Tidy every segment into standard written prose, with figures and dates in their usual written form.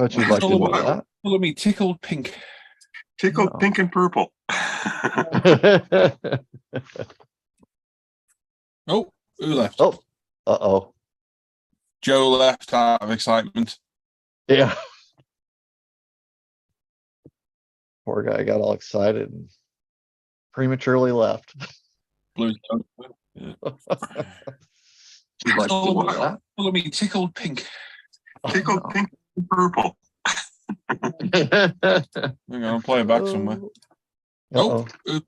Thought you'd like to know that. Follow me, tickled pink. Tickled pink and purple. Oh, who left? Oh, uh-oh. Joe left out of excitement. Yeah. Poor guy got all excited and prematurely left. Blue. Yeah. You'd like to know that? Follow me, tickled pink. Tickled pink and purple. Hang on, I'm playing back somewhere. Uh-oh. Oh,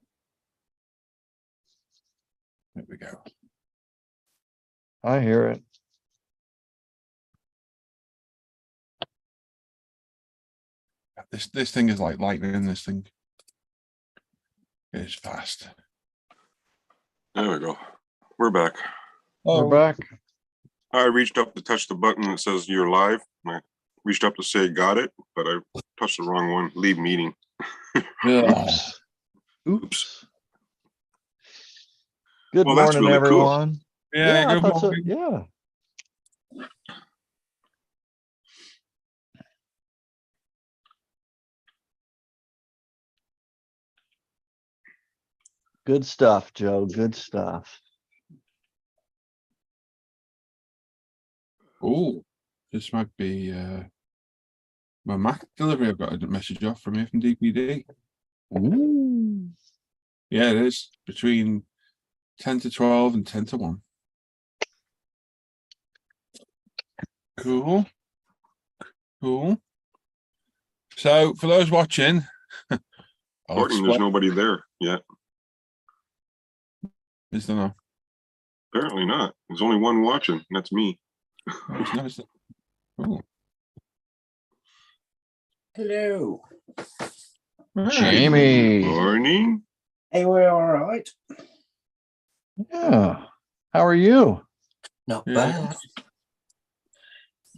there we go. I hear it. This thing is like lightning. This thing is fast. There we go. We're back. We're back. I reached up to touch the button that says you're live. I reached up to say got it, but I touched the wrong one. Leave meeting. Oops. Oops. Good Well, that's morning, really cool. everyone. Yeah, I good thought so. morning. Yeah. Good stuff, Joe. Good stuff. Oh, this might be my Mac delivery. I've got a message off from here from DPD. Ooh. Yeah, it is between 10 to 12 and 10 to 1. Cool. Cool. So for those watching, Courtney, there's nobody there yet. Is there not? Apparently not. There's only one watching, and that's me. Oh, it's nice. Oh. Hello. Jamie. Morning. Hey, we're all right. Yeah. How are you? Not Yeah. bad.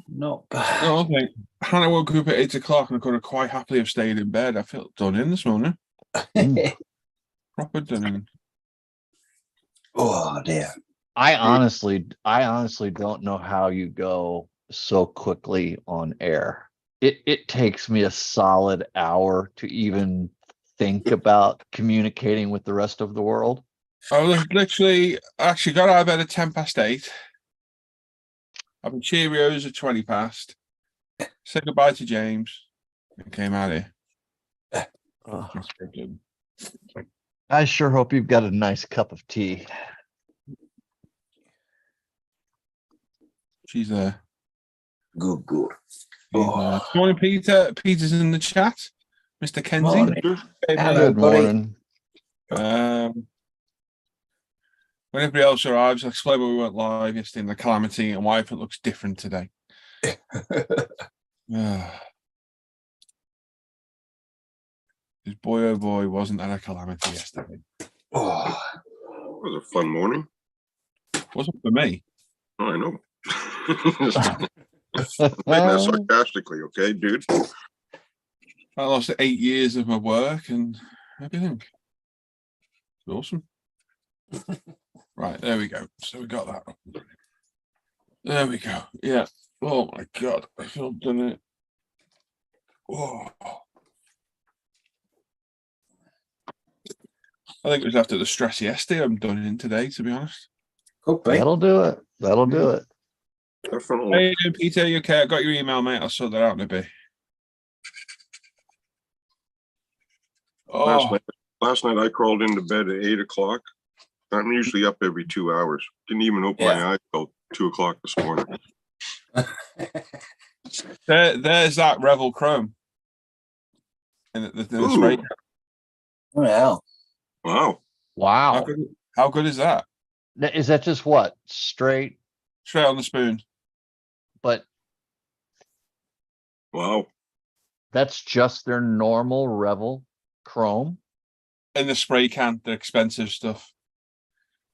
Not bad. No, okay. Hannah woke up at 8 o'clock and I could have quite happily have stayed in bed. I felt done in this morning. Proper done in. Oh dear. I honestly don't know how you go so quickly on air. It takes me a solid hour to even think about communicating with the rest of the world. I was literally actually got out of bed at 10 past 8. Having Cheerios at 20 past. Said goodbye to James and came out here. Oh, I sure hope you've got a nice cup of tea. She's there. Good, good. Good morning, Peter. Peter's in the chat. Mr. Kenzie. Morning. Hello, Good morning. When everybody else arrives, I'll explain why we went live yesterday in the calamity and why it looks different today. Because boy, oh boy, wasn't that a calamity yesterday. Oh, It was a fun morning. Wasn't for me. Oh, I know. Saying that sarcastically, okay, dude? I lost 8 years of my work and everything. It's awesome. Right, there we go. So we got that. There we go. Yeah. Oh my God, I feel done it. Whoa. I think it was after the stress yesterday. I'm done in today, to be honest. could be. That'll do it. That'll do it. Definitely. How you doing, Peter? You okay? I got your email, mate. I'll sort that out in a bit. Oh, Last night I crawled into bed at 8 o'clock. I'm usually up every 2 hours. Didn't even open my eyes till 2 o'clock this morning. there's that Revel Chrome. And the spray. Well, Wow. Wow. How good is that? Is that just what? Straight, Straight on the spoon. but Wow. that's just their normal Revel Chrome? In the spray can, the expensive stuff.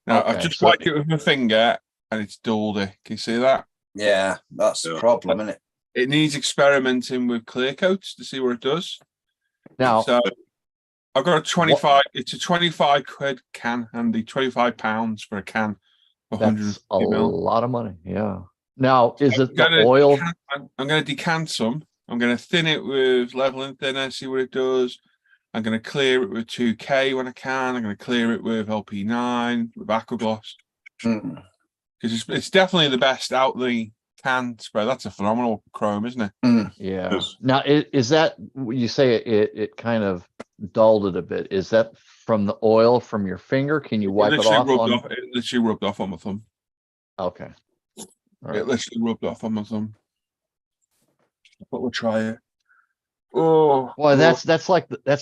Now, Okay, I've just so- wiped it with my finger and it's dulled it. Can you see that? yeah, that's the Yeah. problem, isn't it? It needs experimenting with clear coats to see what it does. Now, So I've got a 25, it's a 25 quid can handy, 25 pounds for a can. that's 150 a mil. lot of money. Yeah. Now, is it the gonna oil? I'm going to decant some I'm going to thin it with leveling thinner, see what it does. I'm going to clear it with 2K when I can. I'm going to clear it with LP9, with Aquagloss. Mm. Because it's definitely the best out the can spray. That's a phenomenal chrome, isn't it? Mm. Yeah. Yes. Now, is that you say it kind of dulled it a bit? Is that from the oil from your finger? Can you wipe it off on? It literally rubbed off on my thumb. Okay. All right. It literally rubbed off on my thumb. But we'll try it. Oh, Well, God. that's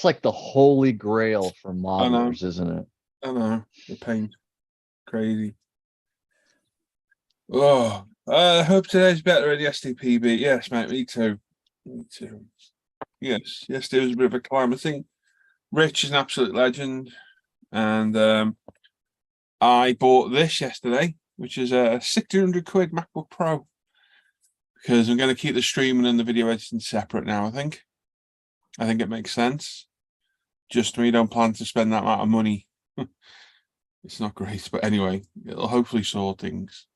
like the holy grail for know. modelers, isn't it? I know. The pain. Crazy. Oh, I hope today's better in the STPB. Yes, mate, me too. Me too. Yes, yesterday was a bit of a climb. I think Rich is an absolute legend. And I bought this yesterday, which is a 600 quid MacBook Pro. Because I'm going to keep the streaming and the video editing separate now, I think. I think it makes sense. Just we don't plan to spend that amount of money. It's not great, but anyway, it'll hopefully sort things.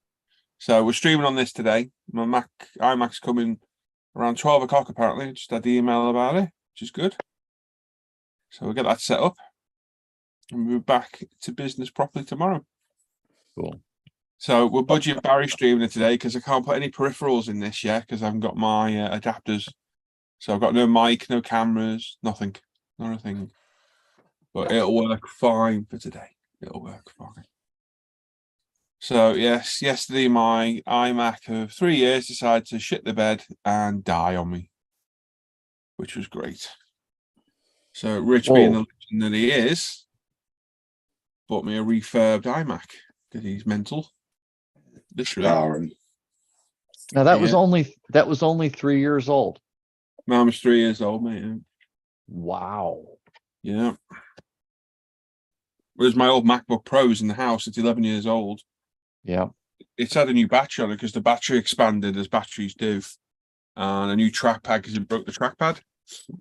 So we're streaming on this today. My iMac's coming around 12 o'clock apparently. I just had the email about it, which is good. So we'll get that set up and we'll be back to business properly tomorrow. Cool. So we're budget Barry streaming it today because I can't put any peripherals in this yet because I haven't got my adapters. So I've got no mic, no cameras, nothing, not a thing. But it'll work fine for today. It'll work fine. So yes, yesterday my iMac of 3 years decided to shit the bed and die on me, which was great. So Rich, being the legend that he is, bought me a refurbed iMac because he's mental. Literally. Now that was Yeah. only 3 years old. Mum was 3 years old, mate. Wow. Yeah. Whereas my old MacBook Pro's in the house, it's 11 years old. Yeah. It's had a new battery on it because the battery expanded as batteries do. And a new trackpad because it broke the trackpad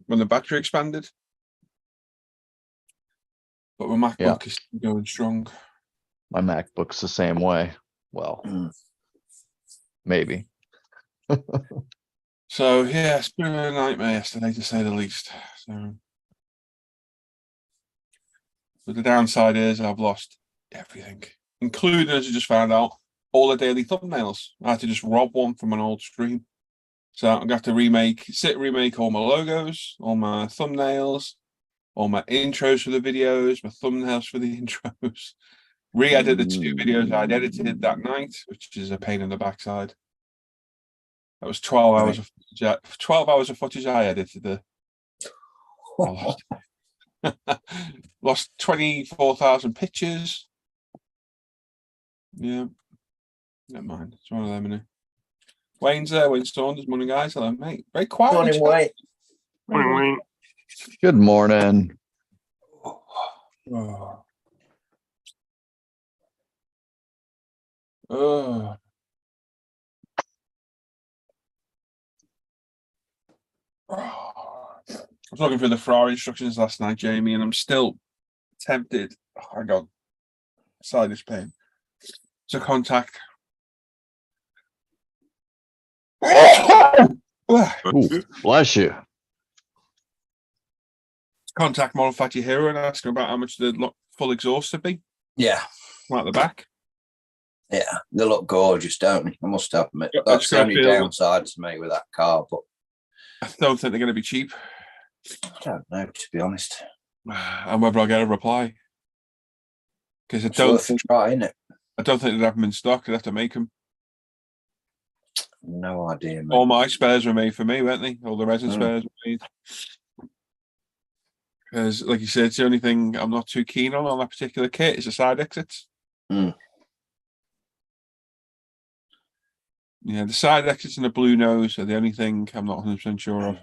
when the battery expanded. But my MacBook is still going strong. My MacBook's the same way. Well, maybe. So yeah, it's been a nightmare yesterday to say the least. So, but the downside is I've lost everything, including, as I just found out, all the daily thumbnails. I had to just rob one from an old stream. So I'm gonna have to remake all my logos, all my thumbnails, all my intros for the videos, my thumbnails for the intros. Re-edit the 2 videos I'd edited that night, which is a pain in the backside. That was 12 hours of footage. 12 hours of footage I edited. I lost 24,000 pictures. Yeah, never mind. It's one of them, innit? Wayne's there. Wayne Saunders. Morning, guys. Hello, mate. Very quiet. Morning, Wayne. Morning, Wayne. Good morning. Oh. Oh. I was looking through the Ferrari instructions last night, Jamie, and I'm still tempted. Oh, I got sinus pain. To contact. Ooh, bless you. Contact Model Hero and ask him about how much the full exhaust would be. Yeah. Right at the back. Yeah. They look gorgeous, don't they? I must admit. Yep, That's the only downside to me with that car, but I don't think they're going to be cheap. I don't know, to be honest. And whether I'll get a reply. Because I don't think they'd have them in stock. I'd have to make them. No idea, mate. All my spares were made for me, weren't they? All the resin spares were made. Because, like you said, it's the only thing I'm not too keen on that particular kit is the side exits. Mm. Yeah, the side exits and the blue nose are the only thing I'm not 100% sure of.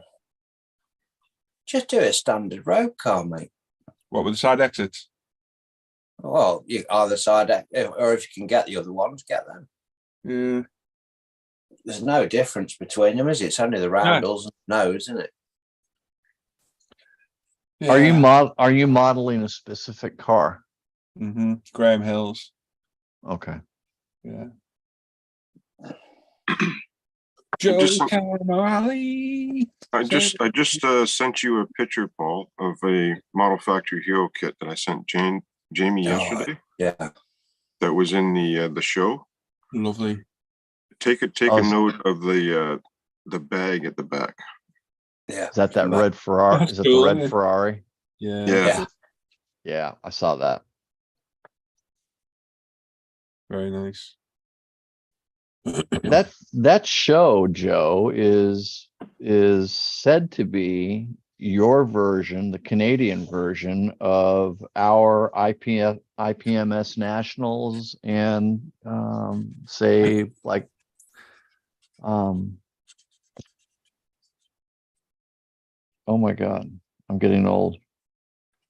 Just do a standard road car, mate. What with the side exits? Well, you either side, or if you can get the other ones, get them. Yeah. There's no difference between them, is it? It's only the roundels and nose, isn't it? Yeah. Are you modeling a specific car? Mm-hmm. Graham Hills. Okay. Yeah. Joe just- Calamari. I just sent you a picture, Paul, of a Model Factory Hero kit that I sent Jamie yesterday. Yeah. That was in the show. Lovely. Take a Oh, note of the bag at the back. Yeah. Is that red Ferrari? That's Is it the cool, red isn't it? Ferrari? Yeah. Yeah. Yeah, I saw that. Very nice. That show, Joe, is said to be your version, the Canadian version of our IPMS nationals, and say like oh my God, I'm getting old.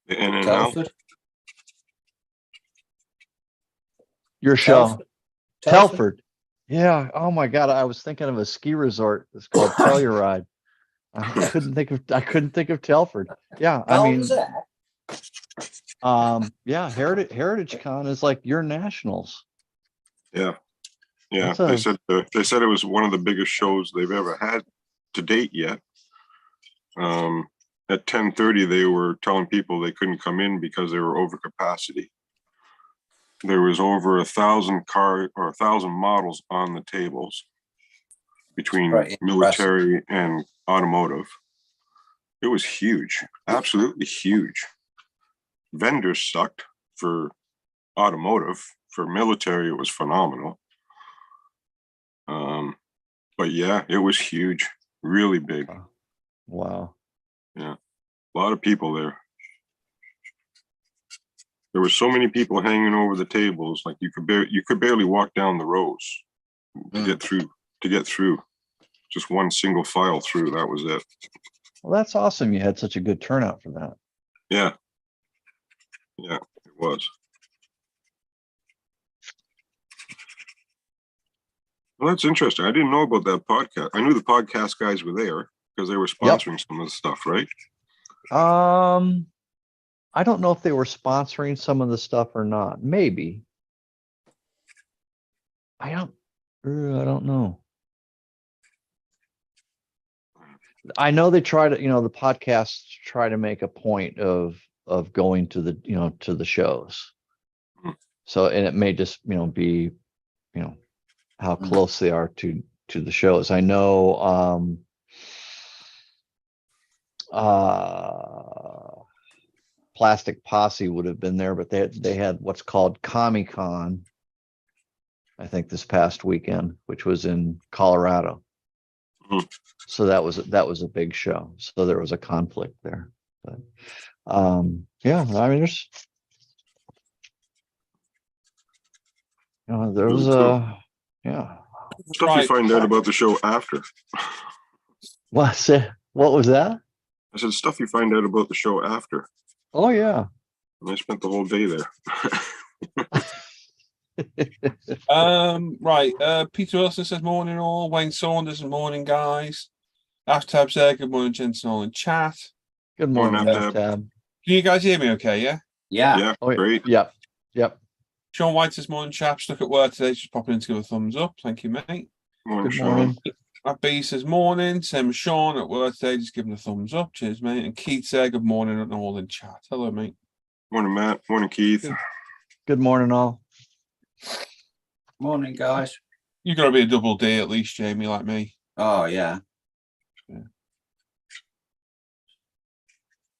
The NNL. Telford. Your show, Telford. Telford. Yeah. Oh my God, I was thinking of a ski resort. It's called Telluride. I couldn't think of Telford. Yeah, I mean, yeah, Heritage Con is like your nationals. Yeah. Yeah. That's They said it was one of the biggest shows they've ever had to date yet. At 10:30, they were telling people they couldn't come in because they were over capacity. There was over 1,000 models on the tables between military and automotive. It was huge, absolutely huge. Vendors sucked for automotive. For military, it was phenomenal. But yeah, it was huge, really big. wow. Yeah, a lot of people there. There were so many people hanging over the tables, like you could barely walk down the rows to get through. Just one single file through. That was it. Well, that's awesome. You had such a good turnout for that. Yeah. Yeah, it was. Well, that's interesting. I didn't know about that podcast. I knew the podcast guys were there because they were sponsoring some of the stuff, right? I don't know if they were sponsoring some of the stuff or not. Maybe. I don't know. I know they try to, the podcasts try to make a point of going to the, to the shows. So, and it may just, be, how close they are to the shows. I know, Plastic Posse would have been there, but they had what's called Comic-Con, I think this past weekend, which was in Colorado. So that was a big show. So there was a conflict there. But yeah, I mean, there was yeah. Stuff you find out about the show after. What was that? I said stuff you find out about the show after. Oh yeah. And I spent the whole day there. Right. Peter Wilson says morning all. Wayne Saunders, morning guys. Aftab's there. Good morning, gents, all in chat. Good morning, Aftab. Aftab. Can you guys hear me okay? Yeah. Yeah. Oh, Great. Yep. Sean White says morning, chaps. Stuck at work today. Just popping in to give a thumbs up. Thank you, mate. Morning, Good Sean. morning. B says morning. Same as Sean at work today. Just giving a thumbs up. Cheers, mate. And Keith said good morning and all in chat. Hello, mate. Morning, Matt. Morning, Keith. Good morning, all. Morning, guys. You got to be a double D at least, Jamie, like me. Oh, yeah.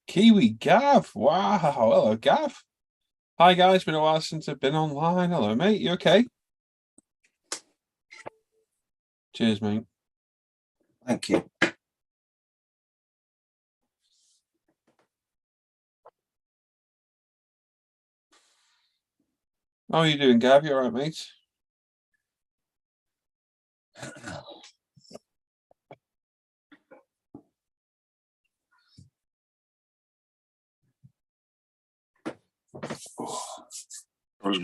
Kiwi Gav. Wow. Hello, Gav. Hi, guys. Been a while since I've been online. Hello, mate. You okay? Cheers, mate. Thank you. How are you doing, Gav? You all right, mate? I was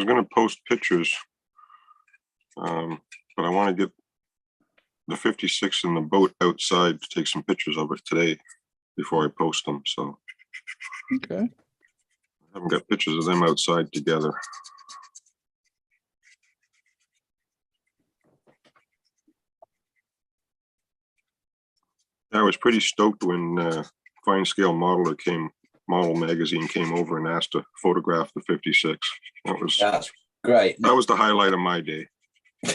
gonna post pictures, but I want to get the 56 in the boat outside to take some pictures of it today before I post them. So Okay. I haven't got pictures of them outside together. I was pretty stoked when Fine Scale Model Magazine came over and asked to photograph the 56. That's great. That was the highlight of my day.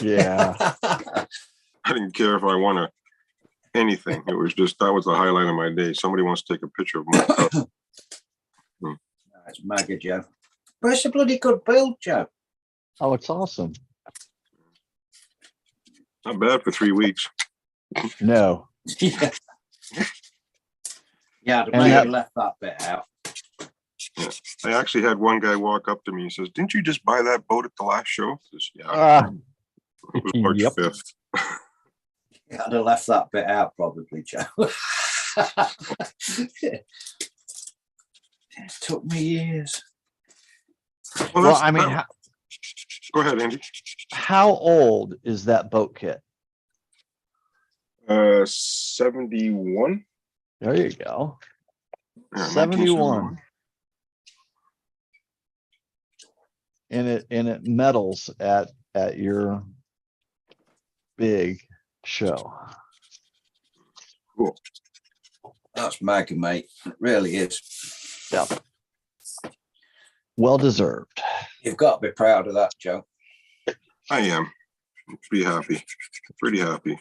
Yeah. I didn't care if I won anything. It was just, that was the highlight of my day. Somebody wants to take a picture of my cup. That's mega, Joe. But it's a bloody good build, Joe. Oh, it's awesome. Not bad for 3 weeks. No. Yeah. Yeah, I'd And maybe that- left that bit out. Yeah. I actually had one guy walk up to me and says, "Didn't you just buy that boat at the last show?" I says, "Yeah, Ah, it was March yep. 5th. Yeah, I'd have left that bit out probably, Joe. It took me years. Well, that's- I mean, go ahead, Andy. how old is that boat kit? 71. There you go. Yeah, 71. And it medals at your big show. Cool. That's mega, mate. It really is. Yeah. Well deserved. You've got to be proud of that, Joe. I am. Pretty happy. Pretty happy.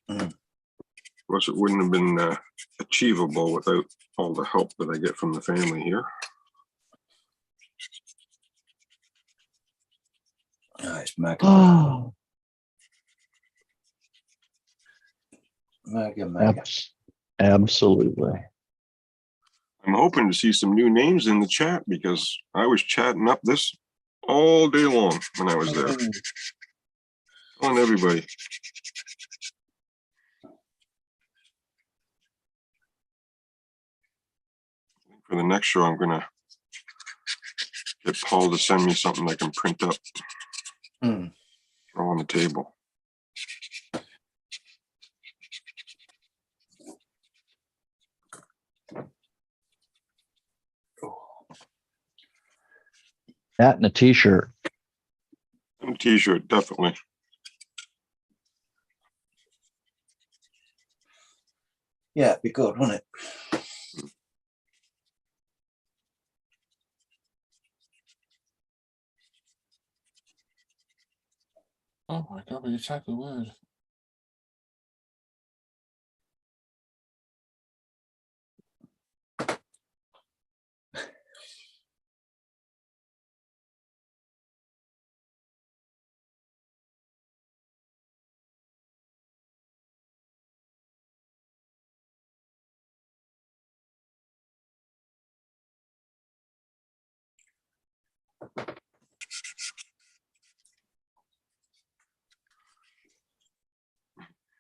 Mm. Of course, it wouldn't have been achievable without all the help that I get from the family here. Oh, it's mega. Oh, Mega, mega. absolutely. I'm hoping to see some new names in the chat because I was chatting up this all day long when I was there. On everybody. For the next show, I'm gonna get Paul to send me something I can print up, Mm. throw on the table. That and a t-shirt. And a t-shirt, definitely. Yeah, it'd be good, wouldn't it? Oh my God, you type the word.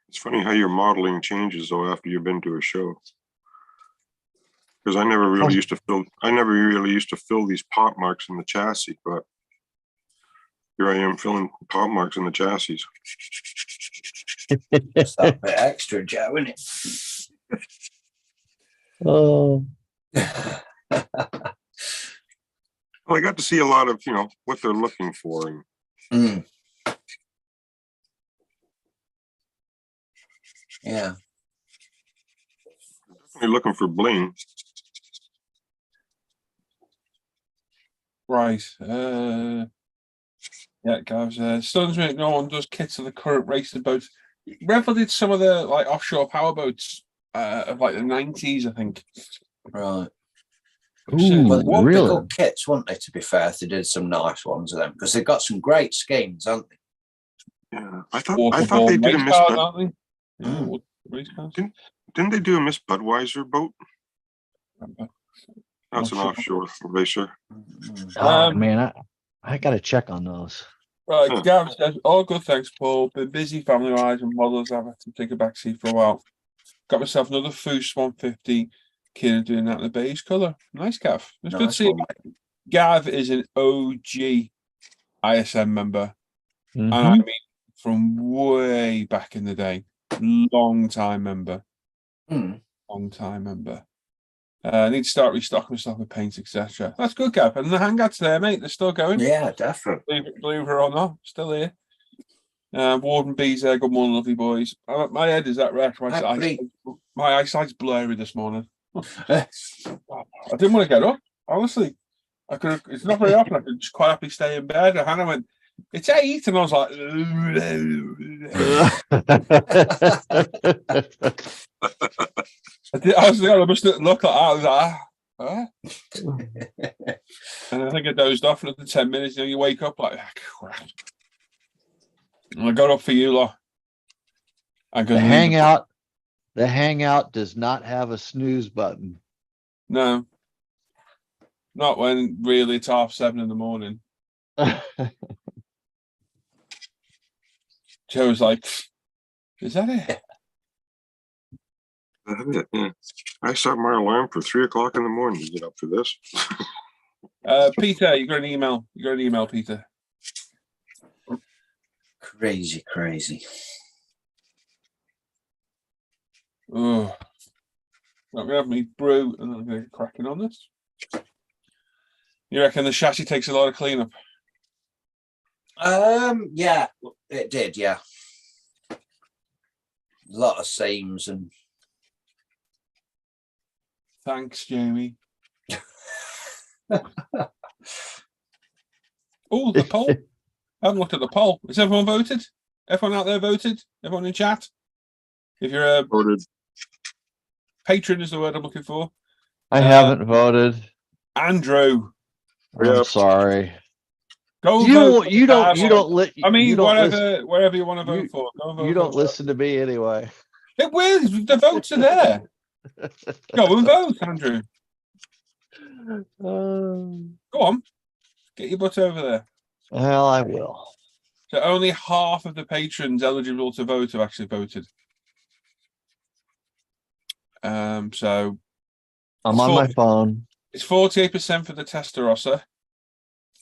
It's funny how your modeling changes though after you've been to a show. Because I never really used to fill these pop marks in the chassis, but here I am filling pop marks in the chassis. It's that bit extra, Joe, isn't it? Oh, Well, I got to see a lot of, what they're looking for. And Mm. Yeah. definitely looking for bling. Right. Yeah, guys. Stuns me. No one does kits of the current racing boats. Revel did some of the like offshore power boats of like the 90s, I think. Right. ooh, Well, they would be really? good kits, wouldn't they, to be fair, if they did some nice ones of them, because they've got some great schemes, haven't they? Yeah, I thought they did a Miss cars, Bud. aren't they? Yeah, Mm. race cars. Didn't they do a Miss Budweiser boat? Remember. That's an Not sure. offshore racer. Mm. Oh Um, man, I gotta check on those. Right, Huh. Gav says, all good, thanks, Paul. Been busy family-wise and models. I've had to take a backseat for a while. Got myself another Foose 150 kid doing that in the beige colour. Nice, Gav. It's good to Nice see. one. Gav is an OG ISM member. Mhm. And I mean from way back in the day. Long time member. Mm. Long time member. I need to start restocking myself with paints, etc. That's good, Gav. And the hangouts there, mate, they're still going. Yeah, definitely. Believe it or not, still here. Warden B's there. Good morning, lovely boys. My head is that wreck. Actually, My eyesight's blurry this morning. I didn't want to get up. Honestly, I could. It's not very often I could just quite happily stay in bed. And Hannah went, "It's 8," and I was like, I was there. I must look like that. I was like, huh? And I think I dozed off for another 10 minutes. You wake up like, crap. And I got up for you, lot. The Hangout does not have a snooze button. No, not when really it's 7:30 in the morning. Joe was like, "Is that it?" Yeah. I set my alarm for 3 o'clock in the morning to get up for this. Peter, you got an email. You got an email, Peter. Crazy. Oh, let me have me brew, and then I'm going to get cracking on this. You reckon the chassis takes a lot of cleanup? Yeah, it did. Yeah, a lot of seams and. Thanks, Jamie. Oh, the poll. I haven't looked at the poll. Has everyone voted? Everyone out there voted? Everyone in chat? If you're a Voted. patron is the word I'm looking for. I haven't voted. Andrew. I'm sorry. Go You vote. don't I mean, you don't whatever you want to vote for. Go and vote you don't for listen to me anyway. it. Will. The votes are there. Go and vote, Andrew. Go on. Get your butt over there. Well, I will. So only half of the patrons eligible to vote have actually voted. So I'm on my phone. It's 48% for the Testarossa,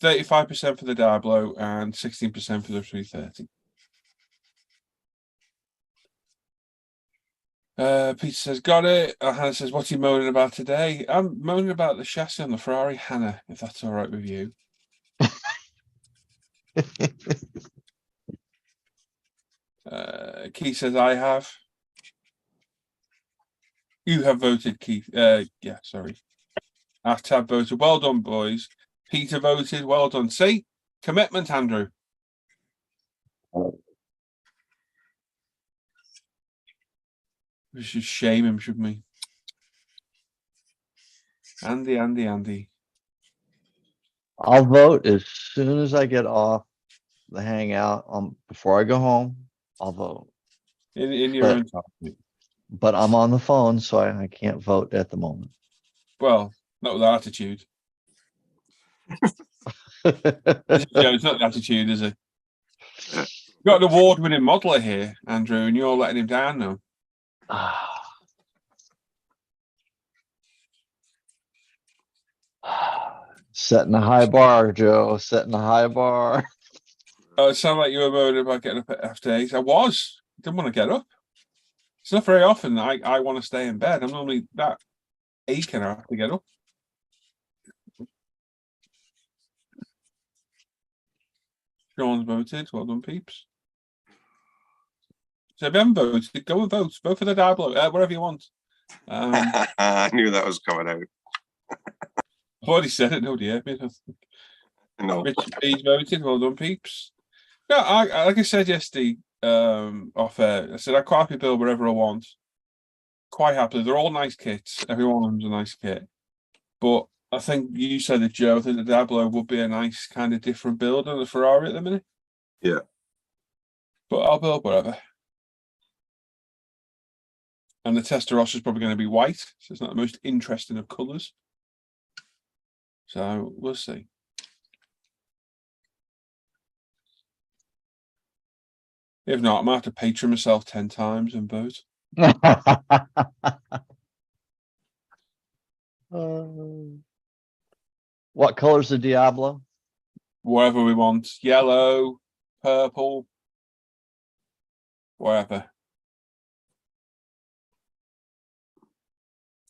35% for the Diablo, and 16% for the 330. Peter says, got it. Hannah says, what's he moaning about today? I'm moaning about the chassis on the Ferrari, Hannah, if that's all right with you. Keith says, I have. You have voted, Keith. Yeah, sorry. Tab voted. Well done, boys. Peter voted. Well done. See? Commitment, Andrew. We should shame him, shouldn't we? Andy. I'll vote as soon as I get off the Hangout. Before I go home, I'll vote. In your own time. But I'm on the phone, so I can't vote at the moment. Well, not with attitude. It's not the attitude, is it? You've got an award-winning modeler here, Andrew, and you're letting him down now. Setting a high bar, Joe. Setting a high bar. Oh, it sounded like you were moaning about getting up after 8. I didn't want to get up. It's not very often that I want to stay in bed. I'm normally that aching I have to get up. Sean's voted. Well done, peeps. So if you haven't voted, go and vote. Vote for the Diablo, whatever you want. I knew that was coming out. I've already said it. Nobody heard me. No. Richard B's voted. Well done, peeps. No, I like I said yesterday, off air, I said I quite happily build whatever I want. Quite happily. They're all nice kits. Every one of them's a nice kit. But I think you said it, Joe. I think the Diablo would be a nice kind of different build than the Ferrari at the minute. Yeah. But I'll build whatever. And the Testarossa is probably going to be white, so it's not the most interesting of colours. So we'll see. If not, I might have to patron myself 10 times and vote. What color's the Diablo? Whatever we want. Yellow, purple, whatever.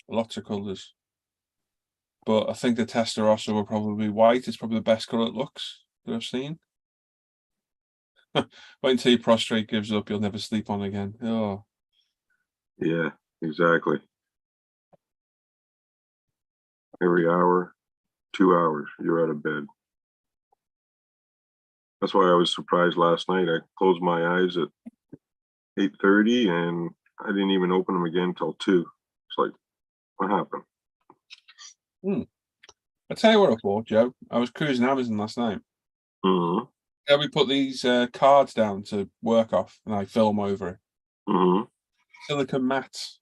Lots of colours. But I think the Testarossa will probably be white. It's probably the best colour it looks that I've seen. Wait until your prostrate gives up, you'll never sleep on again. Oh. Yeah. Exactly. Every hour, 2 hours, you're out of bed. That's why I was surprised last night. I closed my eyes at 8:30 and I didn't even open them again till 2. It's like, what happened? I tell you what I thought, Joe. I was cruising Amazon last night. Mm-hmm. Yeah, we put these cards down to work off, and I film over it. Mm-hmm. Silicon mats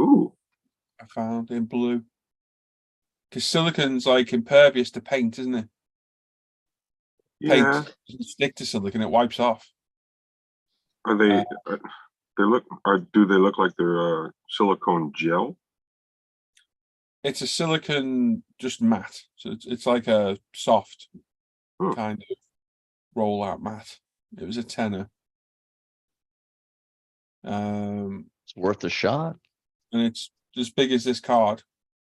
Ooh. I found in blue. Because silicon's like impervious to paint, isn't it? Paint Yeah. doesn't stick to silicon; it wipes off. Are they? Do they look like they're silicone gel? It's a silicon just mat, so it's like a soft kind of rollout mat. It was a tenner. It's worth a shot. And it's as big as this card,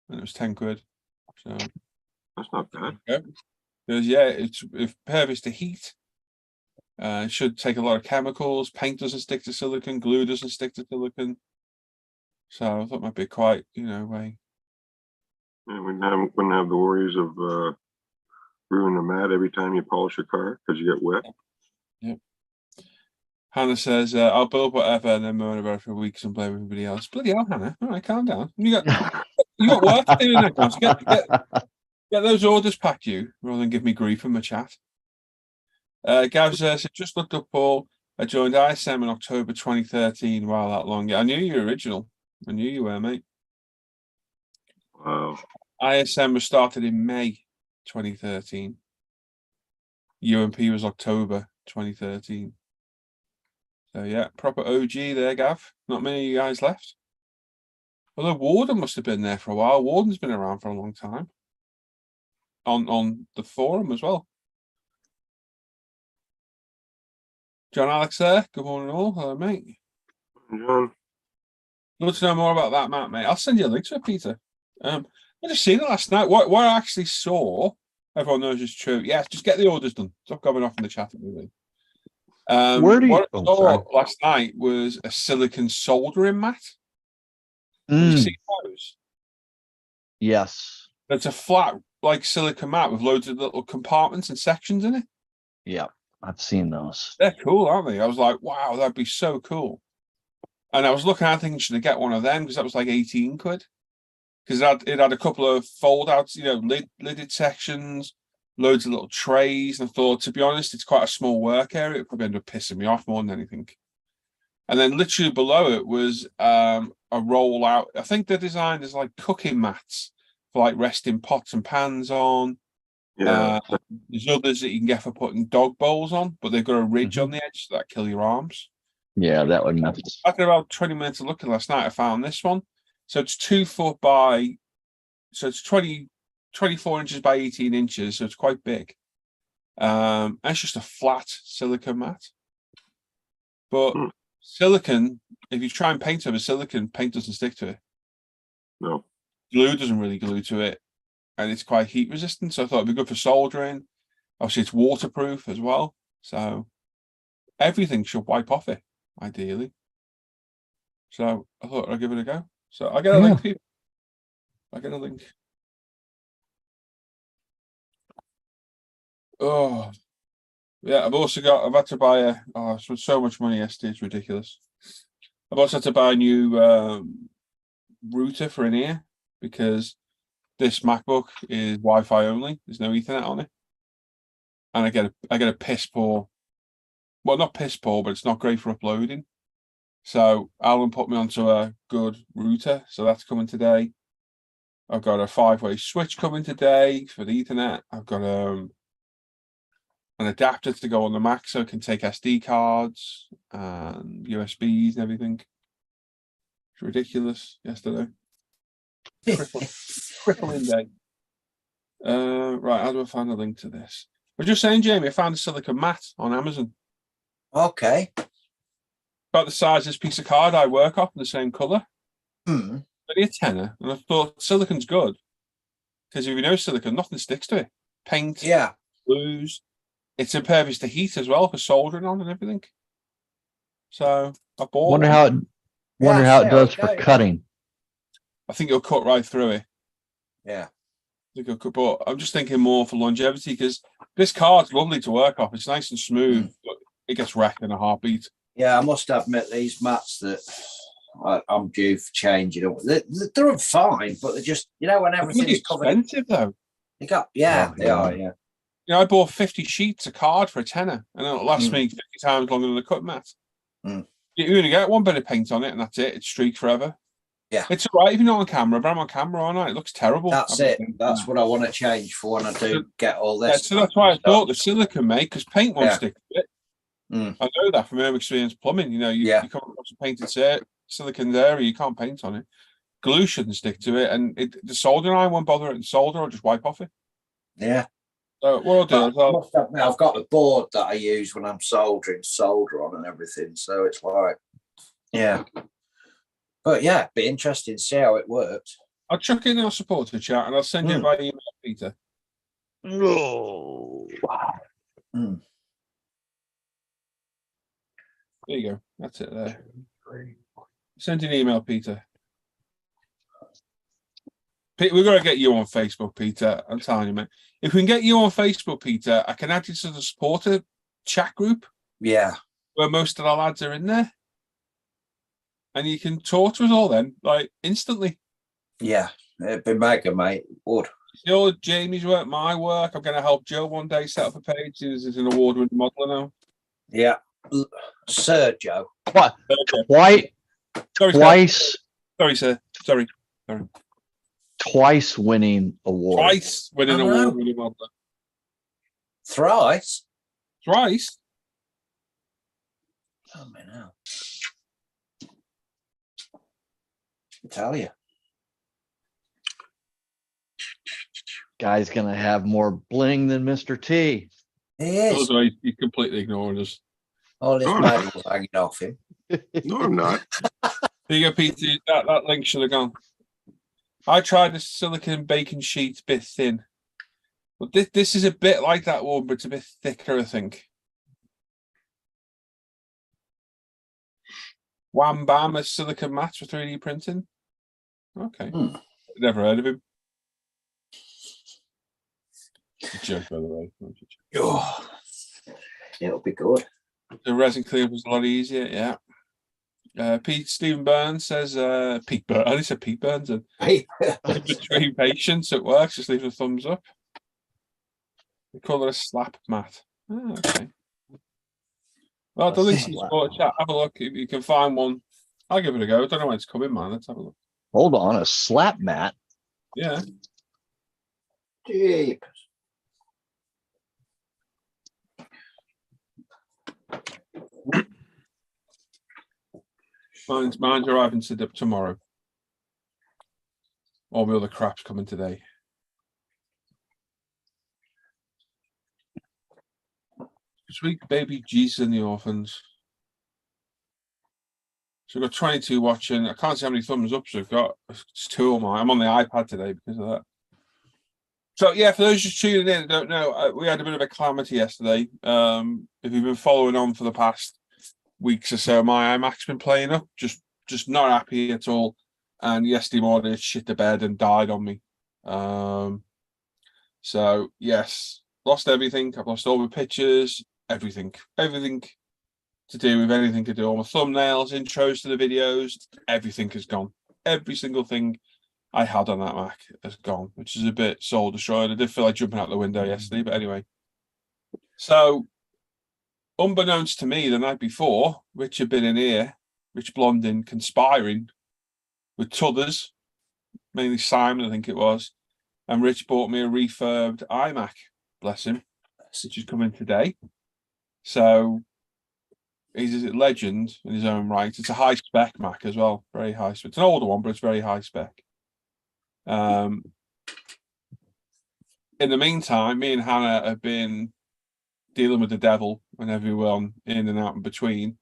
and it was 10 quid. So That's not bad. because yeah, it's impervious to heat. It should take a lot of chemicals. Paint doesn't stick to silicon. Glue doesn't stick to silicon. So I thought it might be quite, way. Yeah, wouldn't have the worries of ruining the mat every time you polish your car because you get wet. Yep. Hannah says, "I'll build whatever and then moan about it for weeks and blame everybody else." Bloody hell, Hannah! All right, calm down. You got work to do in that house. Get those orders packed, you, rather than give me grief in my chat. Gav says, "I just looked up, Paul. I joined ISM in October 2013. Wow, that long. Yeah, I knew you were original. I knew you were, mate." Wow. ISM was started in May 2013. UMP was October 2013. So yeah, proper OG there, Gav. Not many of you guys left. Although Warden must have been there for a while. Warden's been around for a long time. On the forum as well. John Alex there. Good morning all. Hello, mate. John. Love to know more about that map, mate. I'll send you a link to it, Peter. I just seen it last night. What I actually saw, everyone knows is true. Yes, just get the orders done. Stop going off in the chat. Where do you? What I Oh, saw sorry. last night was a silicon soldering mat. Have you seen those? Yes. It's a flat, like silicon mat with loads of little compartments and sections in it. Yeah, I've seen those. They're cool, aren't they? I was like, wow, that'd be so cool. And I was looking at thinking, should I get one of them? Because that was like 18 quid. Because it had a couple of fold outs, lidded sections, loads of little trays. And I thought, to be honest, it's quite a small work area. It probably ended up pissing me off more than anything. And then literally below it was a rollout. I think the design is like cooking mats for like resting pots and pans on. Yeah. There's others that you can get for putting dog bowls on, but they've got a ridge on the edge so that kill your arms. Yeah, that would mess. After about 20 minutes of looking last night, I found this one. So it's 2 foot by, so it's 24 inches by 18 inches. So it's quite big. And it's just a flat silicone mat. But silicon, if you try and paint over silicon, paint doesn't stick to it. No. Glue doesn't really glue to it. And it's quite heat resistant. So I thought it'd be good for soldering. Obviously, it's waterproof as well. So everything should wipe off it, ideally. So I thought I'd give it a go. So I'll get a link, people. I'll get a link. Oh, yeah. I've had to buy I spent so much money yesterday, it's ridiculous. I've also had to buy a new router for in here because this MacBook is Wi-Fi only. There's no Ethernet on it. And I get a piss poor, well, not piss poor, but it's not great for uploading. So Alan put me onto a good router. So that's coming today. I've got a 5-way switch coming today for the Ethernet. I've got an adapter to go on the Mac so it can take SD cards and USBs and everything. It's ridiculous yesterday. Crippling day. Right, how do I find a link to this? I was just saying, Jamie, I found a silicone mat on Amazon. Okay. About the size of this piece of card I work off in the same colour. Only a tenner. And I thought silicon's good. Because if you know silicon, nothing sticks to it. Paint, glues. It's impervious to heat as well for soldering on and everything. So I bought Wonder Yeah, how see it does for goes, yeah. cutting. I think it'll cut right through it. Yeah. But I'm just thinking more for longevity because this card's lovely to work off. It's nice and smooth, but it gets wrecked in a heartbeat. Yeah, I must admit these mats that I'm due for changing. They're fine, but they're just, you know, when They're everything's really covered. expensive though. They got, Oh, they are, yeah. You know, I bought 50 sheets of card for a tenner, and it'll last me 50 times longer than a cut mat. You only get one bit of paint on it, and that's it. It's streaked forever. Yeah, it's all right if you're not on camera, but I'm on camera, aren't I? It looks terrible. That's it. That's what I want to change for when I do get all this. Yeah, so that's why I thought the silicone, mate, because paint won't stick to it. I know that from my own experience plumbing. You know, you come across a painted silicone area, you can't paint on it. Glue shouldn't stick to it, and the soldering iron won't bother it in solder or just wipe off it. Yeah. So what I'll do I must admit, I've got a board that I use when I'm soldering solder on and everything. So it's like, yeah. But yeah, it'd be interesting to see how it works. I'll chuck in our supporter chat and I'll send you by email, Peter. No. There you go. That's it there. Send an email, Peter. We've got to get you on Facebook, Peter. I'm telling you, man. If we can get you on Facebook, Peter, I can add you to the supporter chat group. Yeah. Where most of the lads are in there. And you can talk to us all then, like instantly. Yeah, it'd be mega, mate. Would. Your Jamie's work, my work. I'm going to help Joe one day set up a page. He's an award-winning modeler now. Yeah, Sir Joe. What? Twice. Sorry, sir. Sorry. Twice winning award. Twice winning award-winning modeler. Thrice. Thrice. Oh man, now. I tell you. Guy's gonna have more bling than Mr. T. He is. He completely ignored us. All his medals hanging off him. No, I'm not. There you go, Peter. That link should have gone. I tried the silicone bacon sheet bit thin. But this is a bit like that one, but it's a bit thicker, I think. Wham Bam is silicone mats for 3D printing. Okay. Never heard of him. Joke, by the way. Oh, it'll be good. The resin cleanup was a lot easier, yeah. Stephen Burns says Pete Burns. I only said Pete Burns and between patients it works, just leave a thumbs up. We call it a slap mat. Oh, okay. Well, the links in the sport chat. Have a look if you can find one. I'll give it a go. I don't know when it's coming, man. Let's have a look. Hold on, a slap mat. Yeah. Jeep. Mine's arriving tomorrow. All the other crap's coming today. Sweet baby Jesus and the orphans. So we've got 22 watching. I can't see how many thumbs ups we've got. It's 2 of mine. I'm on the iPad today because of that. So yeah, for those just tuning in, don't know, we had a bit of a calamity yesterday. If you've been following on for the past weeks or so, my iMac's been playing up, just not happy at all. And yesterday morning it shit the bed and died on me. So yes, lost everything. I've lost all my pictures, everything to do with anything to do. All my thumbnails, intros to the videos, everything has gone. Every single thing I had on that Mac has gone, which is a bit soul destroying. I did feel like jumping out the window yesterday, but anyway. So, unbeknownst to me, the night before, Rich had been in here, Rich Blondin, conspiring with t'others, mainly Simon, I think it was, and Rich bought me a refurbed iMac, bless him, which is coming today. So, he's a legend in his own right. It's a high spec Mac as well, very high spec. It's an older one, but it's very high spec. In the meantime, me and Hannah have been dealing with the devil and everyone in and out in between,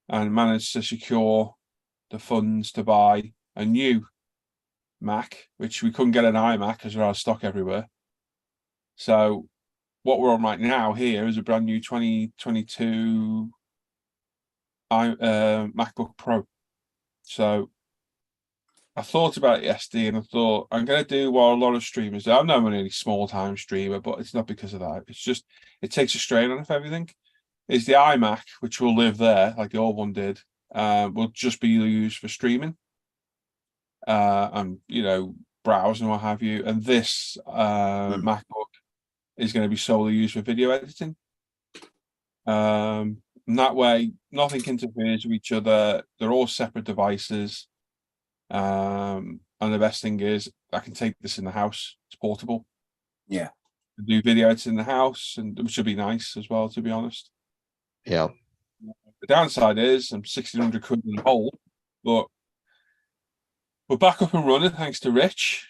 and managed to secure the funds to buy a new Mac, which we couldn't get an iMac because we're out of stock everywhere. So what we're on right now here is a brand new 2022 MacBook Pro. So I thought about it yesterday, and I thought I'm going to do what a lot of streamers do. I'm not a really small time streamer, but it's not because of that. It's just it takes a strain on everything. Is the iMac, which will live there like the old one did, will just be used for streaming, and browsing and what have you. And this MacBook is going to be solely used for video editing. And that way, nothing interferes with each other. They're all separate devices. And the best thing is I can take this in the house. It's portable. Yeah. Do video editing in the house, and which should be nice as well, to be honest. Yeah. The downside is I'm 1,600 quid in the hole, but we're back up and running thanks to Rich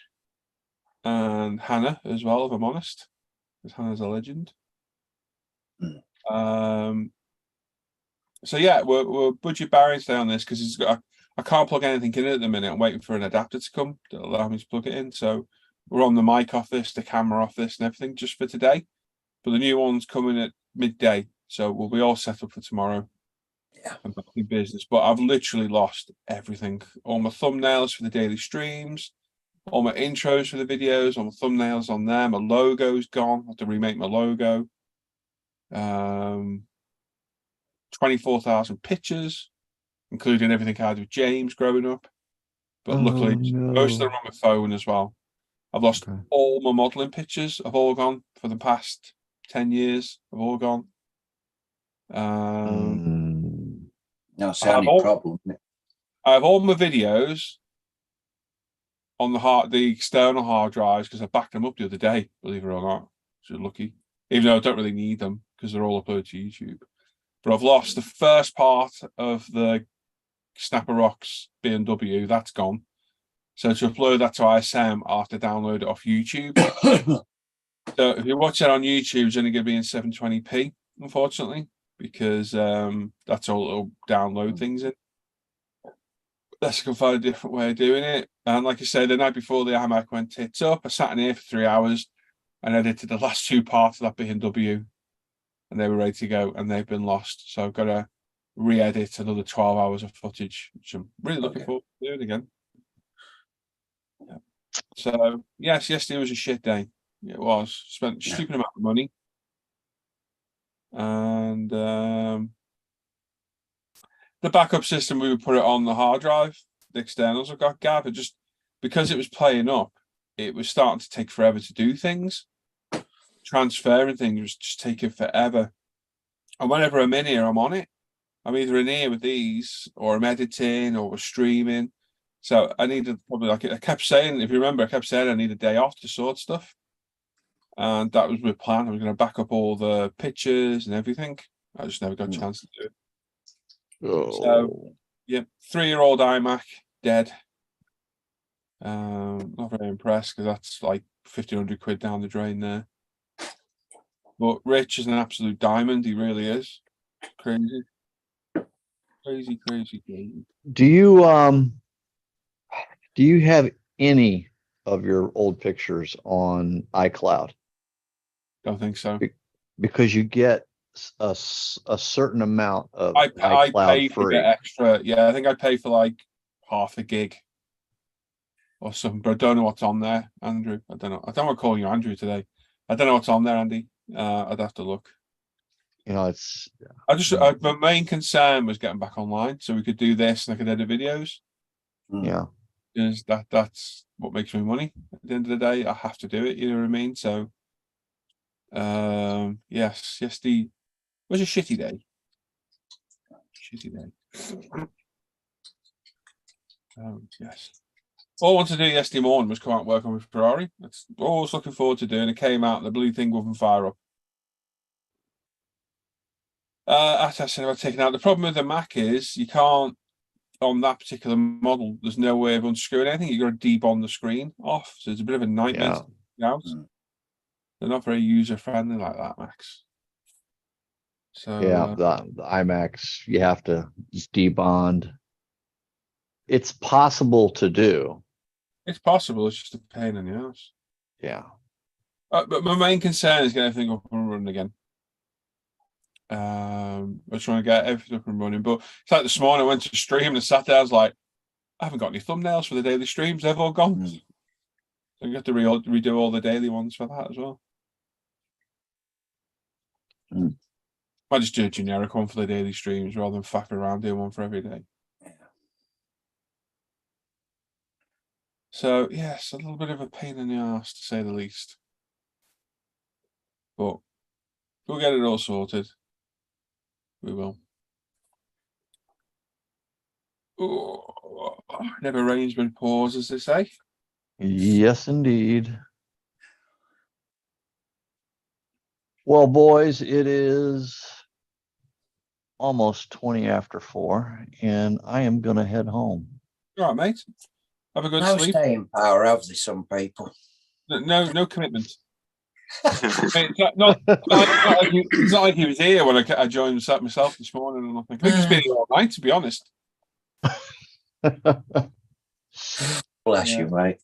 and Hannah as well, if I'm honest, because Hannah's a legend. So yeah, we're budget barring today on this because it's got. I can't plug anything in at the minute. I'm waiting for an adapter to come to allow me to plug it in. So we're on the mic off this, the camera off this, and everything just for today. But the new one's coming at midday, so we'll be all set up for tomorrow. Yeah. And back in business. But I've literally lost everything. All my thumbnails for the daily streams, all my intros for the videos, all my thumbnails on there. My logo's gone. I have to remake my logo. 24,000 pictures, including everything I had with James growing up. But luckily, most of them are on my phone as well. I've lost all my modelling pictures. Have all gone for the past 10 years. Have all gone. That's the only problem. I have all my videos on the external hard drives because I backed them up the other day, believe it or not. So lucky. Even though I don't really need them because they're all uploaded to YouTube. But I've lost the first part of the Snapper Rocks BMW. That's gone. So to upload that to ISM, I have to download it off YouTube. So if you watch it on YouTube, it's only going to be in 720p, unfortunately, because that's all it'll download things in. Unless I can find a different way of doing it. And like I said, the night before the iMac went tits up, I sat in here for 3 hours and edited the last two parts of that BMW. And they were ready to go, and they've been lost. So I've got to re-edit another 12 hours of footage, which I'm really looking forward to doing again. Yeah. So yes, yesterday was a shit day. It was. Spent a stupid amount of money. And the backup system, we would put it on the hard drive. The externals have got gap. It just, because it was playing up, it was starting to take forever to do things. Transferring things was just taking forever. And whenever I'm in here, I'm on it. I'm either in here with these, or I'm editing, or we're streaming. So I needed probably, like I kept saying, if you remember, I kept saying I need a day off to sort stuff. And that was my plan. I was going to back up all the pictures and everything. I just never got a chance to do it. So, yeah, 3-year-old iMac, dead. Not very impressed because that's like 1,500 quid down the drain there. But Rich is an absolute diamond. He really is. Crazy. Crazy. Do you have any of your old pictures on iCloud? Don't think so. Because you get a certain amount of I iCloud pay for free. the extra. Yeah, I think I pay for like half a gig or something, but I don't know what's on there, Andrew. I don't know. I don't want to call you Andrew today. I don't know what's on there, Andy. I'd have to look. It's. My main concern was getting back online so we could do this and I could edit videos. Yeah. Because that's what makes me money. At the end of the day, I have to do it. You know what I mean? So, yes, it was a shitty day. Yes. All I wanted to do yesterday morning was come out and work on with Ferrari. That's all I was looking forward to doing. It came out and the blue thing wouldn't fire up. As I said about taking out, the problem with the Mac is you can't, on that particular model, there's no way of unscrewing anything. You've got to debond the screen off. So it's a bit of a nightmare to take out. They're not very user-friendly like that, Max. So the iMacs, you have to debond. It's possible to do. It's possible. It's just a pain in the ass. Yeah. But my main concern is getting everything up and running again. I was trying to get everything up and running. But it's like this morning I went to stream and sat there. I was like, I haven't got any thumbnails for the daily streams. They've all gone. Mm. So you have to redo all the daily ones for that as well. Mm. I just do a generic one for the daily streams rather than faffing around doing one for every day. Yeah. So yes, a little bit of a pain in the ass to say the least. But we'll get it all sorted. We will. Oh, never rains but pours, as they say. Yes, indeed. Well, boys, it is almost 20 after 4, and I am going to head home. All right, mate. Have a good No sleep. staying power, have they, some people? No commitment. Mate, it's not like he was here when I joined myself this morning or nothing. I think he's been here all night, to be honest. Bless you, mate.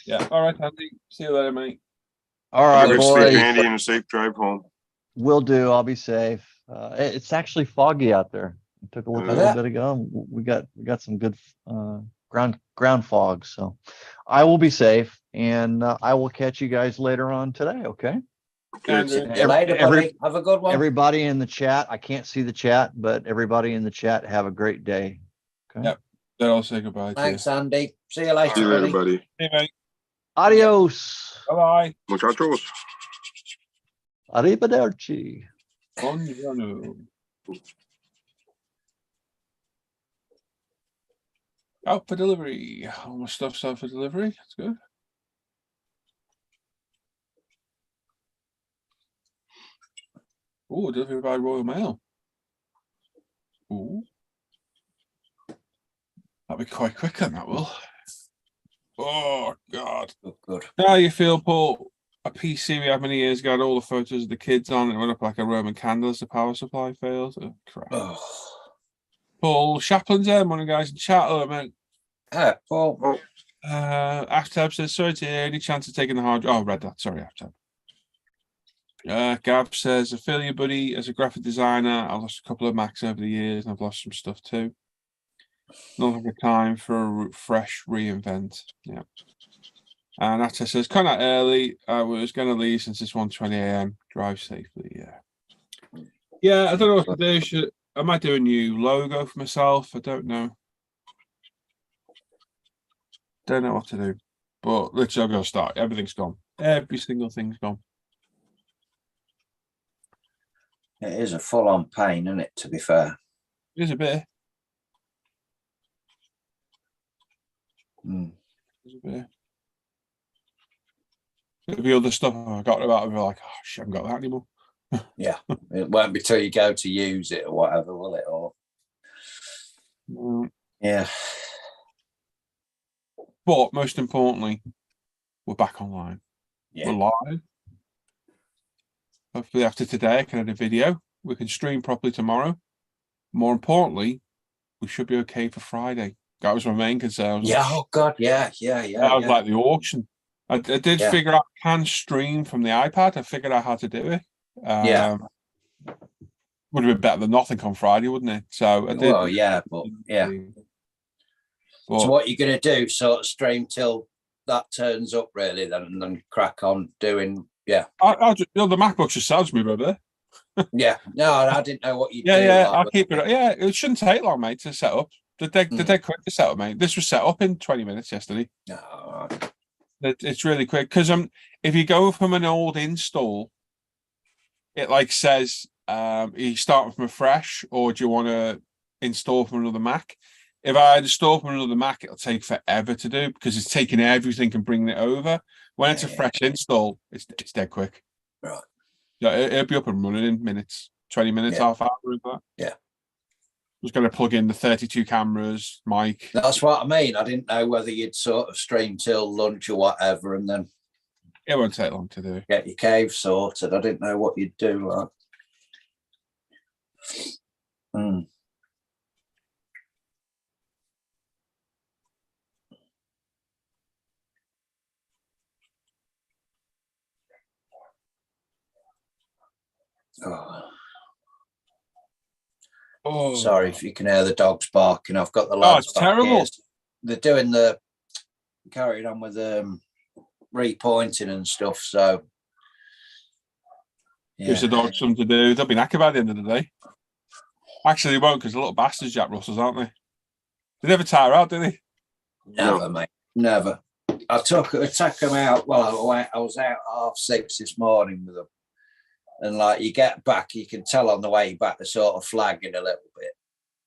Yeah. All right, Andy. See you later, mate. All Have a right, good sleep, boys. Andy, and a safe drive home. Will do. I'll be safe. It's actually foggy out there. I took a look a little bit ago. We got some good ground fog. So I will be safe, and I will catch you guys later on today. Okay. Andrew. See you later, buddy. Have a good one. Everybody in the chat. I can't see the chat, but everybody in the chat, have a great day. Okay. Yep. Then I'll say goodbye. Thanks, Andy. See you later, See you later, buddy. buddy. Hey, mate. Adios. Bye-bye. Muchachos. Arrivederci. Buongiorno. Out for delivery. All my stuff's out for delivery. That's good. Oh, delivery by Royal Mail. Ooh. That'll be quite quick then, that will. Oh, God. Good. How you feel, Paul? A PC we had many years ago had all the photos of the kids on it. Went up like a Roman candle as the power supply failed. Oh, crap. Oh. Paul Shaplin's there, one of the guys in chat. Oh, man. Paul. Oh, Aftab says, sorry to hear, any chance of taking the hard drive? Oh, read that. Sorry, Aftab. Gav says, I feel you, buddy. As a graphic designer, I've lost a couple of Macs over the years and I've lost some stuff too. Not like a time for a fresh reinvent. Yeah. And Atta says, come out early. I was going to leave since it's 1:20 a.m. Drive safely. Yeah. Yeah, I don't know what to do. I might do a new logo for myself. I don't know. Don't know what to do. But literally, I'm going to start. Everything's gone. Every single thing's gone. It is a full-on pain, isn't it, to be fair? It is a bit. Mm. There's a bit. There'll be other stuff I got about. I'll be like, oh, shit, I haven't got that anymore. Yeah, it won't be till you go to use it or whatever, will it? Or yeah. But most importantly, we're back online. Yeah. We're live. Hopefully, after today, I can edit a video. We can stream properly tomorrow. More importantly, we should be okay for Friday. That was my main concern. Yeah. Oh God. Yeah. That was like the auction. I did figure out I can stream from the iPad. I figured out how to do it. Would have been better than nothing on Friday, wouldn't it? So I did. Well, yeah, but yeah. But, so what you're going to do? Sort of stream till that turns up, really, then, and then crack on doing. Yeah. I just, the MacBook just sounds me, brother. Yeah. No, I didn't know what you. Yeah. I'll keep it. Yeah, it shouldn't take long, mate, to set up. They're dead quick to set up, mate. This was set up in 20 minutes yesterday. No. It's really quick because if you go from an old install, it like says you start from afresh, or do you want to install from another Mac? If I install from another Mac, it'll take forever to do because it's taking everything and bringing it over. When it's a fresh install, it's dead quick. Right. Yeah, it'll be up and running in minutes, 20 minutes, half hour. Like that. Yeah. I was going to plug in the 32 cameras, mic. That's what I mean. I didn't know whether you'd sort of stream till lunch or whatever, and then It won't take long to do. get your cave sorted. I didn't know what you'd do. Like. Mm. Oh. Sorry if you can hear the dogs barking. I've got the lads it's back terrible. here. they're doing the carrying on with repointing and stuff. So gives the dog something to do. They'll be knackered by the end of the day. Actually, they won't, because they're little bastards, Jack Russells, aren't they? They never tire out, do they? Never, mate. Never. I took them out. Well, I was out at 6:30 this morning with them, and like you get back, you can tell on the way back they're sort of flagging a little bit.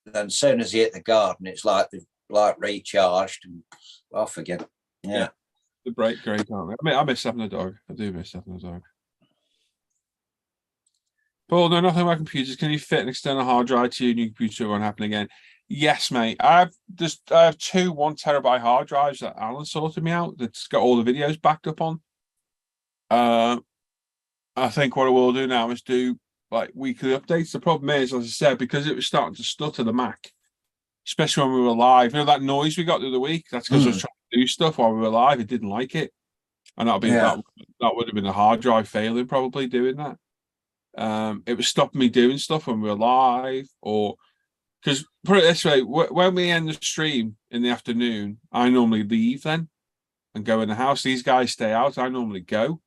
And then as soon as you hit the garden, it's like they've like recharged and off again. Yeah. The break great, aren't they? I mean, I miss having a dog. I do miss having a dog. Paul, no, nothing about computers. Can you fit an external hard drive to your new computer? It won't happen again. Yes, mate. I have 2 1 terabyte hard drives that Alan sorted me out. That's got all the videos backed up on. I think what I will do now is do like weekly updates. The problem is, as I said, because it was starting to stutter the Mac, especially when we were live. You know that noise we got the other week? That's because I was trying to do stuff while we were live. It didn't like it, and that would have been a hard drive failing probably doing that. It was stopping me doing stuff when we were live, or because put it this way, when we end the stream in the afternoon, I normally leave then and go in the house. These guys stay out. I normally go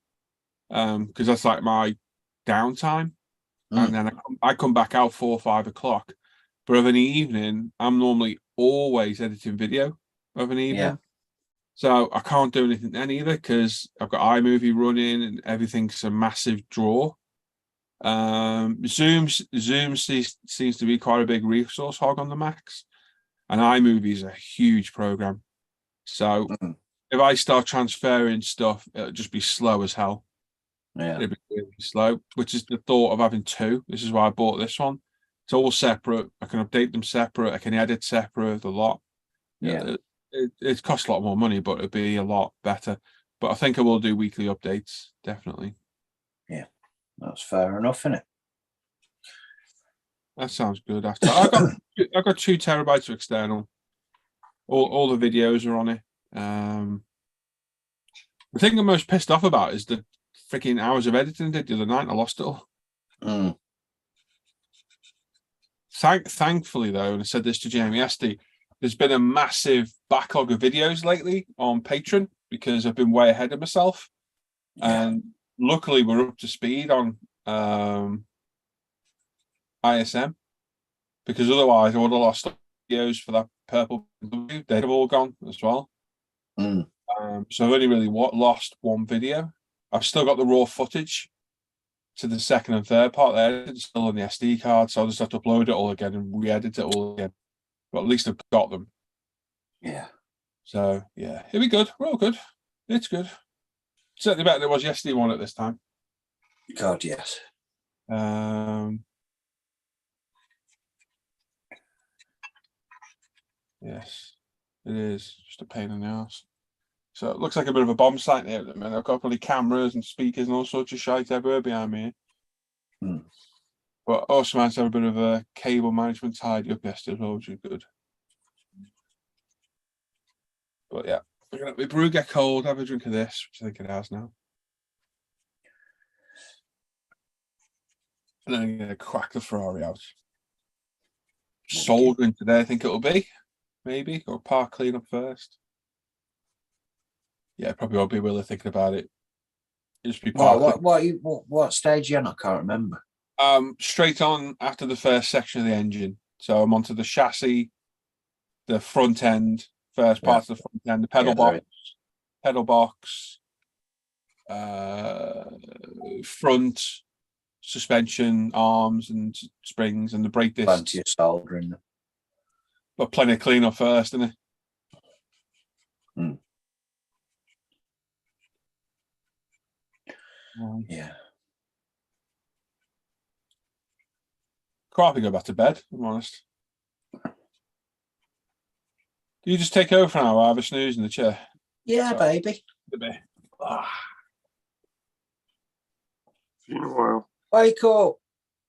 because that's like my downtime, and then I come back out 4 or 5 o'clock. But of an evening, I'm normally always editing video of an evening. Yeah. So I can't do anything then either because I've got iMovie running and everything's a massive draw. Zoom seems to be quite a big resource hog on the Macs, and iMovie is a huge program. So if I start transferring stuff, it'll just be slow as hell. Yeah, it'll be really slow, which is the thought of having 2. This is why I bought this one. It's all separate. I can update them separate. I can edit separate. A lot. Yeah. It costs a lot more money, but it'll be a lot better. But I think I will do weekly updates, definitely. Yeah, that's fair enough, isn't it? That sounds good. After I got 2 terabytes of external. All the videos are on it. The thing I'm most pissed off about is the freaking hours of editing I did the other night. I lost it all. Thankfully, though, and I said this to Jamie Esty, there's been a massive backlog of videos lately on Patreon because I've been way ahead of myself. Yeah. And luckily, we're up to speed on ISM, because otherwise I would have lost videos for that purple. They'd have all gone as well. So I've only really lost 1 video. I've still got the raw footage to the second and third part there. It's still on the SD card, so I'll just have to upload it all again and re-edit it all again. But at least I've got them. Yeah. So yeah, it'll be good. We're all good. It's good. Certainly better than it was yesterday one at this time. God, yes. Yes, it is just a pain in the ass. So it looks like a bit of a bomb site here at the minute. I've got probably cameras and speakers and all sorts of shite everywhere behind me. But also managed to have a bit of a cable management tidy up yesterday as well, which is good. But yeah, we're gonna let my brew get cold, have a drink of this, which I think it has now. And then I'm gonna crack the Ferrari out. Soldering today, I think it'll be. Maybe. Go park clean up first. Yeah, probably won't be really thinking about it. Just be What stage are you on? I can't remember. Straight on after the first section of the engine. So I'm onto the chassis, the front end, first part of the front end, the pedal box, front suspension, arms and springs, and the brake discs. Plenty of soldering. But plenty of clean up first, isn't it? Yeah. Quite happy to go back to bed, if I'm honest. Do you just take over for an hour, have a snooze in the chair? Yeah, baby. See you in a while. Wake up.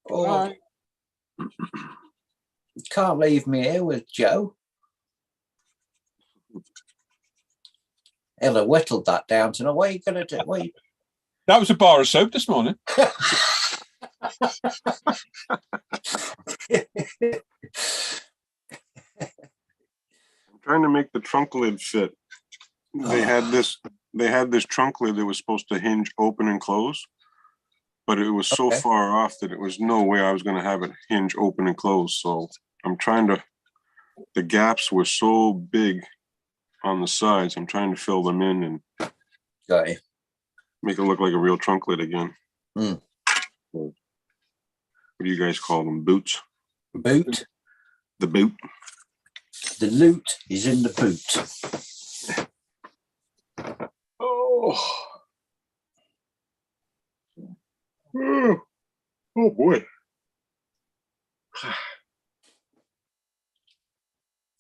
Bye. Can't leave me here with Joe. He'll have whittled that down tonight. What are you going to do? That was a bar of soap this morning. trying to make the trunk lid fit. They had this trunk lid that was supposed to hinge open and close, but it was so Okay. far off that it was no way I was going to have it hinge open and close. So I'm trying to, the gaps were so big on the sides. I'm trying to fill them in and Got you. make it look like a real trunk lid again. Mm. What do you guys call them? Boots? Boot. The boot? The loot is in the boot. Oh. Oh boy.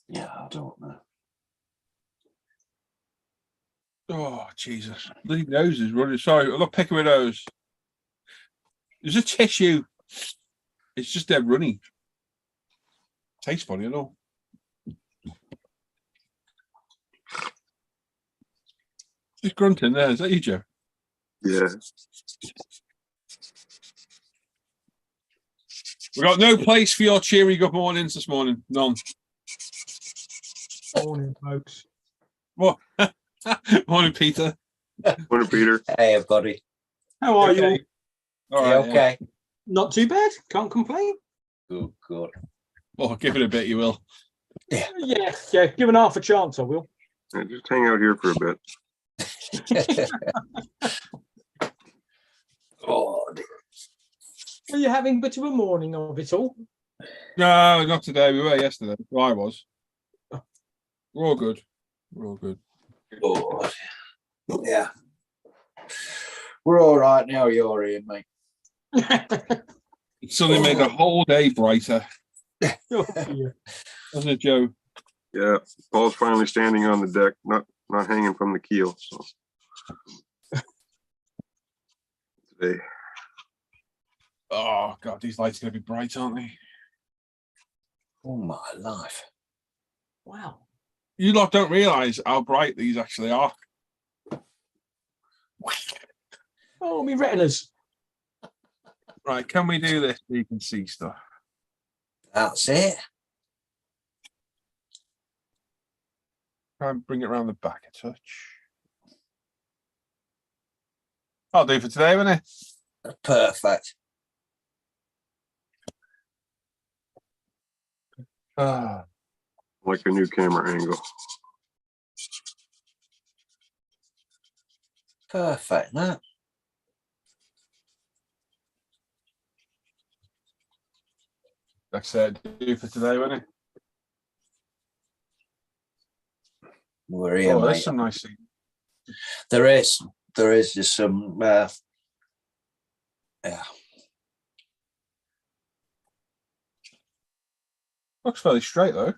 Yeah, I don't know. Oh, Jesus. The nose is running. Sorry, I'm not picking my nose. There's a tissue. It's just dead runny. Tastes funny, I know. Just grunting there. Is that you, Joe? Yeah. We got no place for your cheery good mornings this morning. None. Morning, folks. What? Morning, Peter. Morning, Peter. Hey, everybody. How are you all? Okay. All You right. okay? Not too bad. Can't complain. Good, good. Well, give it a bit, you will. Yeah. Given half a chance, I will. Yeah, just hang out here for a bit. Oh, dear. Are you having a bit of a morning of it all? No, not today. We were yesterday. Well, I was. We're all good. We're all good. Oh, yeah. We're all right now. You're in, mate. It suddenly made the whole day brighter, Oh, dear. doesn't it, Joe? Yeah, Paul's finally standing on the deck, not hanging from the keel. So today, Oh, God, these lights are going to be bright, aren't they? Oh, my life. Wow. You lot don't realise how bright these actually are. Oh, me retinas. Right, can we do this so you can see stuff? That's it. Try and bring it around the back a touch. I'll do for today, won't it? Perfect. Ah. like a new camera angle. Perfect. That. Like I said, do for today, won't it? We're here, Oh, mate. there's some nice things. There is just some. Yeah. Looks fairly straight though.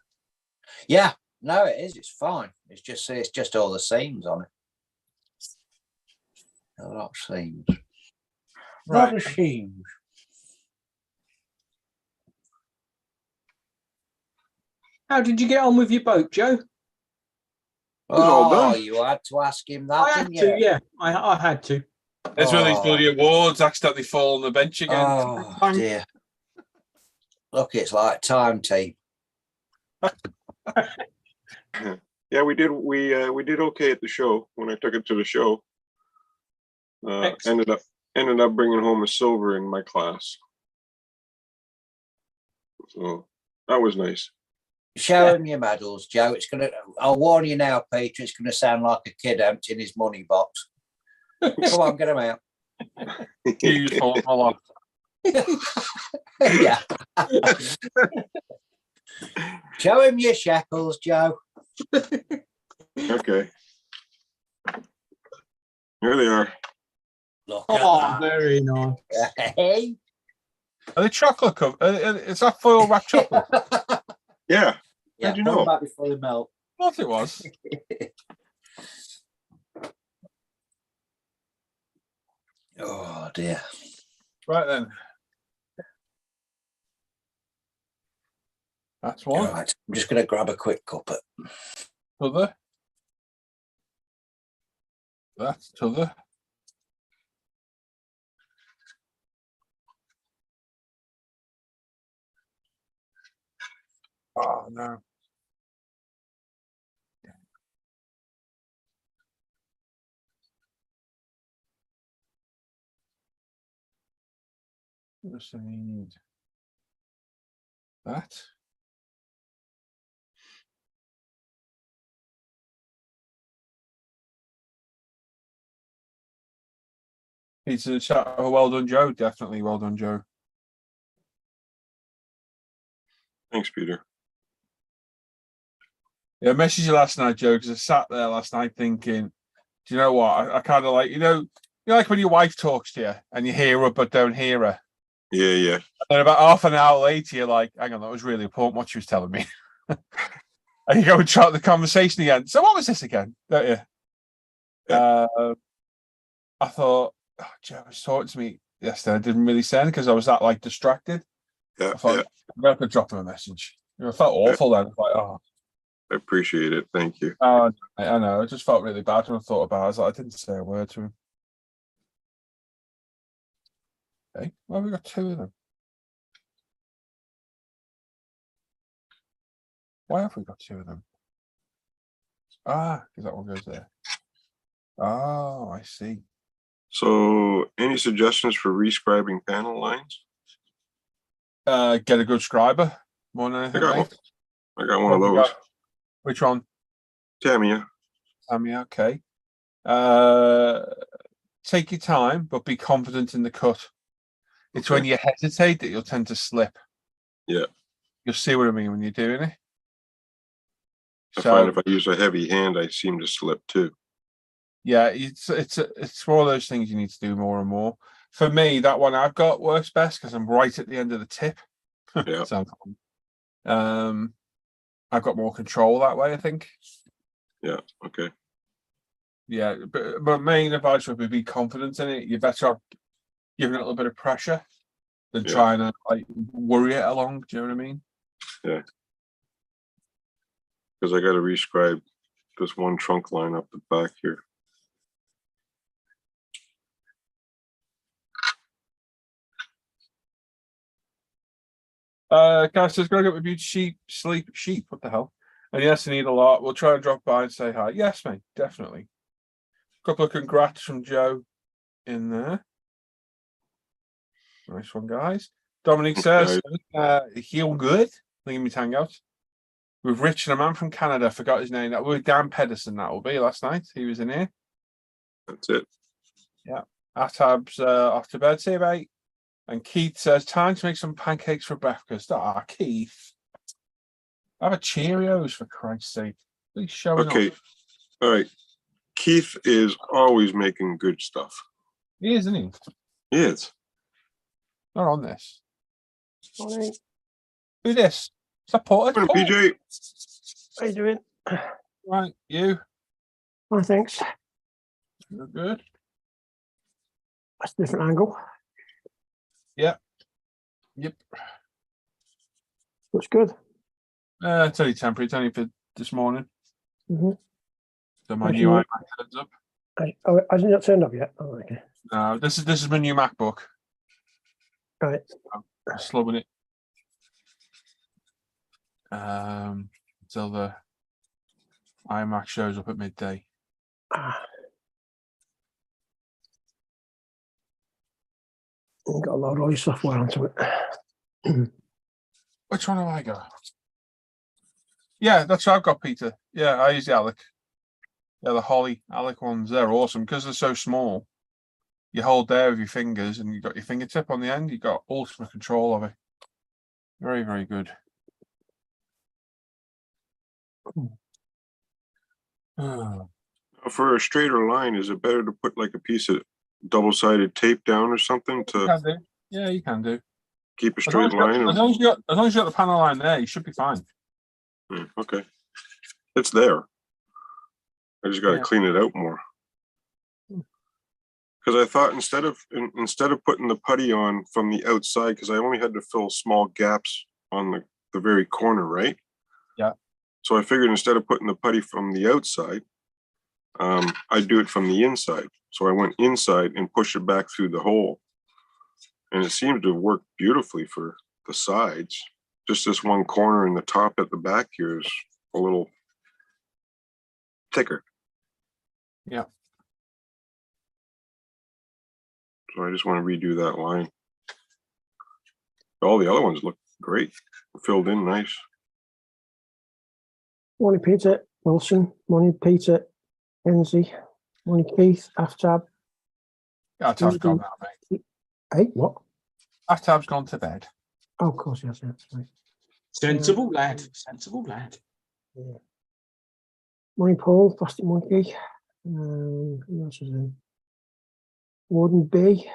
Yeah. No, it is. It's fine. It's just all the seams on it. A lot of seams. Right. Lot of seams. How did you get on with your boat, Joe? was all Oh, done. you had to ask him that, I had didn't to, you? yeah. I had to. It's one of these Oh. bloody awards accidentally fall on the bench again. Oh dear. Look, it's like time tape. Yeah, we did okay at the show when I took it to the show. Excellent. Ended up bringing home a silver in my class. So that was nice. Show him your medals, Joe. It's gonna. I'll warn you now, Peter. It's gonna sound like a kid emptying his money box. Come on, get him out. You just fall off. Yeah. Show him your shackles, Joe. Okay. Here they are. Look Oh, at very nice. that. Hey. Are they chocolate covered? Is that foil wrapped chocolate? Yeah. Yeah, How'd you put 'em know? back before they melt. I thought it was. Oh dear. Right then. That's one. Right, I'm just gonna grab a quick cuppa. T'other. That's t'other. Oh no. Just need that. It's a chat. Oh, well done, Joe. Definitely well done, Joe. Thanks, Peter. Yeah, I messaged you last night, Joe, because I sat there last night thinking, do you know what? I kind of like, like when your wife talks to you and you hear her but don't hear her. Yeah, yeah. And then about half an hour later, you're like, hang on, that was really important what she was telling me. And you go and try the conversation again. So what was this again? Don't you? Yeah. I thought, oh, Joe was talking to me yesterday. I didn't really send because I was that like distracted. Yeah, I thought, I'm going to drop him a message. I felt awful then. I was like, oh. I appreciate it. Thank you. I know. I just felt really bad when I thought about it. I was like, I didn't say a word to him. Okay, well, we got two of them. Why have we got two of them? Ah, because that one goes there. Oh, I see. So, any suggestions for rescribing panel lines? Get a good scriber more than anything, mate. I got one of those. Which one? Tamiya. Okay. Take your time, but be confident in the cut. It's when you hesitate that you'll tend to slip. Yeah. You'll see what I mean when you're doing it. I find if I use a heavy hand, I seem to slip too. Yeah, it's one of those things you need to do more and more. For me, that one I've got works best because I'm right at the end of the tip. Yeah. So, I've got more control that way, I think. Yeah. Okay. Yeah, but my main advice would be confident in it. You're better off giving it a little bit of pressure than trying to like worry it along. Do you know what I mean? Yeah. Because I got to rescribe this one trunk line up the back here. Guys says, "Gotta get with you, sleep, sheep. What the hell?" And yes, I need a lot. We'll try and drop by and say hi. Yes, mate, definitely. Couple of congrats from Joe in there. Nice one, guys. Dominic says, "Heal good." Leave me Hangout. With Rich and a man from Canada. Forgot his name. That was Dan Pedersen. That will be last night. He was in here. That's it. Yeah. Atab's off to bed. See you, mate. And Keith says, time to make some pancakes for breakfast. Ah, Keith. Have a Cheerios for Christ's sake. Please showing Okay. off. All right. Keith is always making good stuff. He is, isn't he? He is. Not on this. Morning. Who this? Is that Paul? Morning, Paul. PJ. How you doing? Right, you. Oh, thanks. You're good. That's a different angle. Yep. Yep. Looks good. It's only temporary. It's only for this morning. Mm-hmm. So my new iMac turns up. Hasn't it turned up yet? Oh, okay. This is my new MacBook. Right. I'm slowing it. Until the iMac shows up at midday. You got a lot of all your software onto it. Which one have I got? Yeah, that's what I've got, Peter. Yeah, I use the Alec. Yeah, the Holly Alec ones. They're awesome because they're so small. You hold there with your fingers and you've got your fingertip on the end. You've got ultimate control of it. Very, very good. For a straighter line, is it better to put like a piece of double-sided tape down or something You to can do. Yeah, you can do. keep a straight line? As long as you got the panel line there, you should be fine. Okay. It's there. I just got to clean it out more. Because I thought instead of putting the putty on from the outside, because I only had to fill small gaps on the very corner, right? Yeah. So I figured instead of putting the putty from the outside, I'd do it from the inside. So I went inside and pushed it back through the hole. And it seemed to work beautifully for the sides. Just this one corner in the top at the back here is a little thicker. Yeah. So I just want to redo that line. All the other ones look great, filled in nice. Morning, Peter Wilson. Morning, Peter Enzi. Morning, Keith. Aftab. Aftab's gone now, mate. Hey, what? Aftab's gone to bed. Oh, of course, yes. Sorry. Sensible lad. Sensible lad. Yeah. Morning, Paul. Plastic Monkey. Who else is in? Warden B.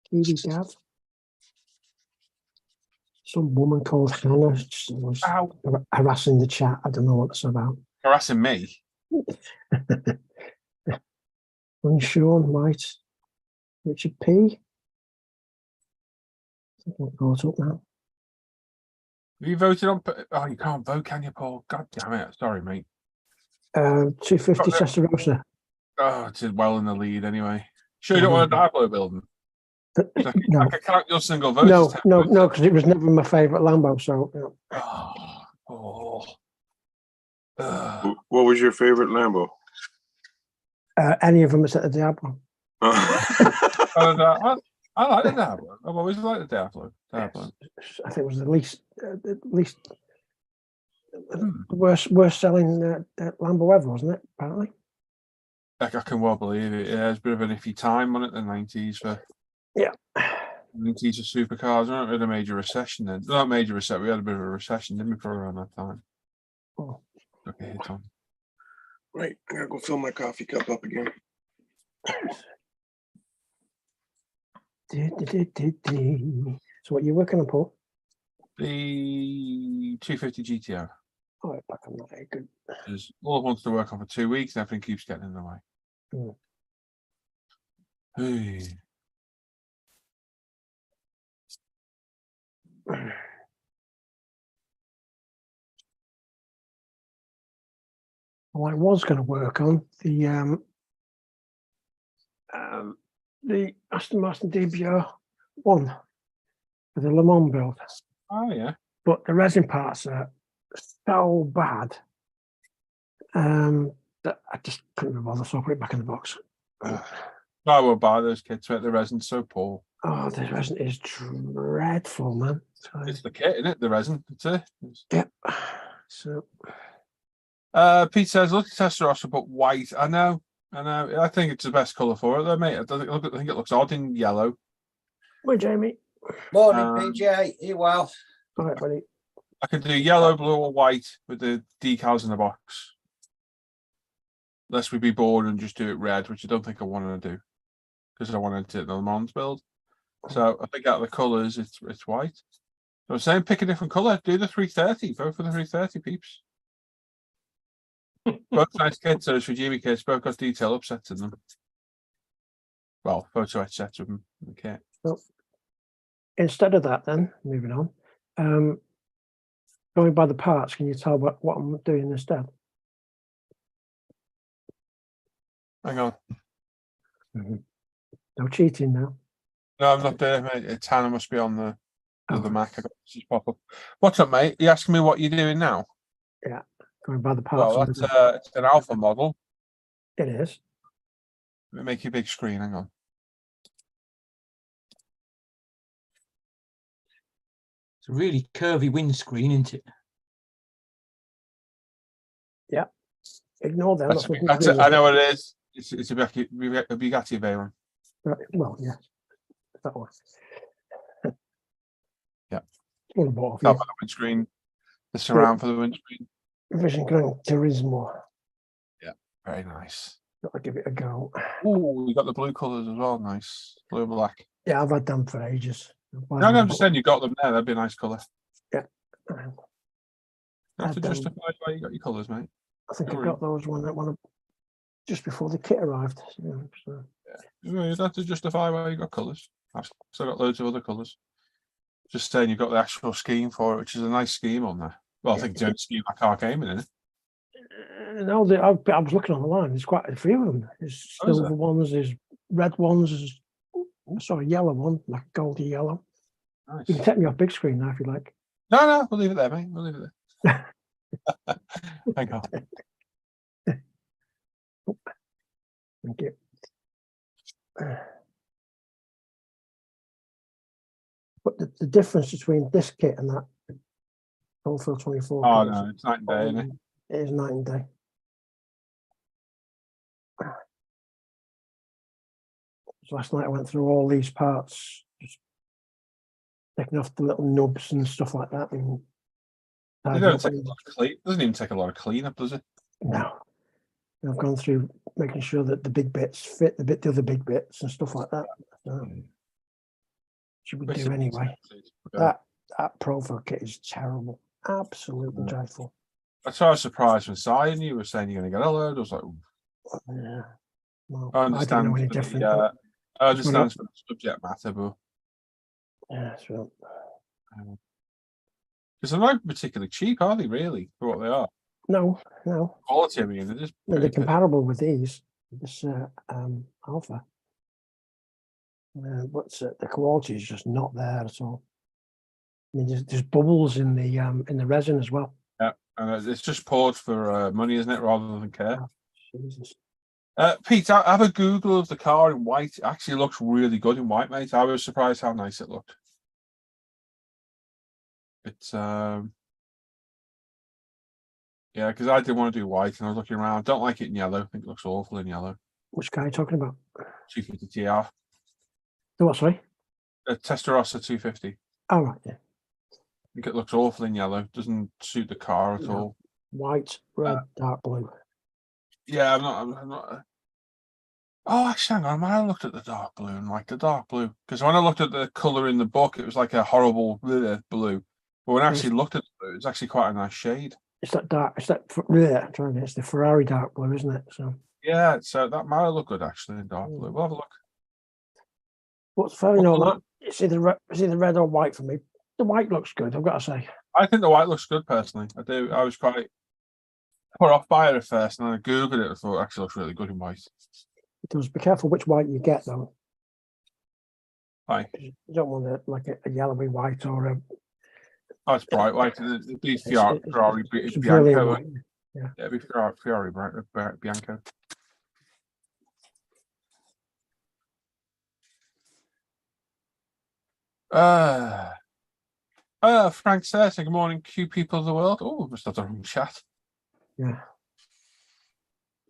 Kiwi Dad. Some woman called Hannah just was Ow. harassing the chat. I don't know what it's about. Harassing me. And Sean White. Richard P. I think I'm caught up now. Have you voted on? Oh, you can't vote, can you, Paul? God damn it. Sorry, mate. 250 Testarossa. Oh, it's well in the lead anyway. Sure, you don't want a Diablo building? No, I can count your single vote. no, because it was never my favourite Lambo. So, you know. Oh. What was your favorite Lambo? Any of them except the Diablo. I like the Diablo. I've always liked the Diablo. I think it was the least worst selling Lambo ever, wasn't it? Apparently. I can well believe it. Yeah, it's a bit of an iffy time on it, the 90s for. Yeah. 90s for supercars. We had a major recession then. Not major recession. We had a bit of a recession, didn't we, for around that time? Oh. Took a hit on. Right, I gotta go fill my coffee cup up again. So what are you working on, Paul? The 250 GTO. Oh, back on that. Good. Is all I wanted to work on for 2 weeks, and everything keeps getting in the way. Hey. Well, I was going to work on the Aston Martin DBR 1 for the Le Mans build. Oh yeah. But the resin parts are so bad that I just couldn't be bothered, so I put it back in the box. I will buy those kits, but the resin's so poor. Oh, the resin is dreadful, man. It's the kit, isn't it? The resin. That's it. Yep. So. Pete says, look at Testarossa, but white. I know. I think it's the best colour for it, though, mate. I think it looks odd in yellow. Hi, Jamie. Morning, PJ. You well? All right, buddy. I could do yellow, blue, or white with the decals in the box. Lest we be bored and just do it red, which I don't think I want to do because I wanted to do the Le Mans build. So I think out of the colours, it's white. So I'm saying pick a different colour. Do the 330. Vote for the 330, peeps. Both nice kits, those for GB kits, both got detail upsets in them. Well, photo etch sets with them. Okay. So instead of that, then moving on, going by the parts, can you tell what I'm doing instead? Hang on. No cheating now. No, I'm not there, mate. It's Hannah must be on the Mac. I got this pop up. What's up, mate? You asking me what you're doing now? Yeah, going by the parts. Well, that's it's an alpha model. It is. Let me make you a big screen. Hang on. It's a really curvy windscreen, isn't it? Yeah. Ignore them. That's it. I know what it is. It's a Bugatti Veyron. Right. Well, yeah. That one. Yeah. That the windscreen. The surround for the windscreen. Vision Gran Turismo. Yeah. Very nice. Gotta give it a go. Oh, we got the blue colours as well. Nice. Blue and black. Yeah, I've had them for ages. No, I'm just saying you got them there. That'd be a nice colour. Yeah. You have to justify why you got your colours, mate. I think I got those just before the kit arrived. Yeah, so. Yeah, you'd have to justify why you got colours. I've still got loads of other colours. Just saying you've got the actual scheme for it, which is a nice scheme on there. Well, I think the only scheme that car came in, isn't it? No, I was looking on the line. There's quite a few of them. There's silver ones, there's red ones, there's a yellow one, like goldy yellow. Nice. You can take me off big screen now if you like. No, we'll leave it there, mate. We'll leave it there. Hang on. Thank you. But the difference between this kit and that Profile 24 Oh kit no, it's night and day, isn't it? it is night and day. So last night I went through all these parts, just taking off the little nubs and stuff like that. And It tidying don't up take a any- lot of clean. Doesn't even take a lot of cleanup, does it? No. And I've gone through making sure that the big bits fit the other big bits and stuff like that. So, should we do anyway? That Profile kit is terrible. Absolutely dreadful. That's why I was surprised when Sion you were saying you're going to get a load. I was like, Yeah. Well, I I don't know understand. any For different. the, I It's gone understand for the subject matter, but Yeah, so because they're not particularly cheap, are they? Really, for what they are? no. Quality, I mean, they're just They're pretty good. comparable with these, this Alpha. But the quality is just not there at all. I mean, there's bubbles in the resin as well. Yeah, and it's just poured for money, isn't it, rather than care? Oh, Jesus. Pete, have a Google of the car in white. It actually looks really good in white, mate. I was surprised how nice it looked. It's yeah, because I didn't want to do white, and I was looking around. I don't like it in yellow. I think it looks awful in yellow. Which guy are you talking about? 250 TR, The what, sorry? Testarossa 250. Oh, right, yeah. I think it looks awful in yellow. Doesn't suit the car at No. all. White, red, dark blue. Yeah, I'm not. Oh, actually, hang on. I might have looked at the dark blue and like the dark blue because when I looked at the color in the book, it was like a horrible blue. But when I actually looked at the blue, it's actually quite a nice shade. It's that dark, it's the Ferrari dark blue, isn't it? So Yeah, so that might look good actually in dark blue. We'll have a look. what's fair What enough, colour? that it's either red or white for me. The white looks good, I've got to say. I think the white looks good personally. I do. I was quite put off by it at first, and then I googled it. I thought it actually looks really good in white. It does. Be careful which white you get though. Hi. You don't want like a yellowy white or a Oh, it's bright white. It'd be Ferrari it's Bianco. brilliant white. Yeah, it'd be Ferrari Bianco. Frank says, good morning, Q people of the world. Oh, must have the wrong chat. Yeah.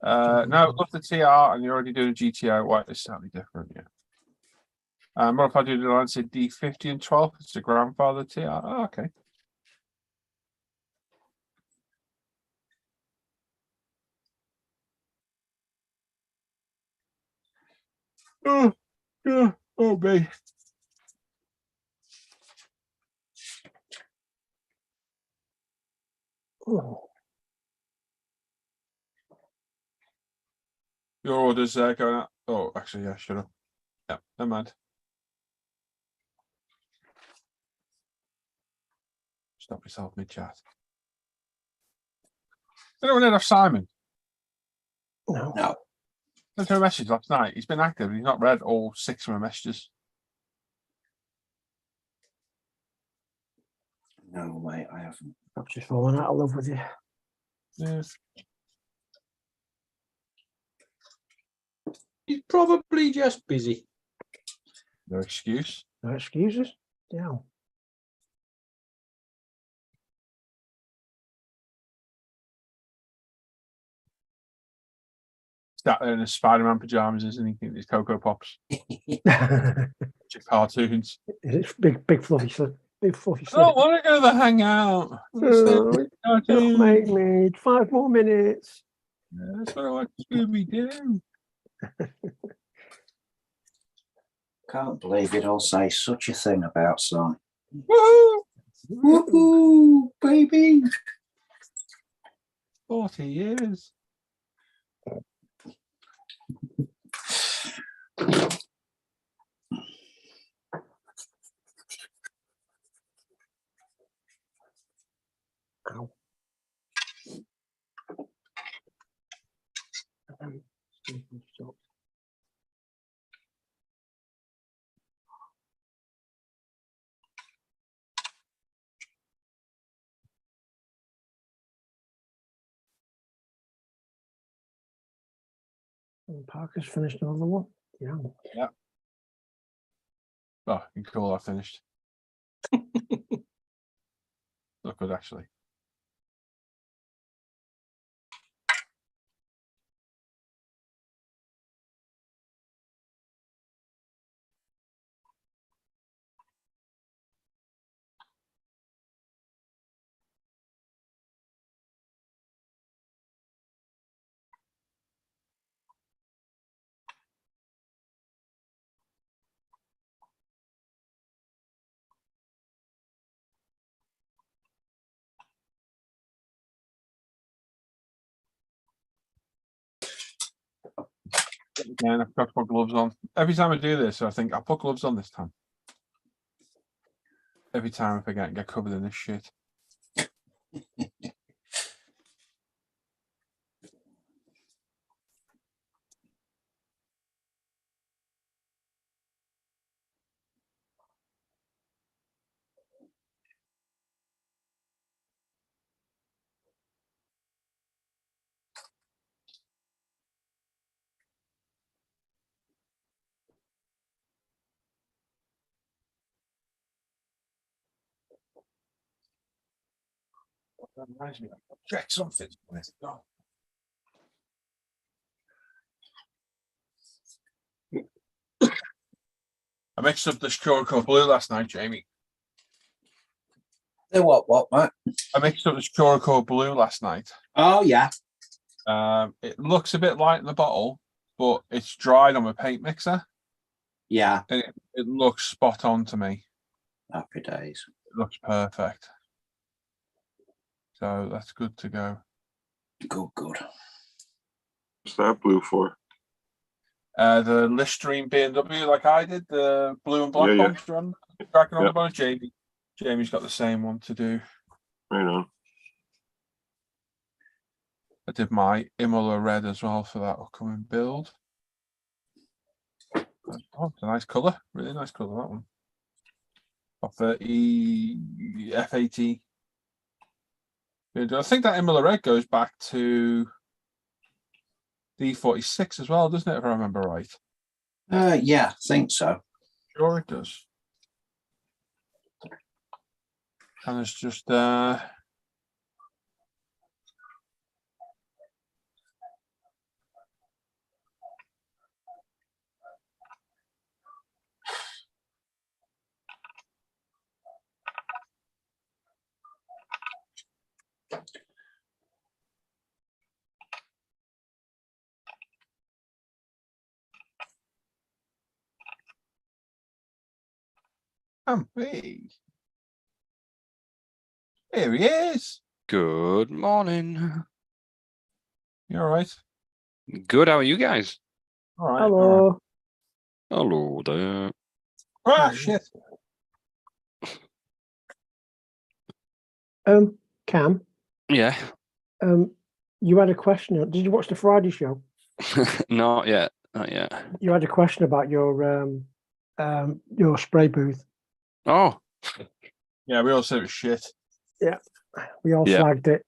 No, love the TR, and you're already doing a GTO. White is slightly different, yeah. What if I do the Lancia D50 and 12? It's a grandfather TR. Oh, okay. Oh, yeah. Oh, me. Oh, Your orders going out. Oh, actually, yeah, should have. Yeah, never mind. Stop yourself mid chat. Anyone heard of Simon? no. No. Sent him a message last night. He's been active and he's not read all 6 of my messages. No, mate, I haven't. Perhaps he's fallen out of love with you. Yeah. He's probably just busy. No excuse. No excuses. Yeah. Sat there in his Spider-Man pajamas, isn't he? These Cocoa Pops. Cartoons. It's big fluffy slip. Big fluffy I slip. don't want to go to the Hangout. Oh, Cartoons. don't make me 5 more minutes. Yeah, that's what I like Scooby-Doo. Can't believe it all say such a thing about Sonic. Woohoo! Woohoo, baby! 40 years. Ow. And Parker's finished another one. Yeah. Oh, you can call that finished. Not good, actually. Again, I've got to put gloves on. Every time I do this, I think I'll put gloves on this time. Every time I forget and get covered in this shit. That reminds me, I'll check something. No. I mixed up the Curacoa Blue last night, Jamie. The what, mate? I mixed up the Curacoa Blue last night. Oh, yeah. It looks a bit light in the bottle, but it's dried on my paint mixer. Yeah. And it looks spot on to me. Happy days. It looks perfect. So that's good to go. Good. What's that blue for? The Listerine BMW, like I did, the blue and black Yeah, yeah. ones run. Cracking on Yeah. about Jamie. Jamie's got the same one to do. Right on. I did my Imola red as well for that upcoming build. Oh, it's a nice colour. Really nice colour, that one. Off the F80. I think that Imola red goes back to D46 as well, doesn't it, if I remember right? Yeah, I think so. Sure it does. And it's just hey. Here he is. Good morning. You all right? Good. How are you guys? All right. All right. Hello. Hello there. Ah, shit. Cam, Yeah. you had a question. Did you watch the Friday show? Not yet. Not yet. You had a question about your spray booth. Oh. Yeah, we all said it was shit. We all Yeah. flagged it.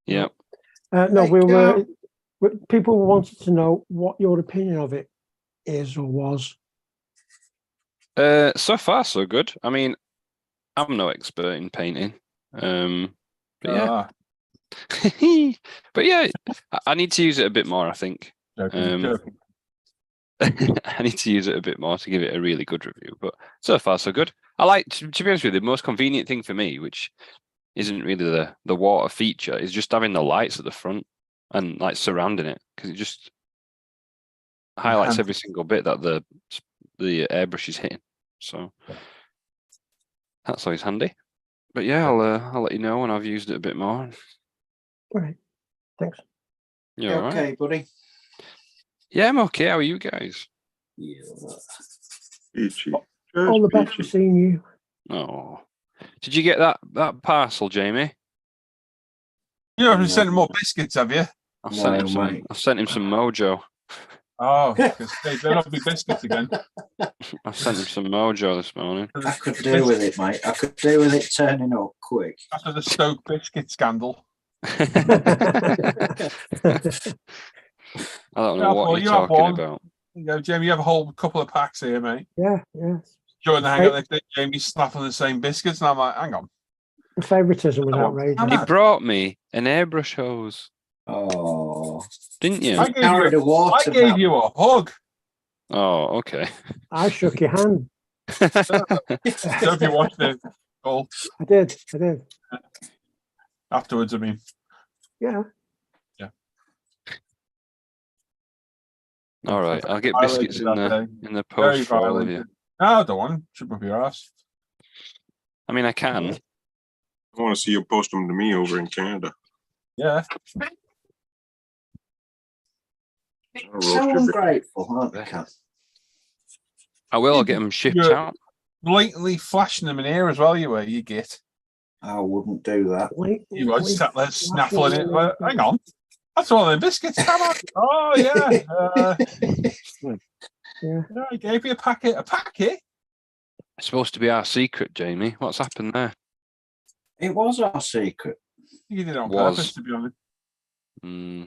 Yep. No, Hey, we were. People wanted to know what your opinion of it is or was. So far, so good. I mean, I'm no expert in painting. But yeah. But yeah, I need to use it a bit more, I think. Joking. I need to use it a bit more to give it a really good review. But so far, so good. I like, to be honest with you, the most convenient thing for me, which isn't really the water feature, is just having the lights at the front and like surrounding it, because it just highlights every single bit that the airbrush is hitting. So that's always handy. But yeah, I'll let you know when I've used it a bit more. All right. Thanks. You're all right? Okay, buddy. Yeah, I'm okay. How are you guys? Yeah. Peachy. All the best for seeing you. Oh, did you get that parcel, Jamie? You haven't sent him more biscuits, have you? I've sent him No, some. mate. I've sent him some Mojo. Oh, because they better not be biscuits again. I've sent him some Mojo this morning. I could do with it, mate. I could do with it turning up quick. After the Stoke biscuit scandal. I don't know Yeah, what well, you're you have talking one. about. You know, Jamie, you have a whole couple of packs here, mate. Yeah. During the hangout next day, Jamie's snapping the same biscuits, and I'm like, hang on. The favoritism was Come on, outrageous. come He on. brought me an airbrush hose, Oh, didn't you? I gave, carried a you, I water. gave you a hug. Oh, okay. I shook your hand. Don't be watching it. Paul. I did. Afterwards, I mean. Yeah. All right, I'll get Violated biscuits that day. in the Very post for all of you. violated. No, don't want. Should up your ass. I mean, I can. I want to see you post them to me over in Canada. Yeah. So ungrateful, aren't they? I will. I'll get them shipped You're- out. Blatantly flashing them in here as well, you were, you git. I wouldn't do that. You was sat there snaffling it. Well, hang on. That's one of the biscuits. Come on. Oh, yeah. Yeah. I gave you a packet. A packet? It's supposed to be our secret, Jamie. What's happened there? It was our secret. You did it on Was. purpose, to be honest. Hmm.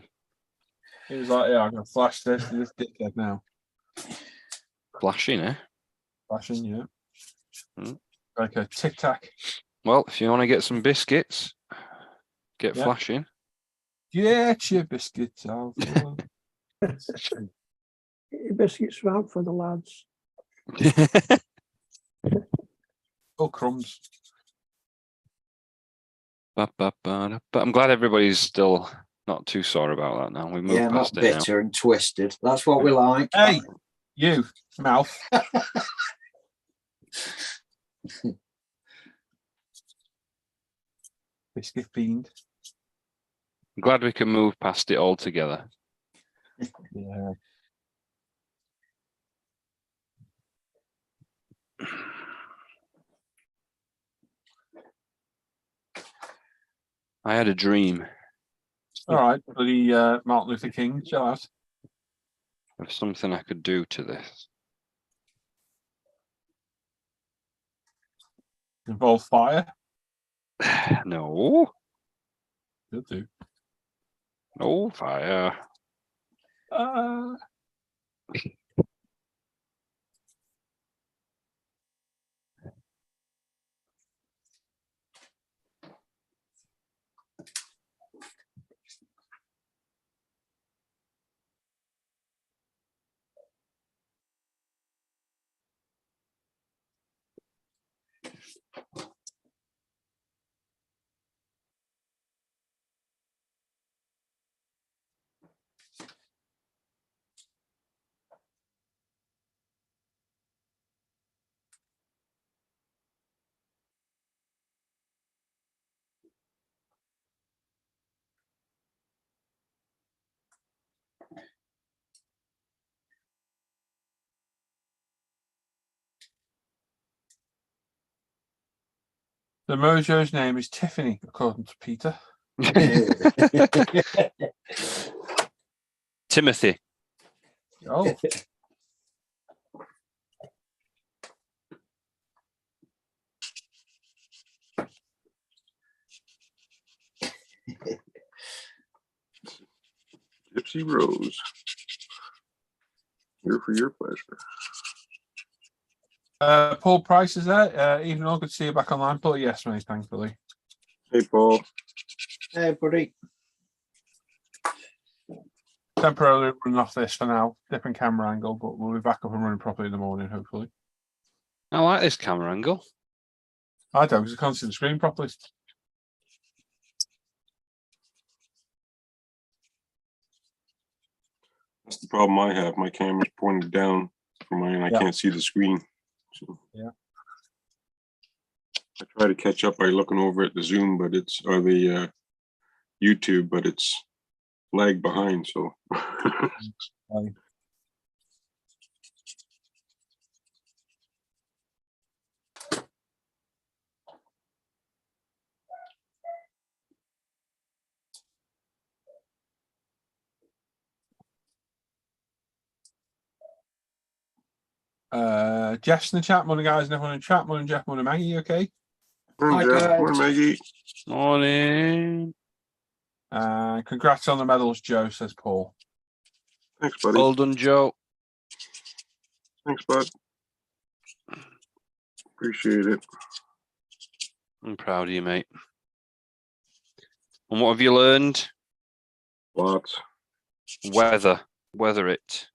He was like, yeah, I'm going to flash this to this dickhead now. Flashing, eh? Flashing, yeah. Hmm. Like a tic tac. Well, if you want to get some biscuits, get Yeah. flashing. Get your biscuits out. Your biscuits were out for the lads. Oh, crumbs. But I'm glad everybody's still not too sore about that now. We moved Yeah, not past it now. bitter and twisted. That's what we like. Hey, you, mouth. Biscuit fiend. I'm glad we can move past it all together. Yeah. I had a dream All right, bloody Martin Luther King, chill out. of something I could do to this. Involve fire. No, Could do. no fire. The Mojo's name is Tiffany, according to Peter. Timothy. Oh, Gypsy Rose. Here for your pleasure. Paul Price is there. Even though I could see you back online, Paul. Yes, mate, thankfully. Hey, Paul. Hey, buddy. Temporarily running off this for now. Different camera angle, but we'll be back up and running properly in the morning, hopefully. I like this camera angle. I don't, because I can't see the screen properly. That's the problem I have. My camera's pointed down for mine. I Yeah. can't see the screen. So Yeah. I try to catch up by looking over at the Zoom, but it's or the YouTube, but it's lag behind. So Jeff's in the chat. Morning, guys, and everyone in the chat. Morning, Jeff. Morning, Maggie. You okay? morning, Hi, Jeff. guys. Morning, Maggie. Morning. Congrats on the medals, Joe, says Paul. Thanks, buddy. Well done, Joe. Thanks, bud. Appreciate it. I'm proud of you, mate. And what have you learned? Lots. Weather it.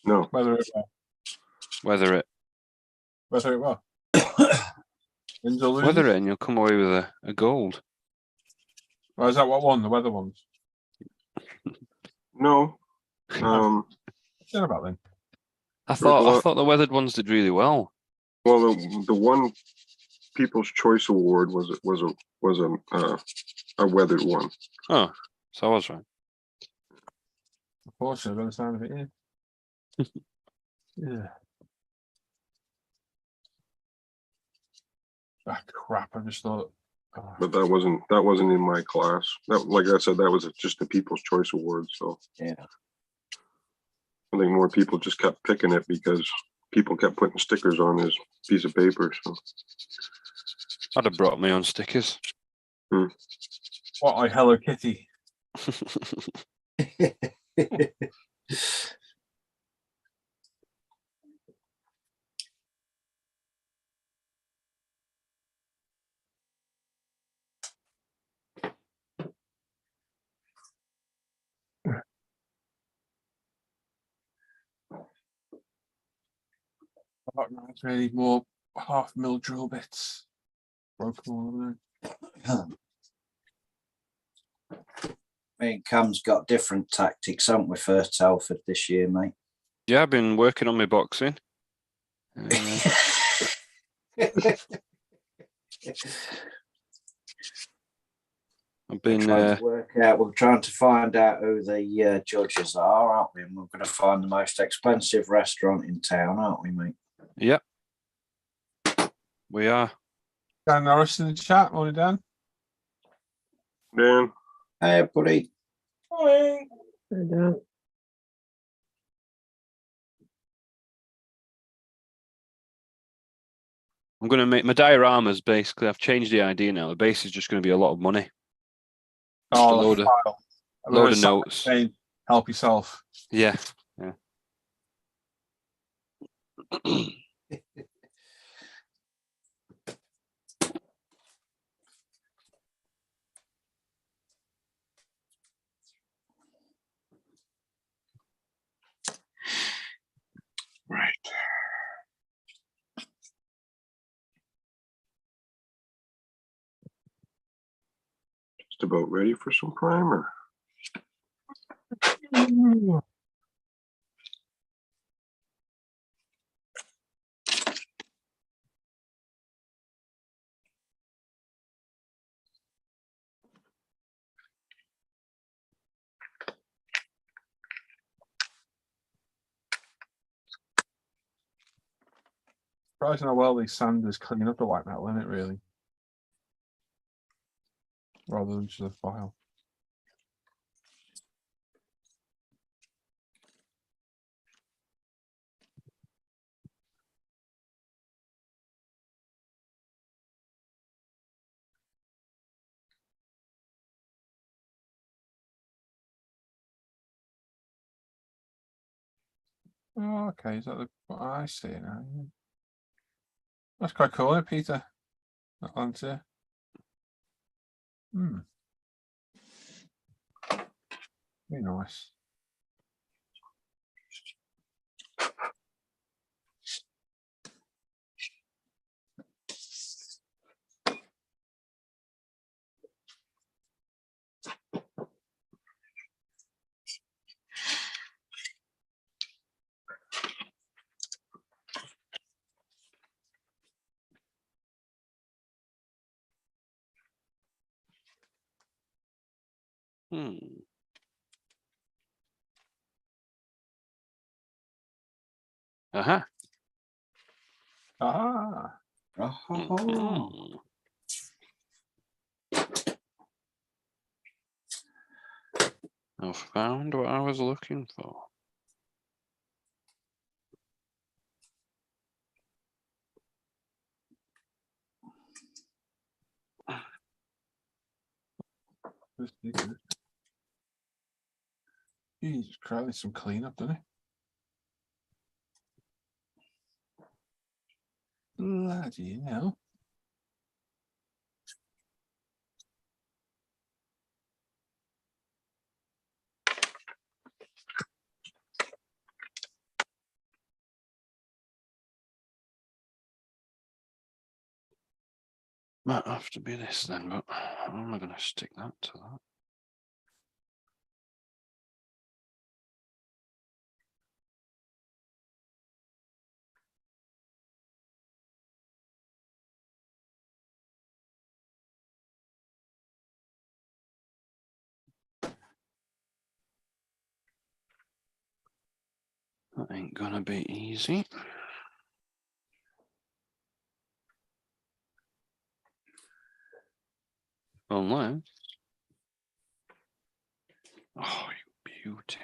No, Whether it Weather it. will. Wins or loses? Weather it and you'll come away with a gold. Or is that what won? The weather ones? no. What's that about then? I There was a lot- thought the weathered ones did really well. Well, the one People's Choice Award was a weathered one. Oh, so I was right. Unfortunately, by the sound of it, yeah. Yeah. Ah, crap! I just thought. Oh, But that wasn't in my class. That, like I said, that was just the People's Choice Award. So Yeah. I think more people just kept picking it because people kept putting stickers on his piece of paper. So I'd have brought my own stickers. what a Hello Kitty! Oh, no, it's really more half mil drill bits. Broken all of them. Me and Cam's got different tactics, haven't we, for Telford this year, mate? Yeah, I've been working on my boxing. I've We're been trying to work out. We're trying to find out who the judges are, aren't we? And we're going to find the most expensive restaurant in town, aren't we, mate? yep. We are. Dan Norris in the chat. Morning, Dan. Dan, Hey, buddy. Morning. And, I'm going to make my dioramas. Basically, I've changed the idea now. The base is just going to be a lot of money. Just a load of file. load of notes. Saying, help yourself. Yeah, yeah. right. Just about ready for some primer. Surprising how well these sanders clean up the white metal, isn't it, really? Rather than just a file. Oh, okay, is that what I see now? That's quite cool, isn't it, Peter? That lantern. Very nice. Uh-huh. Ah, Mhm. I found what I was looking for. he's crowding some cleanup, doesn't he? Bloody hell. Might have to be this then, but how am I going to stick that to that? That ain't gonna be easy. Unless. Oh, you beauty.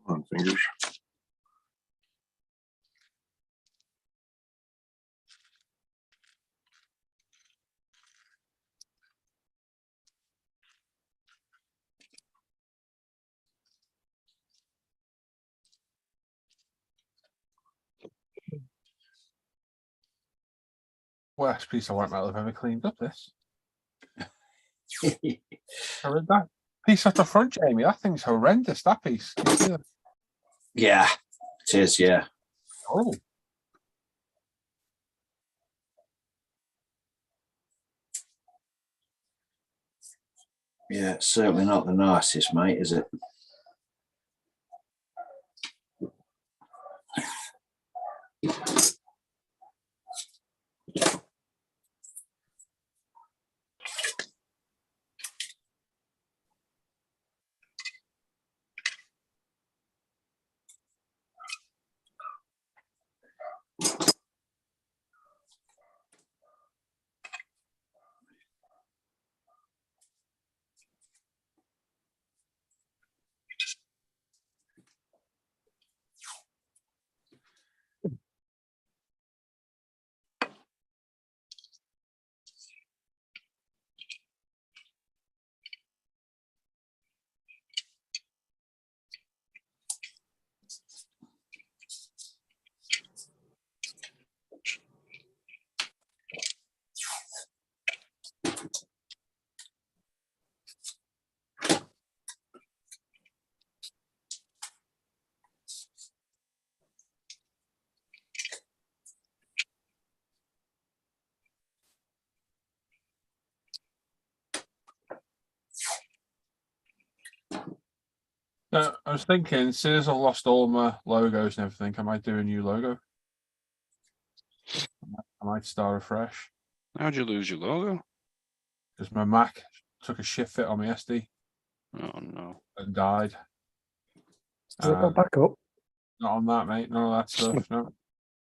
Come on, fingers. Worst piece of white metal I've ever cleaned up. This. I read that piece at the front, Jamie. That thing's horrendous. That piece. Can you see that? Yeah, it is. Yeah. Horrible. Yeah, it's certainly not the nicest, mate, is it? No, I was thinking, as soon as I've lost all my logos and everything, I might do a new logo. I might start afresh. How'd you lose your logo? Because my Mac took a shit fit on my SD Oh no. and died. Does it go back up? Not on that, mate. None of that stuff. No.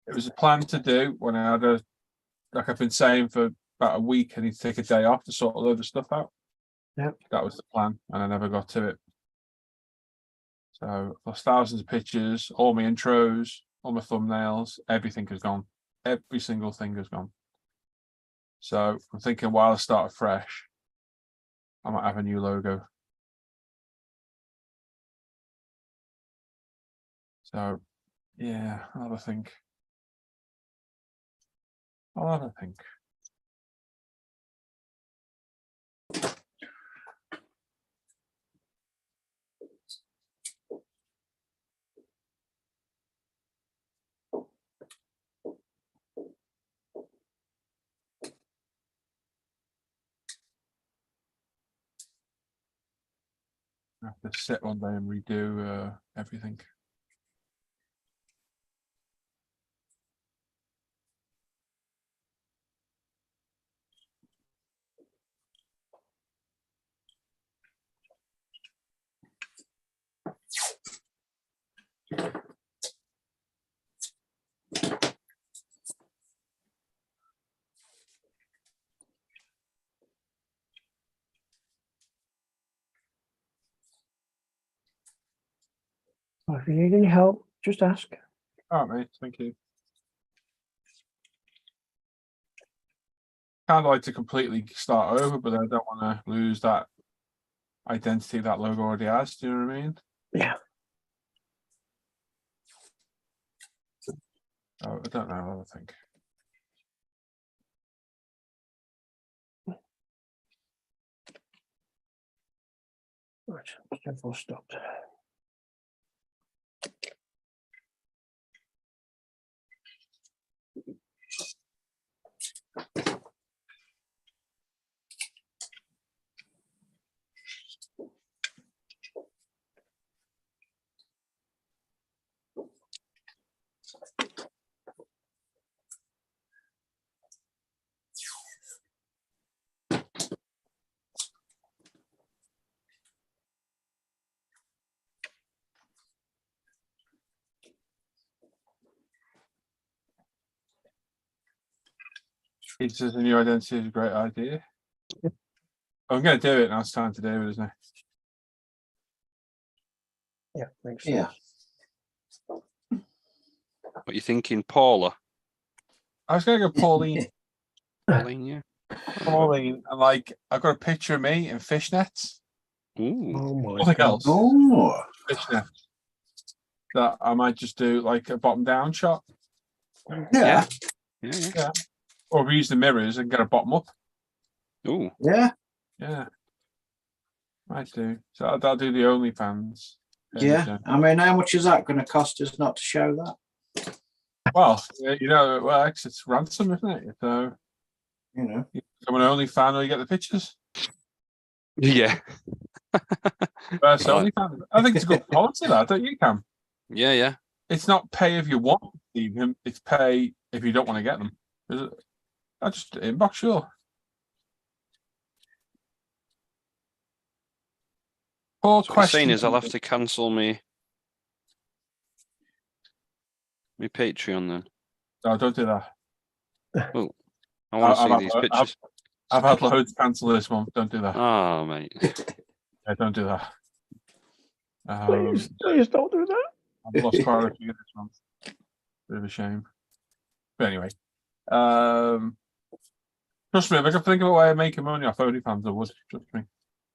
It was a plan to do when I had a, like I've been saying for about a week, I need to take a day off to sort a load of stuff out. Yeah. That was the plan, and I never got to it. So I've lost thousands of pictures, all my intros, all my thumbnails, everything has gone. Every single thing has gone. So I'm thinking while I start fresh, I might have a new logo. So yeah, I'll have a think. I'll have a think. I have to sit one day and redo everything. Well, if you need any help, just ask. All right, mate. Thank you. Kind of like to completely start over, but I don't want to lose that identity that logo already has. Do you know what I mean? Yeah. Oh, I don't know. I think. Right, full stopped. He says a new identity is a great idea. I'm going to do it now. It's time to do it, isn't it? Yeah, makes sense. Yeah. What are you thinking, Paula? I was going to go Pauline. Pauline, yeah. Pauline, and like I've got a picture of me in fishnets. Ooh. Oh my Nothing God. else. Oh, Fishnets. That I might just do like a bottom down shot. yeah, Yeah. Or we use the mirrors and get a bottom up. Ooh. yeah, Yeah. Might do. So I'll do the OnlyFans. yeah. I mean, how much is that going to cost us not to show that? Well, you know, it works. It's ransom, isn't it? So You know. you become an OnlyFan or you get the pictures. Yeah. First Right. OnlyFans. I think it's a good policy, that, don't you, Cam? Yeah. It's not pay if you want to see them, it's pay if you don't want to get them. Is it? I just inbox, sure. Poor So what you're saying question. is I'll have to cancel me Patreon then. No, don't do that. I want to I've see had these lo- pictures. I've had loads cancel this month. Don't do that. Oh, mate. Yeah, don't do that. Please don't do that. I've lost quite a few this month. Bit of a shame. But anyway, trust me, if I could think of a way of making money off OnlyFans, I would. Trust me.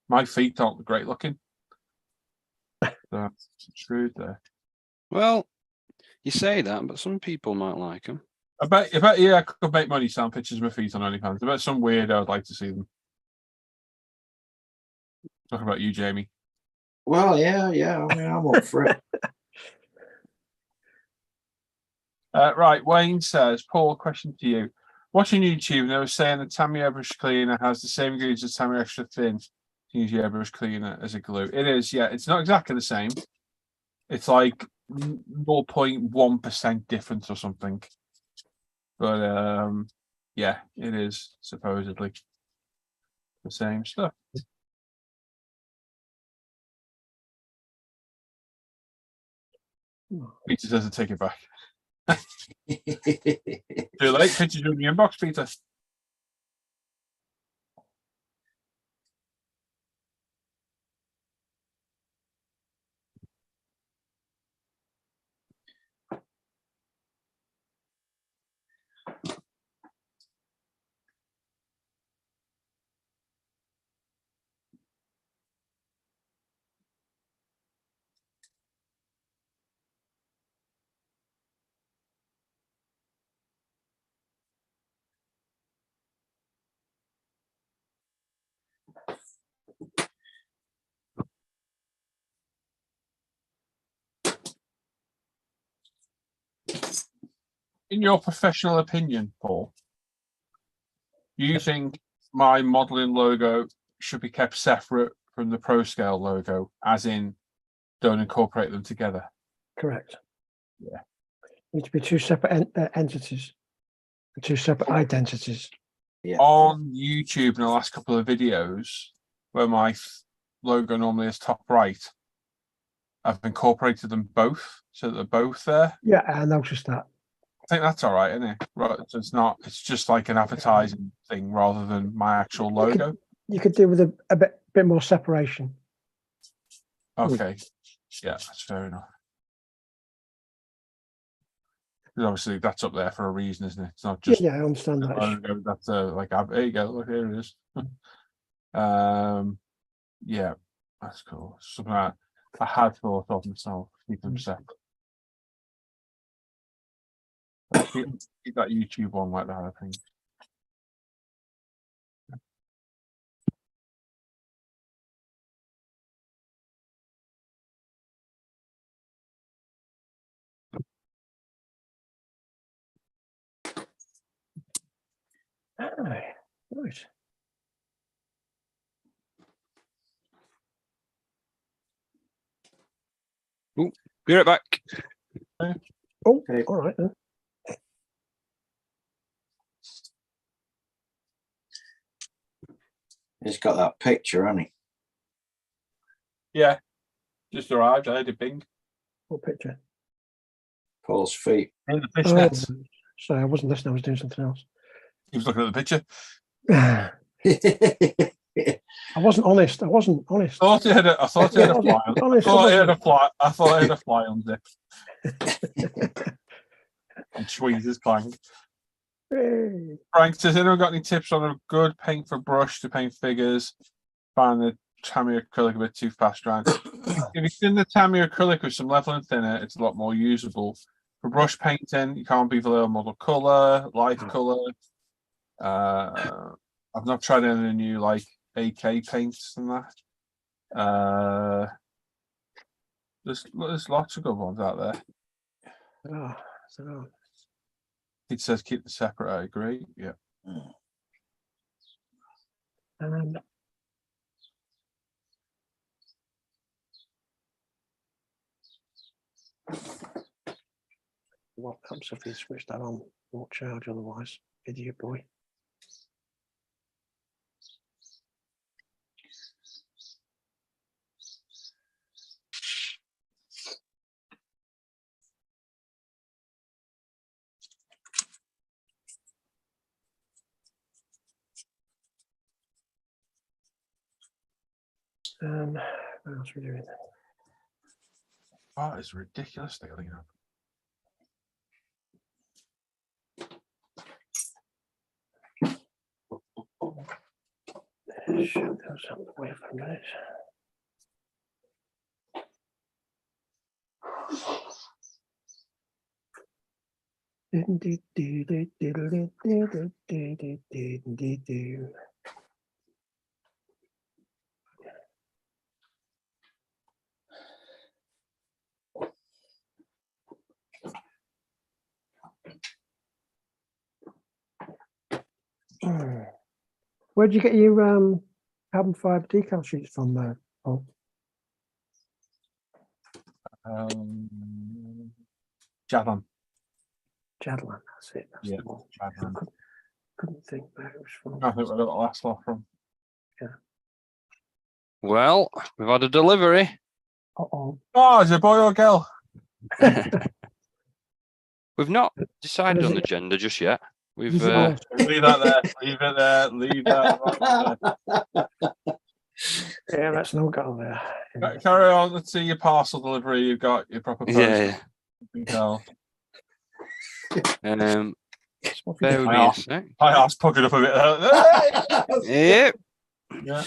My feet aren't great looking. So I'm screwed there. Well, you say that, but some people might like them. I bet yeah, I could make money selling pictures of my feet on OnlyFans. I bet some weirdo would like to see them. Talk about you, Jamie. Well, yeah. I mean, I'm up for it. Right, Wayne says, Paul, question to you. Watching YouTube, they were saying the Tamiya airbrush cleaner has the same ingredients as Tamiya extra thin. Use your airbrush cleaner as a glue. It is, yeah. It's not exactly the same. It's like 0.1% difference or something. But yeah, it is supposedly the same stuff. Peter says to take it back. Too late. Pictures in the inbox, Peter. In your professional opinion, Paul, do you think my modeling logo should be kept separate from the Pro Scale logo, as in don't incorporate them together? Correct. Yeah. Need to be two separate entities, two separate identities. Yeah. On YouTube in the last couple of videos, where my logo normally is top right, I've incorporated them both so that they're both there. Yeah, I noticed that. I think that's all right, isn't it? Right, so it's not. It's just like an advertising thing rather than my actual logo. You could do with a bit more separation. Okay, yeah, that's fair enough. 'Cause obviously, that's up there for a reason, isn't it? It's not just Yeah, I understand that. logo. That's like, there you go. Look, here it is. Yeah, that's cool. Something I had thought of myself. Keep them separate. Keep that YouTube one like that, I think. Right. Be right back. Oh, Okay. all right then. He's got that picture, hasn't he? Yeah, just arrived. I had a bing. What picture? Paul's feet. In the Oh, fishnets. sorry, I wasn't listening. I was doing something else. He was looking at the picture. I wasn't honest. I wasn't honest. I thought he had a fly. Honest, I thought he had a fly. I thought I had a fly on it. And tweezers clang. Hey. Frank says, anyone got any tips on a good paint for brush to paint figures? Find the Tamiya acrylic a bit too fast around. If you thin the Tamiya acrylic with some leveling thinner, it's a lot more usable. For brush painting, you can't be below model color, light color. I've not tried any of the new like AK paints and that. There's lots of good ones out there. Oh, so It says keep the separate. I agree. Yeah. what happens if you switch that on? Won't charge otherwise. Idiot boy. What else are we doing? Oh, it's ridiculous. They you know. Shut those out of the way for a minute. Where'd you get your carbon fiber decal sheets from, Paul? Jadon. Jadlan, that's it. That's Yeah, the one. Jadon. Couldn't think where it was from. I think we got the last lot from. Well, we've had a delivery. Uh-oh. Oh, is it a boy or girl? We've not decided is on the it? gender just yet. We've Is it Leave that there. Leave it there. Leave that right there. yeah, let's not go there. Carry on. Let's see your parcel delivery. You've got your proper post. yeah. Tell. What have you Bear with got? me a sec. My ass puckered up a bit there. Yep. Yeah.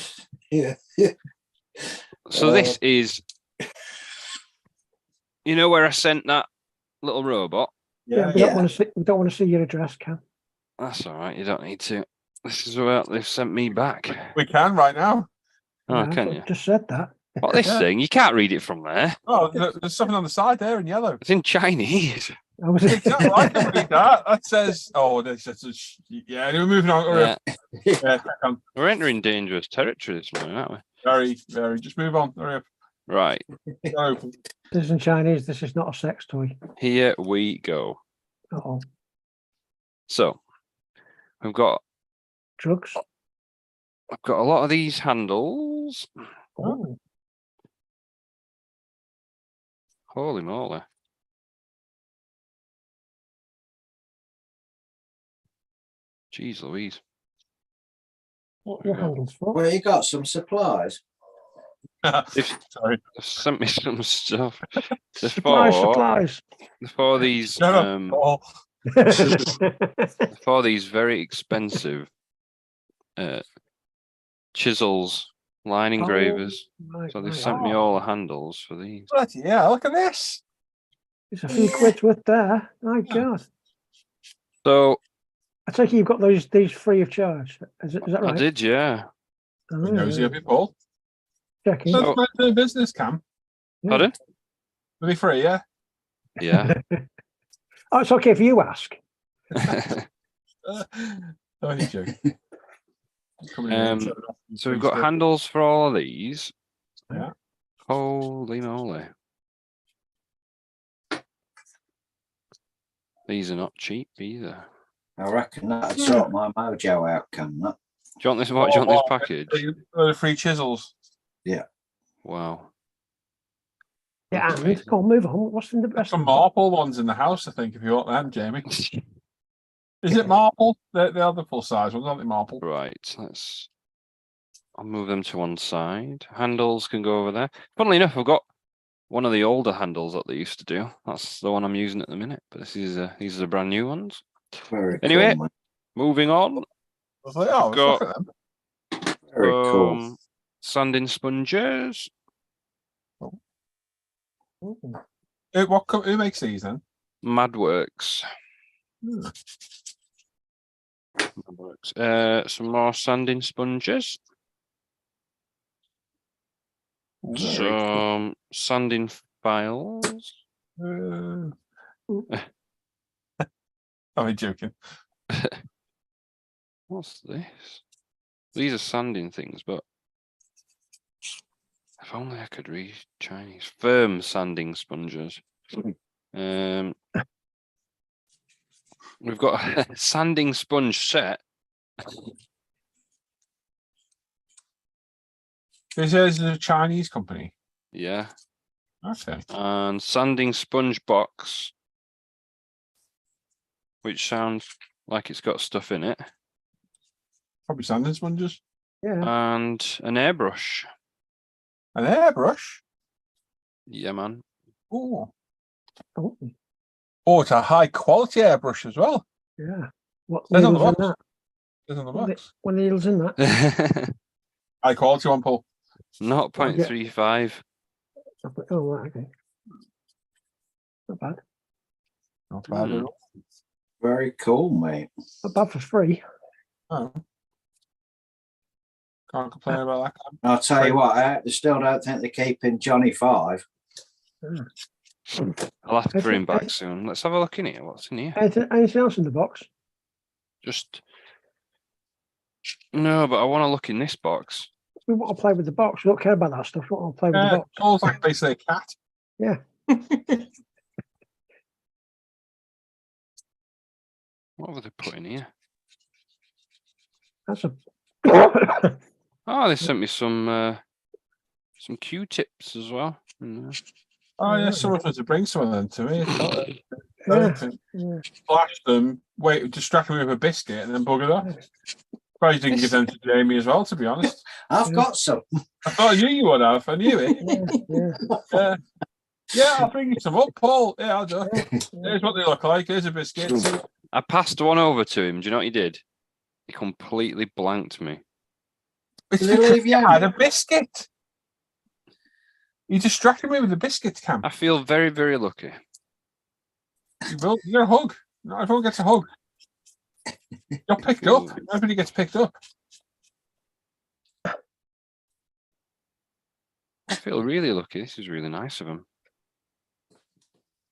Yeah. So this is, you know, where I sent that little robot. Yeah, we don't want to see your address, Cam. That's all right. You don't need to. This is what they've sent me back. We can right now. Oh, Yeah, can I you? just said that. What this Yeah. thing? You can't read it from there. Oh, there's something on the side there in yellow. It's in Chinese. I was I can read that. That says, oh, yeah. Anyway, moving on. Hurry up. Yeah, crack on. We're entering dangerous territory this morning, aren't we? Very, very. Just move on. Hurry up. Right. Go. This isn't Chinese. This is not a sex toy. Here we go. Oh, So we've got drugs. I've got a lot of these handles. Oh, Holy moly. Jeez Louise. what are your handles for? Well, you got some supplies. Sorry. They've sent me some stuff. Supplies. For these Shut up, Paul. for these very expensive chisels, line engravers. Right, So they've right. sent me all the handles for these. Bloody yeah, look at this. It's a few quid worth there. My God. So I take it you've got these free of charge. Is that right? I did, yeah. Oh, He knows you, Paul. checking. So that's my business, Cam. Pardon? Will be free, yeah. Yeah. Oh, it's okay if you ask. Oh, he's joking. So we've got handles for all of these. Yeah. Holy moly. These are not cheap either. I reckon that'd sort my mojo out, can that? Do you want this? What do you want this package? The free chisels. Yeah. Wow. Yeah, Okay. and go on, move on. What's in the There's best? some marble ones in the house, I think, if you want them, Jamie. Is it marble? They're the full size ones, aren't they, marble? Right. I'll move them to one side. Handles can go over there. Funnily enough, I've got one of the older handles that they used to do. That's the one I'm using at the minute. But these are the brand new ones. Very Anyway, cool, man. moving on. I was like, oh, let's Got- look at them. Very cool. Sanding sponges. Who makes these then? Madworks. Some more sanding sponges. Some sanding files. I'm joking. What's this? These are sanding things, but if only I could read Chinese. Firm sanding sponges. We've got a sanding sponge set. This is a Chinese company. Yeah. Okay. And sanding sponge box, which sounds like it's got stuff in it. Probably sanding sponges. Yeah. And an airbrush. An airbrush. Yeah, man. Oh. Oh, Oh, it's a high quality airbrush as well. yeah. What Says on the needles in box. that? Says on the What box. what needles in that? High quality one, Paul. Not 0.35. Oh, right, okay. Not bad. Not bad at all. Very cool, mate. Not bad for free. Oh. Can't complain about that. I'll tell you what, I still don't think they're keeping Johnny Five. I'll have to bring him back soon. Let's have a look in here. What's in here? Anything else in the box? Just no, but I want to look in this box. We want to play with the box. We don't care about that stuff. We want to play with the box. Paul's like basically a cat. Yeah. What have they put in here? That's a. Oh, they sent me some Q-tips as well. Oh, yeah, someone was to bring some of them to me. Yeah. Flash them, wait, distract me with a biscuit and then bugger off. Probably didn't give them to Jamie as well, to be honest. I've got some. I thought you would have. I knew it. Yeah. Yeah, I'll bring you some up, Paul. Yeah, I'll do. Here's what they look like. Here's a biscuit. I passed one over to him. Do you know what he did? He completely blanked me. It's Did they because leave you you had a hanging? biscuit. You distracted me with the biscuit, Cam. I feel very, very lucky. You get a hug. Not everyone gets a hug. You're picked up. Everybody gets picked up. I feel really lucky. This is really nice of him.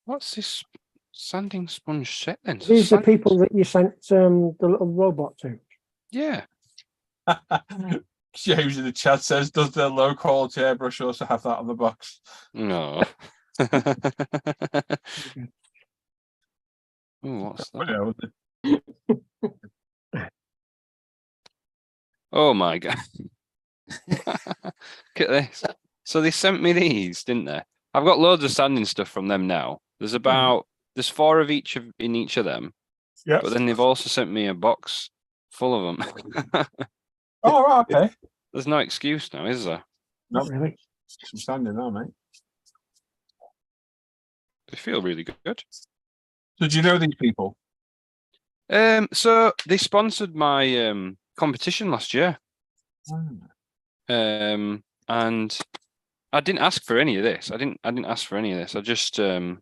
What's this Sanding sponge set then. So These are sanding- people that you sent the little robot to. Yeah. James in the chat says, does the low quality airbrush also have that on the box? No. Oh, what's that? Yeah, Oh my god. Look at this. So they sent me these, didn't they? I've got loads of sanding stuff from them now. There's 4 of each in each of them. yeah. But then they've also sent me a box full of them. Oh, right, okay. There's no excuse now, is there? Not really. Some standing now, mate. They feel really good. So do you know these people? So they sponsored my competition last year. And I didn't ask for any of this. I didn't ask for any of this. I just when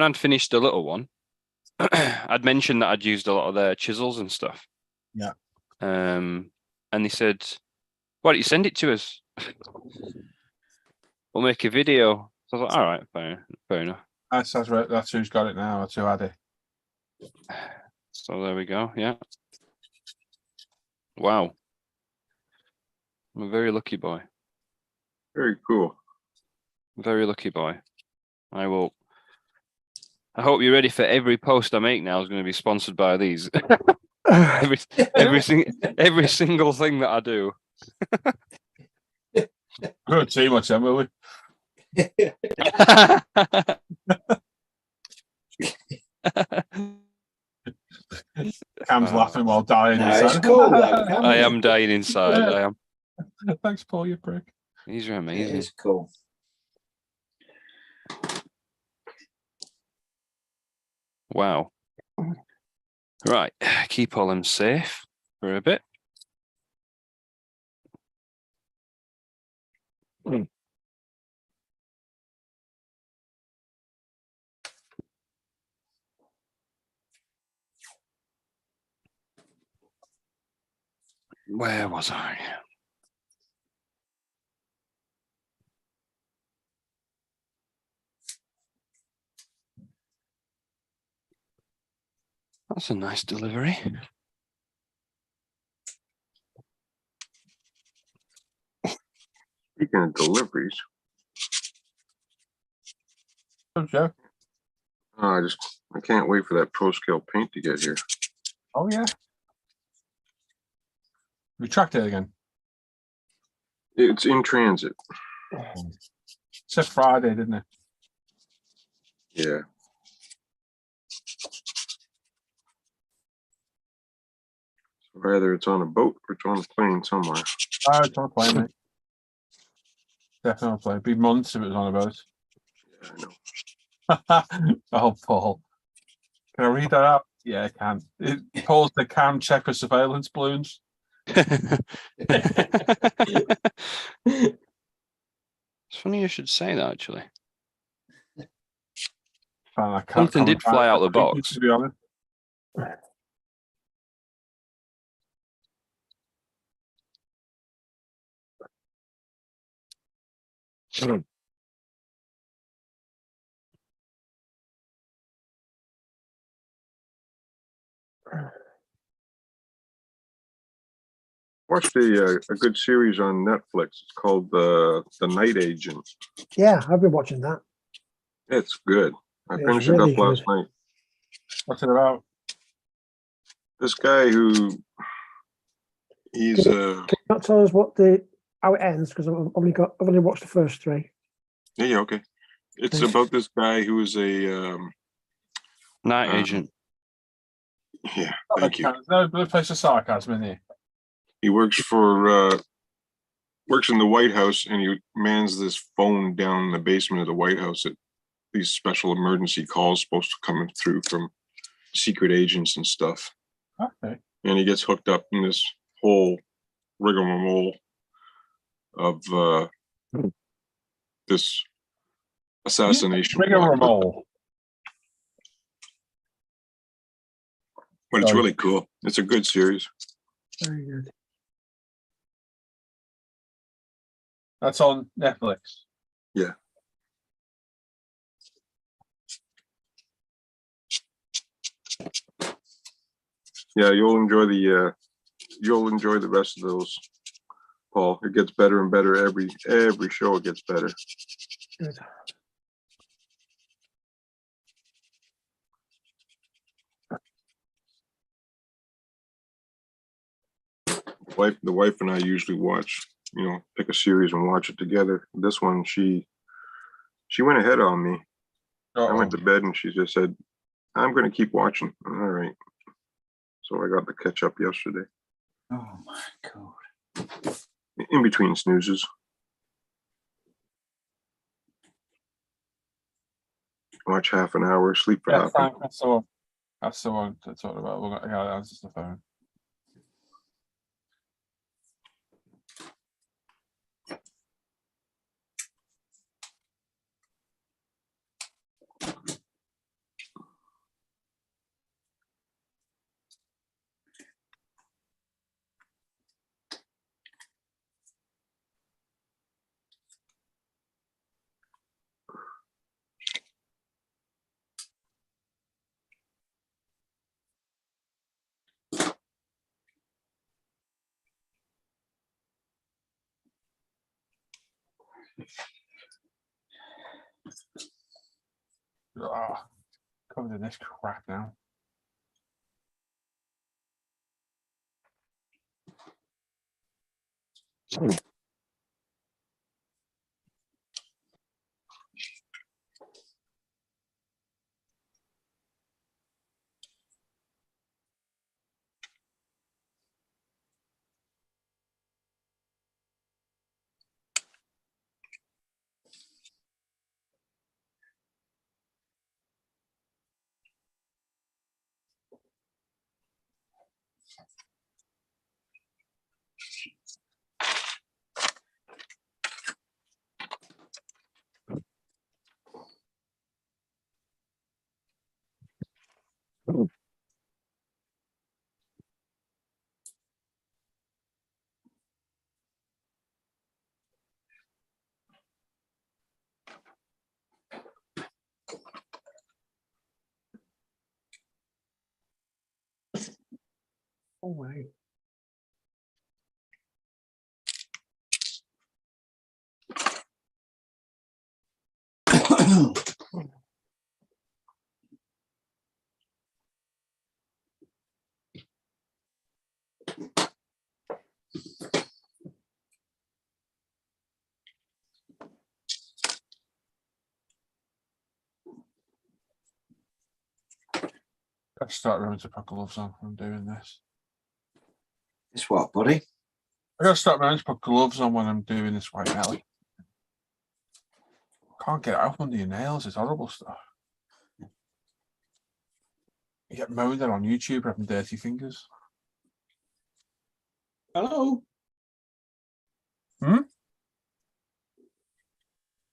I'd finished the little one, I'd mentioned that I'd used a lot of their chisels and stuff. Yeah. And they said, why don't you send it to us? We'll make a video. So I was like, all right, fair enough. That's right. That's who's got it now. That's who had it. So there we go. Yeah. Wow. I'm a very lucky boy. Very cool. Very lucky boy. I hope you're ready for every post I make now is going to be sponsored by these. every single thing that I do. We won't see much then, will we? Cam's laughing while dying. No, inside. it's cool though. I am dying inside. I am. Thanks, Paul, you prick. These are It amazing. is cool. Wow. Right. Keep all them safe for a bit. Where was I? That's a nice delivery. Speaking of deliveries, Oh, Joe. I can't wait for that pro scale paint to get here. Oh, yeah. Retract it again. It's in transit. Said Friday, didn't it? Yeah. So either it's on a boat or it's on a plane somewhere. Oh, it's on a plane, mate. Definitely on a plane. It'd be months if it was on a boat. Yeah, I know. Oh, Paul. Can I read that out? Yeah, I can. Paul's the cam check for surveillance balloons. It's funny you should say that, actually. I can't Something did comment fly back, out the box. to be honest. Watched a good series on Netflix. It's called The Night Agent. Yeah, I've been watching that. It's good. I It's finished really it up last good. night. What's it about? This guy he's Can you not tell us how it ends? Because I've only watched the first 3. yeah, okay. It's Thanks. about this guy who is a Night agent. yeah, thank you. No place of sarcasm in here. He works in the White House, and he mans this phone down in the basement of the White House that these special emergency calls supposed to come through from secret agents and stuff. Okay. And he gets hooked up in this whole rigmarole of this assassination plot. Rigmarole. But it's Sorry. really cool. It's a good series. Very good. That's on Netflix. Yeah. Yeah, you'll enjoy the rest of those, Paul. It gets better and better every show. It gets better. Good. The wife and I usually watch, pick a series and watch it together. This one, she went ahead on me. I went to bed and she just said, I'm going to keep watching. All right. So I got to catch up yesterday. Oh my God. In between snoozes. Watch half an hour, sleep for half an hour. That's the one to talk about. We're going to answer the phone. Covered in this crap now. Oh, wow. I start remembering to put gloves on when I'm doing this. It's what, buddy? I gotta start remembering to put gloves on when I'm doing this white metal. Can't get it out under your nails. It's horrible stuff. You get moaned at on YouTube having dirty fingers. Hello.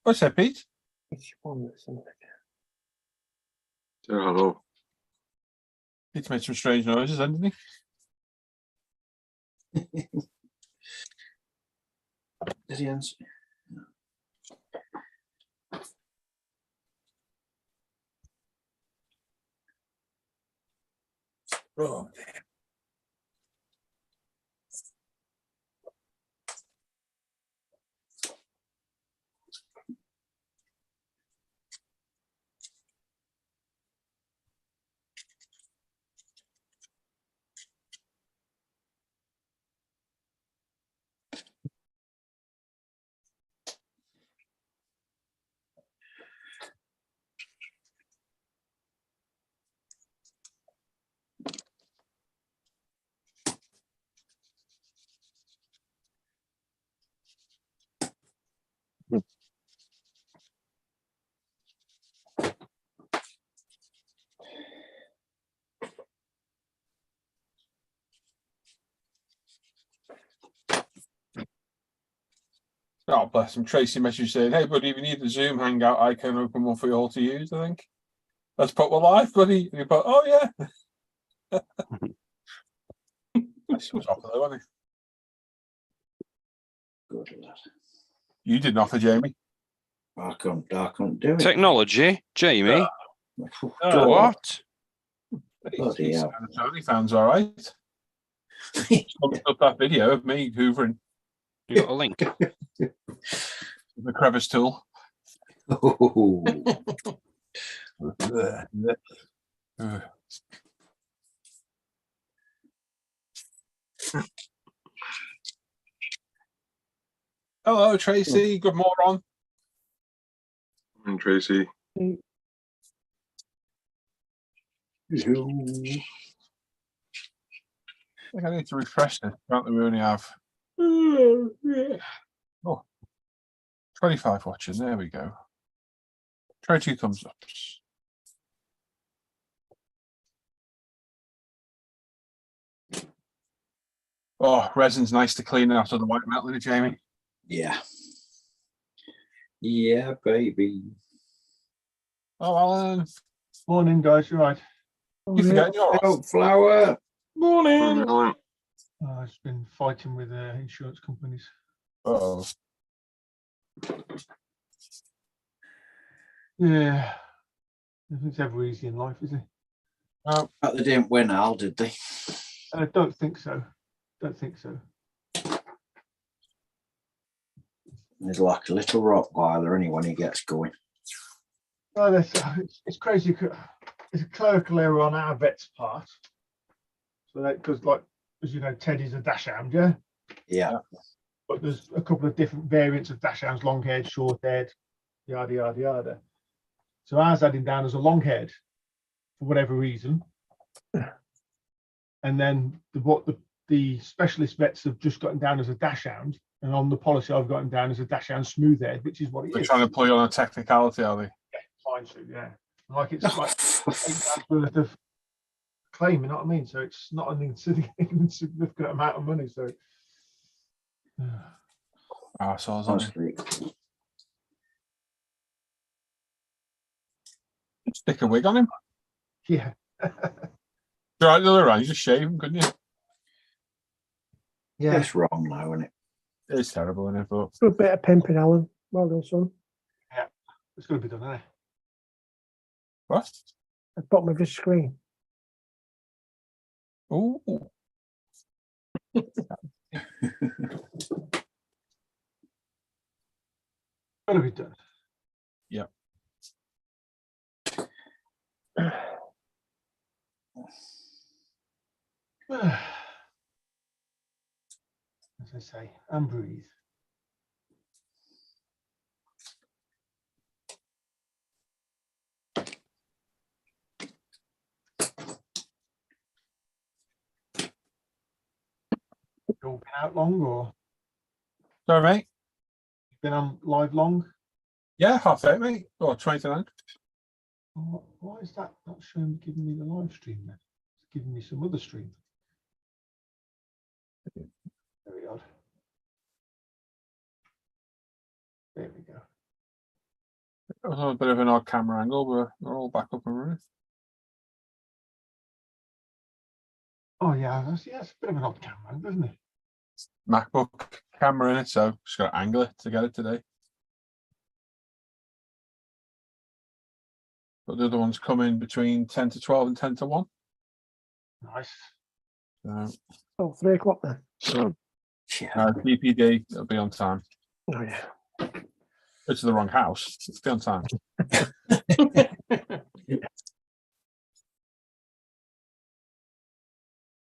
What's that, Pete? Which one that's in Say hello. Pete's made some strange noises, hasn't he? Did he answer? Oh, oh, bless him. Tracy message saying, hey, buddy, we need the Zoom Hangout icon open one for you all to use, I think. Let's put one live, buddy. And you put, oh, yeah. That's was off though, wasn't Good lad. he? You didn't offer, Jamie. I couldn't do it. Technology, Jamie. God. What? Bloody hell. Tony fans, all right. Thumbs up that video of me hoovering You got a link? the crevice tool. Oh. Hello, Tracy. Good morning. And Tracy, I think I need to refresh this. Apparently, we only have 25 watching. There we go. Try 2 thumbs ups. Oh, resin's nice to clean out of the white metal, isn't it, Jamie? Yeah. Yeah, baby. Oh, Alan. Morning, guys. You right? You forget you're off. Oh, flower. Morning. Alan, I've just been fighting with insurance companies. Uh-oh. Yeah. Nothing's ever easy in life, is it? Oh, But they didn't win, Al, did they? I don't think so. Don't think so. He's like a little Rottweiler, only when he gets going. Oh, it's crazy. It's a clerical error on our vet's part. So that because, like, as you know, Teddy's a dachshund, yeah. Yeah. But there's a couple of different variants of dachshunds: long-haired, short-haired, yada yada yada. So ours had him down as a long-haired for whatever reason, and then the specialist vets have just got him down as a dachshund, and on the policy I've got him down as a dashhound smooth-haired, which is what he they're is. trying to pull you on a technicality, are they? Fine, so yeah, like it's like £8 worth of claim, you know what I mean? So it's not an insignificant amount of money. So Arseholes, aren't Honestly. they? Stick a wig on him. yeah, Right, the other round, you just shave him, couldn't you? yeah, It's wrong now, isn't it? It's terrible, isn't it? But Good bit of pimping, Alan. Well done, son. it's going to be done, isn't it? what? At the bottom of his screen. Oh, Going to be done. yeah. As I say, and breathe. You all been out long, or Sorry, mate. been on live long? Yeah, 8:30, mate. Or 29. Why is that not showing, giving me the live stream then? It's giving me some other stream. Very odd. There we go. It was a bit of an odd camera angle, but we're all back up and running. Oh yeah, it's a bit of an odd camera, isn't it? MacBook camera in it, so just got to angle it to get it today. But the other ones come in between 10 to 12 and 10 to 1. Nice. Oh, 3 o'clock then. Yeah. DPD, it'll be on time. Oh, yeah. Go to the wrong house, it'll be on time.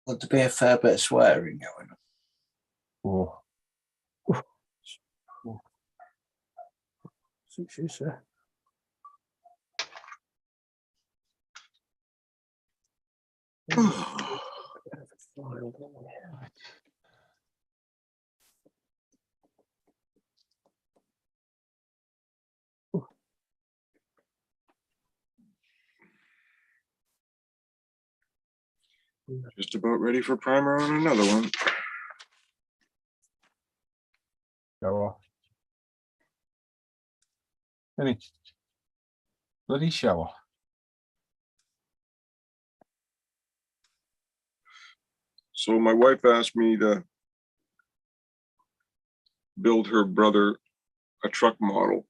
Would there be a fair bit of swearing going on? Oh. Suits you, sir. just about ready for primer on another one. Go off. Any bloody shower. So my wife asked me to build her brother a truck model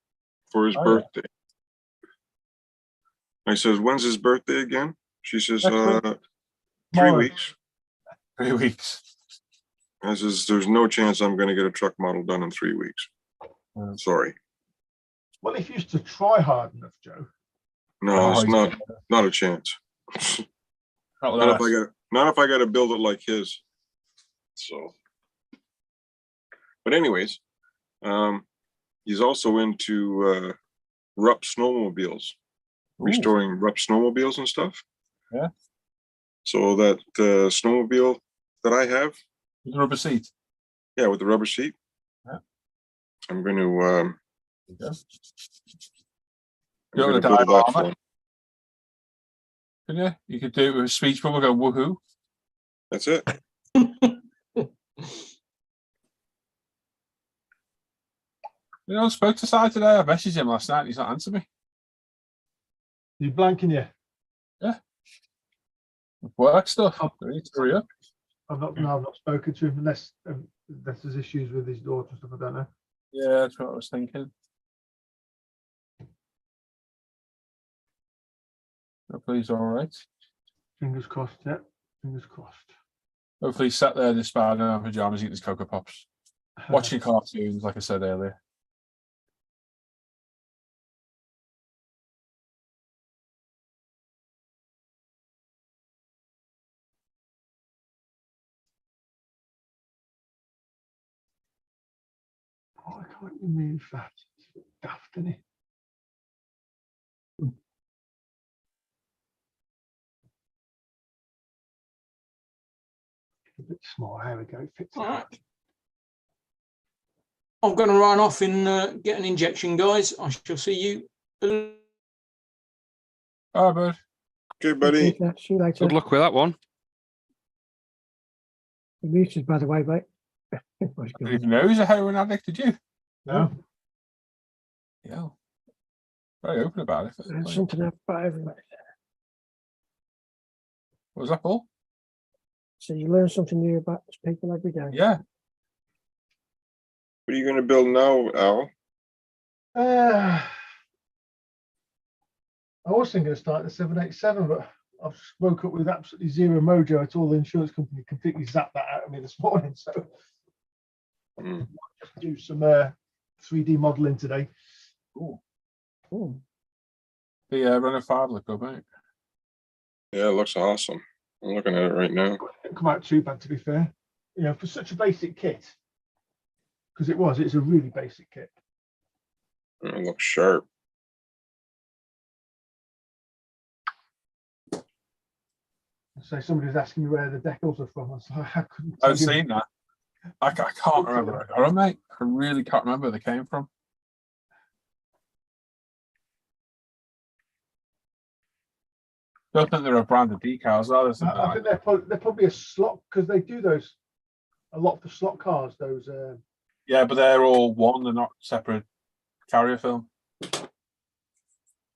for his Oh, yeah. birthday. I says, when's his birthday again? She says, Next week. 3 Tomorrow. weeks. 3 weeks. I says, there's no chance I'm going to get a truck model done in 3 weeks. Sorry. Well, if you used to try hard enough, Joe. No, it's he's- not a chance. Not Not less. if I got to build it like his. So, but anyways, he's also into Rupp snowmobiles, restoring Rupp snowmobiles and stuff. Yeah. So that snowmobile that I have, With the rubber seat. yeah, with the rubber seat, Yeah. I'm going to There you go. I'm Go gonna with the build that diorama. for him. Can you? You could do it with a speech bubble, go woohoo. That's it. You know, I spoke to Si today. I messaged him last night and he's not answered me. You're blanking you. Work stuff. Oh. I need to hurry up. I've not spoken to him unless there's issues with his daughter and stuff. I don't know. Yeah, that's what I was thinking. Hopefully he's all right. Fingers crossed. Yeah, fingers crossed. Hopefully he's sat there in his Spider-Man pajamas eating his Cocoa Pops. Watching cartoons, like I said earlier. Why can't you move that? It's a bit daft, isn't it? A bit small. There we go. It fits. All right. I'm going to run off and get an injection, guys. I shall see you. All right, bud. Okay, buddy. See you later. Good luck with that one. The muses, by the way, mate. I didn't even know he's a heroin addict, did you? No. Yeah. Very open about it. There's something about everywhere. What was that, Paul? So you learn something new about people every day. Yeah. What are you going to build now, Al? I was thinking of starting the 787, but I've just woke up with absolutely zero mojo at all. The insurance company completely zapped that out of me this morning. So Mm. just do some 3D modeling today. Ooh. Oh, The Runner 5 look good, mate. Yeah, it looks awesome. I'm looking at it right now. It didn't come out too bad, to be fair. You know, for such a basic kit, because it's a really basic kit. It looks sharp. So somebody was asking me where the decals are from. I was like, I couldn't. I've tell you. seen that. I can't remember where they got 'em, mate. I really can't remember where they came from. Don't think they're a brand of decals, are they? I think they're probably a slot, because they do those a lot for slot cars. Those Yeah, but they're all one. They're not separate carrier film.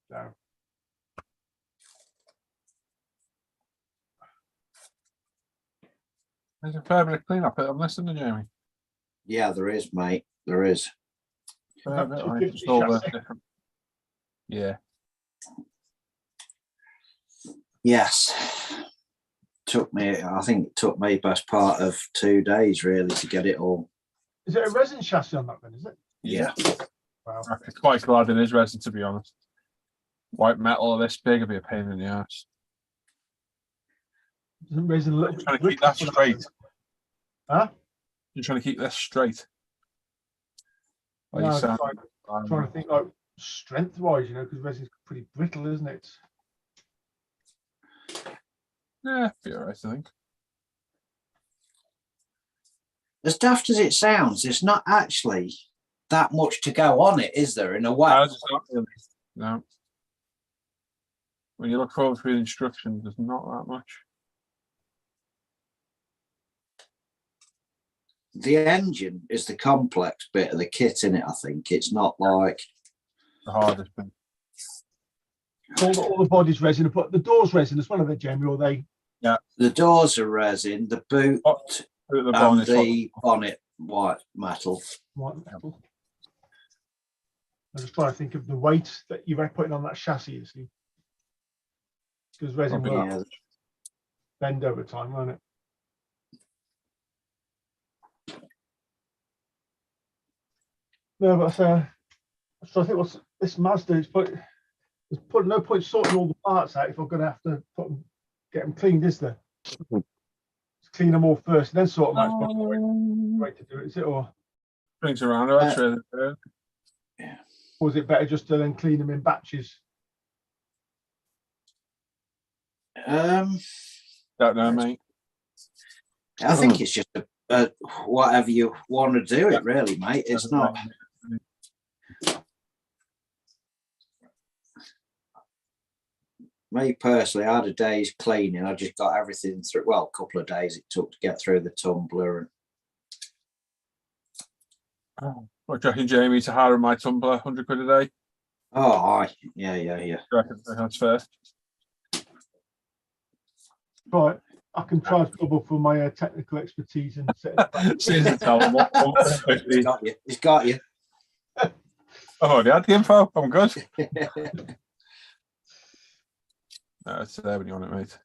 no. There's a fair bit of clean up on this, isn't there, Jamie? Yeah, there is, mate. There is. Fair That bit, 250 right? It's all chassis. different. Yeah. Yes. I think it took me best part of 2 days really to get it all. Is it a resin chassis on that then? Is it? Yeah. Wow. I'm quite glad it is resin, to be honest. White metal this big would be a pain in the ass. Doesn't resin look? I'm trying to keep that straight. Huh? You're trying to keep this straight. Like No, you I'm sound, trying to think like strength-wise, you know, because resin's pretty brittle, isn't it? yeah, be alright, I think. As daft as it sounds, there's not actually that much to go on it, is there, in a way? No, it's not really. No. When you look forward to the instructions, there's not that much. The engine is the complex bit of the kit in it, I think. It's not like The hardest thing. All the body's resin, but the doors resin as well, are they, Jamie? Or they? the doors are resin, the boot Oh, the and bonnet. the bonnet white metal. White metal. I'm just trying to think of the weight that you're putting on that chassis, you see. because resin Probably will Yeah. bend over time, won't it? No, but so I think what's this Mazda is there's no point sorting all the parts out if I'm going to have to get them cleaned, is there? Just clean them all first, and then sort them out. It's probably the way to do it, is it? Or Brings around actually. is it better just to then clean them in batches? Don't know, mate. I think it's just whatever you want to do it, really, mate. It's not. Me personally, I had a day's cleaning. I just got everything through. Well, a couple of days it took to get through the tumbler. What do you reckon, Jamie, to hire my tumbler, 100 quid a day? Oh, aye. Yeah. Do you reckon that's fair? Right, I can charge double for my technical expertise and Seems to tell him what. He's got you. He's got you. I've already had the info. I'm good. No, it's there when you want it, mate.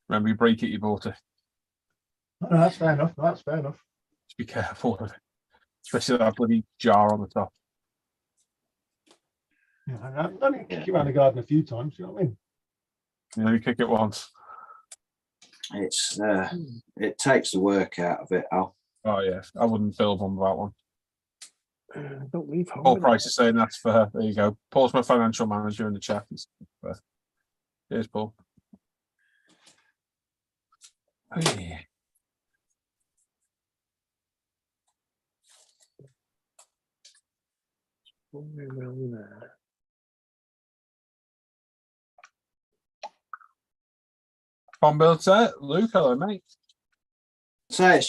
Remember, you break it, you bought it. No, that's fair enough. That's fair enough. Just be careful of it, especially that bloody jar on the top. Yeah, I've only kicked it around the garden a few times. You know what I mean? You know, you kick it once. It's it takes the work out of it, Al. Oh yeah, I wouldn't build one without one. Don't leave home. Paul Price is saying that's fair. There you go. Paul's my financial manager in the chat. Here's Paul. Oh, yeah. Bomb build set. Luke, hello, mate. So it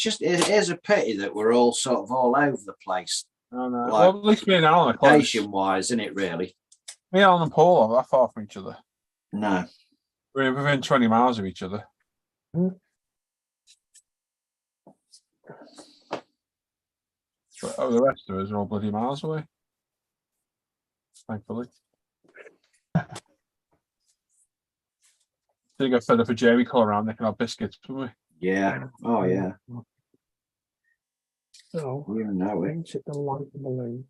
is a pity that we're all sort of all over the place, Oh, no. Like, Well, at least me and Alan are close. location-wise, isn't it? Really? Me, Alan, and Paul are that far from each other. No. We're within 20 miles of each other. But the rest of us are all bloody miles away. Thankfully. Did get fed up with Jamie calling around nicking our biscuits, didn't we? Yeah. Oh yeah. So, You know it. paint it the light balloon.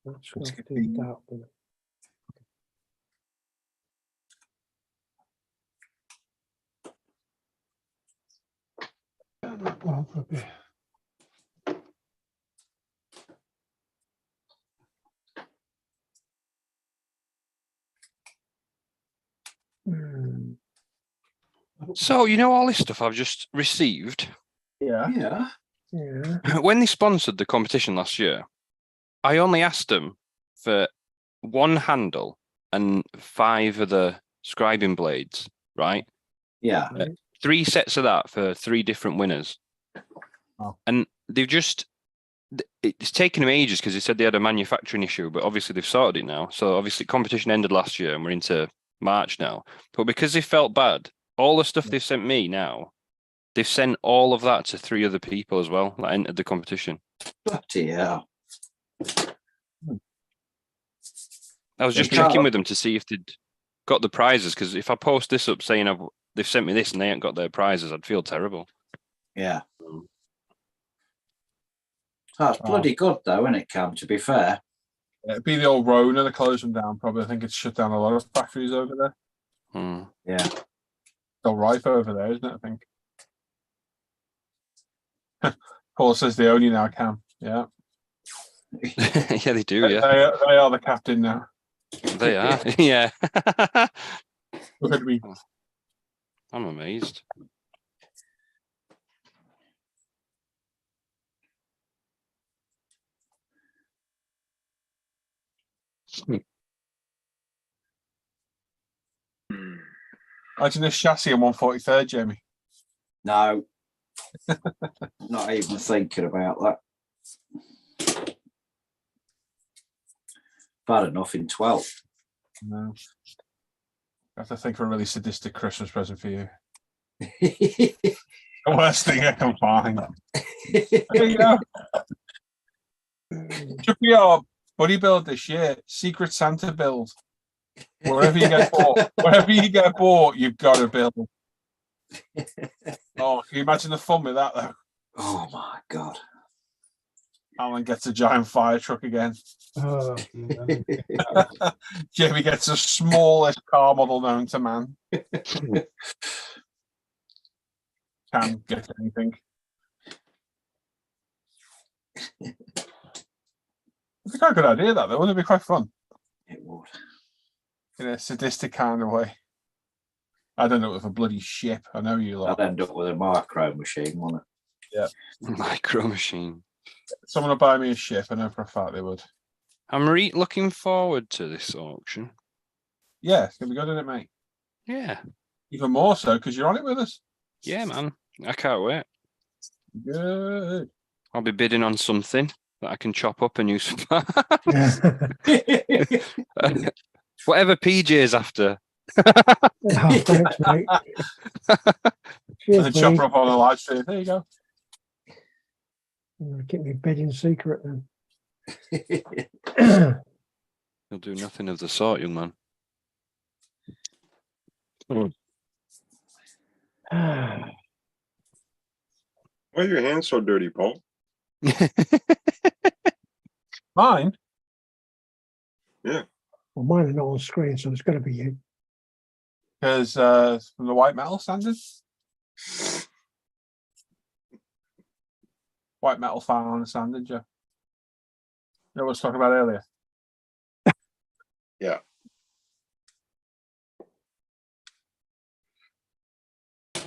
That's going to do that. But Well, for a bit. So, you know, all this stuff I've just received. Yeah. Yeah. yeah. When they sponsored the competition last year, I only asked them for one handle and 5 of the scribing blades, right? Yeah. 3 sets of that for 3 different winners. Oh. And they've just, it's taken them ages because they said they had a manufacturing issue, but obviously they've sorted it now. So obviously competition ended last year and we're into March now. But because they felt bad, all the stuff they've sent me now, they've sent all of that to 3 other people as well that entered the competition. Yeah. I was just Yeah. checking with them to see if they'd got the prizes, because if I post this up saying they've sent me this and they ain't got their prizes, I'd feel terrible. Yeah. That's bloody good though, isn't it, Cam? To be fair. It'd be the old Rona, they closed them down probably. I think it's shut down a lot of factories over there. Hmm. Yeah. Still rife over there, isn't it? I think. Paul says they own you now, Cam. Yeah. Yeah, they do. Yeah, They are the captain now. they are. Yeah. Look at me. I'm amazed. Imagine this chassis on 143rd, Jamie. No. Not even thinking about that. Bad enough in 12. No. I have to think of a really sadistic Christmas present for you. Yeah. The worst thing I can find. There you go. Should be our buddy build this year. Secret Santa build. Wherever you get bought, you've got to build. Oh, can you imagine the fun with that though? Oh my God. Alan gets a giant fire truck again. Oh, Jamie gets the smallest car model known to man. Can't get anything. It's quite a good idea, that though. Wouldn't it be quite fun? It would. In a sadistic kind of way. I don't know, with a bloody ship. I know you lot. I'd end up with a micro machine, wouldn't it? Yeah. Micro machine. Someone will buy me a ship. I know for a fact they would. I'm looking forward to this auction. Yeah, it's gonna be good, isn't it, mate? Yeah. Even more so because you're on it with us. Yeah, man. I can't wait. Good. I'll be bidding on something that I can chop up and use for whatever PJ's after. Oh, thanks, mate. And then Cheers, chop mate. her up on a live stream. There you go. Keep me bidding secret then. You'll do nothing of the sort, young man. Why are your hands so dirty, Paul? Mine? Well, mine are not on screen, so it's got to be you. Because from the white metal standard. White metal fan on the standard, yeah. You know what I was talking about earlier? Yeah.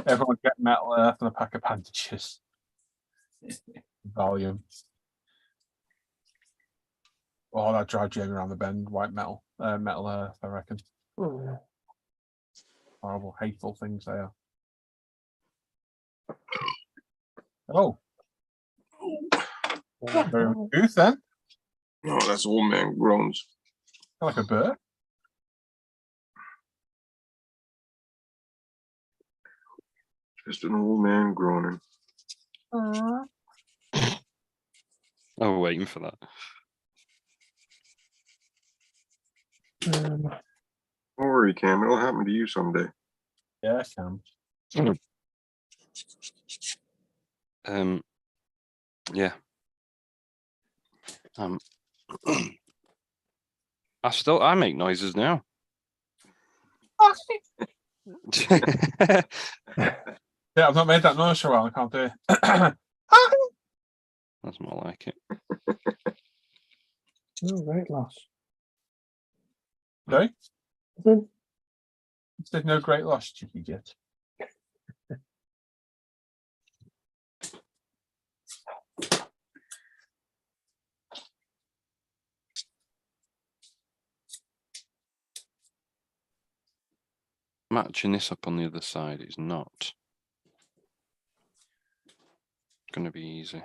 Everyone get Metal Earth and a pack of bandages. Volume. Oh, that drive Jamie around the bend. White metal. Metal Earth, I reckon. Oh, Horrible, hateful things they are. Oh. Very good then. No, that's old man groans. Like a bird. Just an old man groaning. Oh, we're waiting for that. Don't worry, Cam. It'll happen to you someday. Yeah, Cam. Yeah. I make noises now. Yeah, I've not made that noise for a while. I can't do it. That's more like it. no, right, loss. Sorry? Then There's no great loss, cheeky git. Matching this up on the other side is not going to be easy.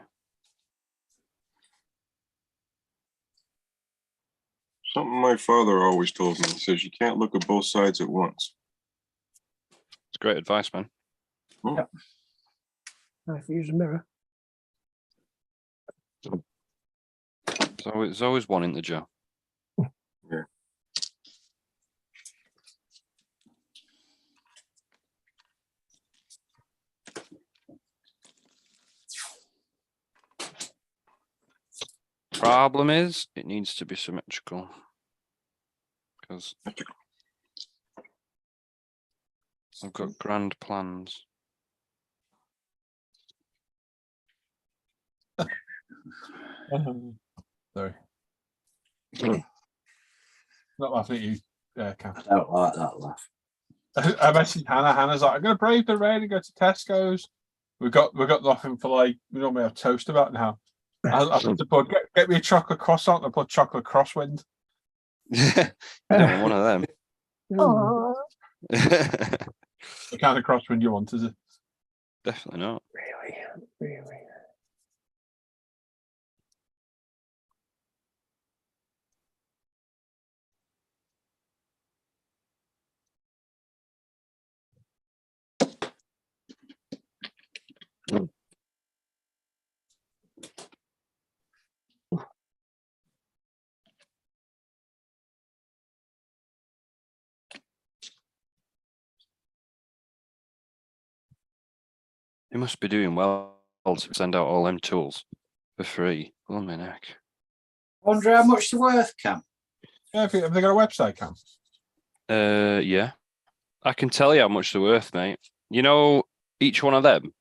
Something my father always told me. He says you can't look at both sides at once. It's great advice, man. if you use a mirror. There's always one in the jar. Yeah. Problem is, it needs to be symmetrical because I've got grand plans. Sorry. Not laughing at you, Cam. I don't like that laugh. I messaged Hannah. Hannah's like, I'm gonna brave the rain and go to Tesco's. We've got nothing for like we normally have toast about now. I said to Bud, get me a chocolate croissant and put chocolate crosswind. You don't want one of them. The kind of crosswind you want, is it? Definitely not. Really. They must be doing well to send out all them tools for free. Oh my neck. Wonder how much they're worth, Cam. Yeah, have they got a website, Cam? Yeah. I can tell you how much they're worth, mate. You know, each one of them,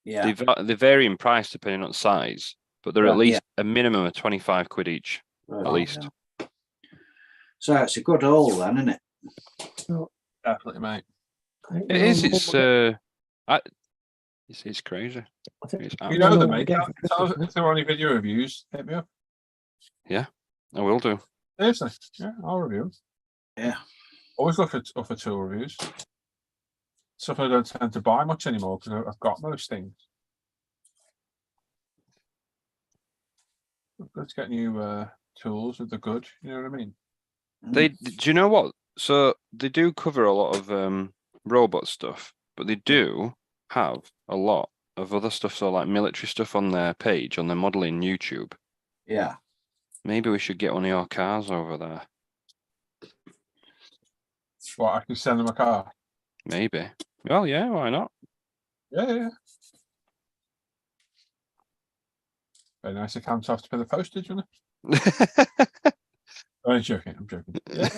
Yeah. they vary in price depending on size, but they're at Right, least a minimum of 25 quid each, Right, at least. yeah. So it's a good haul then, isn't it? Definitely, mate. I think It they're is. on It's crazy. I think It's You know them, what mate. we get for Tell us Christmas, if there are any video reviews. Hit me up. I will do. Seriously, yeah, I'll review them. Yeah. Always look for tool reviews. Stuff I don't tend to buy much anymore because I've got most things. Let's get new tools if they're good. You know what I mean? Do you know what? So they do cover a lot of robot stuff, but they do have a lot of other stuff. So like military stuff on their page, on their modeling YouTube. Yeah. Maybe we should get one of your cars over there. What, I can send them a car? Maybe. Well, yeah, why not? Yeah. Very nice. I can't have to pay the postage, isn't it? I'm joking. Yeah.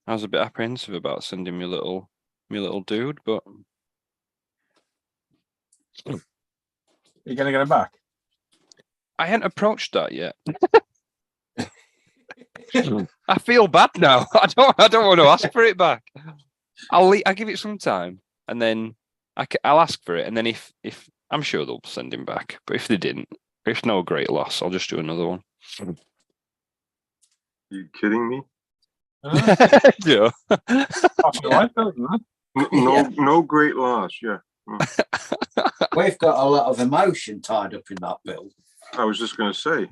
I was a bit apprehensive about sending me little dude, but You're gonna get him back? I hadn't approached that yet. I feel bad now. I don't want to ask for it back. I'll give it some time, and then I'll ask for it, and then if I'm sure they'll send him back. But if they didn't, it's no great loss. I'll just do another one. You kidding me? Yeah. No great loss. Yeah. We've got a lot of emotion tied up in that bill. I was just going to say.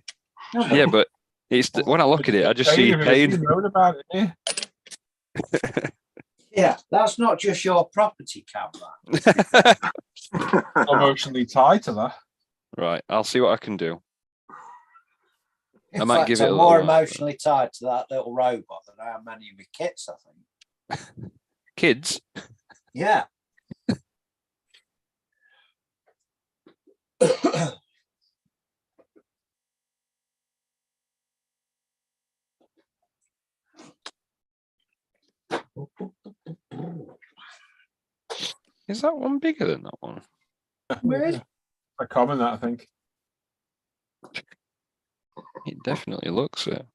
Yeah, but when I look at it, I just see pain. About it, Yeah, that's not just your property, Cam. Emotionally tied to that. Right, I'll see what I can do. In might fact, give it I'm a more little while, emotionally tied to that little robot than I am many of my kits, I think. Kids. Yeah. Is that one bigger than that one? Really? A common that I think. It definitely looks it.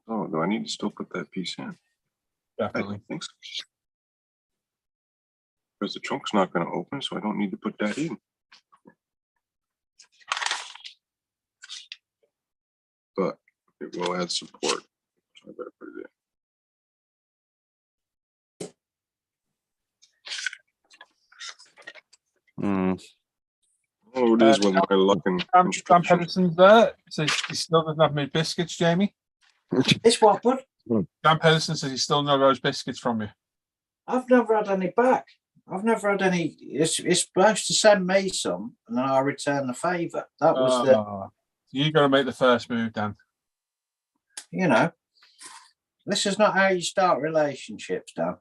Oh, do I need to still put that piece in? I Definitely. don't think so. Because the trunk's not going to open, so I don't need to put that in. But it will add support. So I better put it in. Oh, it is with my luck and Sam construction. Pedersen's there. Says he still doesn't have any biscuits, Jamie. It's what, bud? Sam Pedersen says he still no those biscuits from you. I've never had any back. I've never had any. It's supposed to send me some, and then I'll return the favour. That was You got to make the first move, Dan. you know, this is not how you start relationships, Dan.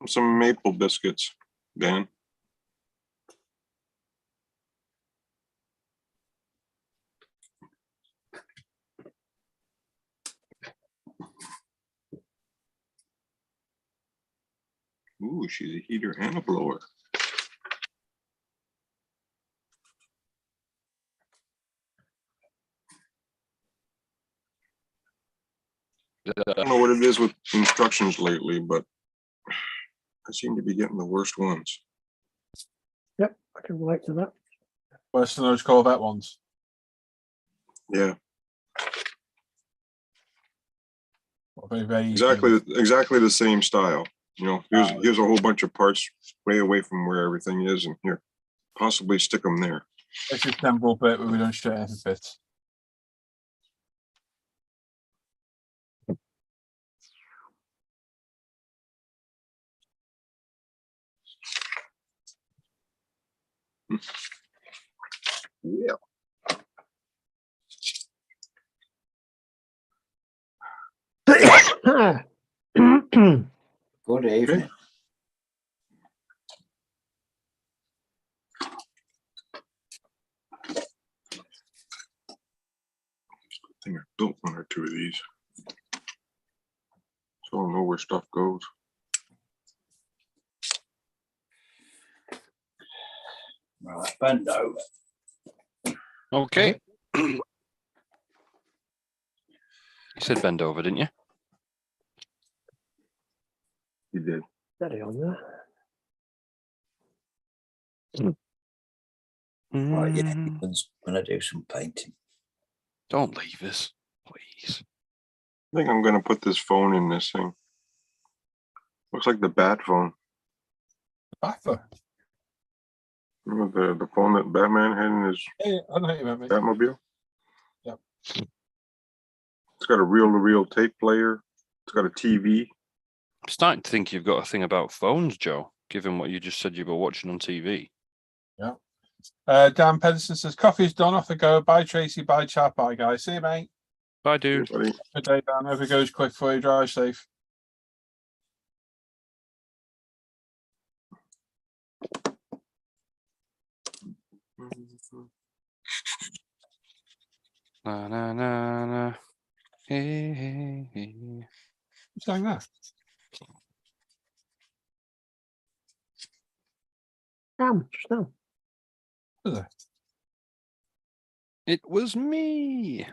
Some maple biscuits, Dan. Ooh, she's a heater and a blower. I don't know what it is with instructions lately, but I seem to be getting the worst ones. Yep, I can relate to that. Worse than those Corvette ones. Yeah, Very exactly the same style. You know, here's a whole bunch of parts way away from where everything is, and here, possibly stick them there. It's a temporal bit where we don't share anything fits. Yeah. Good evening. I think I built one or two of these. So I'll know where stuff goes. Right, bend over. Okay. You said bend over, didn't you? You did. Steady on there. Right, yeah, Mm, Ethan's gonna do some painting. Don't leave us, please. I think I'm gonna put this phone in this thing. Looks like the bat phone. Buffer. Remember the phone that Batman had in his Yeah, I know what you meant, mate. Batmobile? Yep. It's got a reel-to-reel tape player. It's got a TV. I'm starting to think you've got a thing about phones, Joe, given what you just said you were watching on TV. Dan Pedersen says, coffee's done, off I go. Bye, Tracy. Bye, chat. Bye, guys. See you, mate. Bye, dude. Buddy. Good day, Dan. Hope it goes quick for you. Drive safe. Na na na na. Hey, hey, hey. Who's saying that? Just now. Is it? It was me.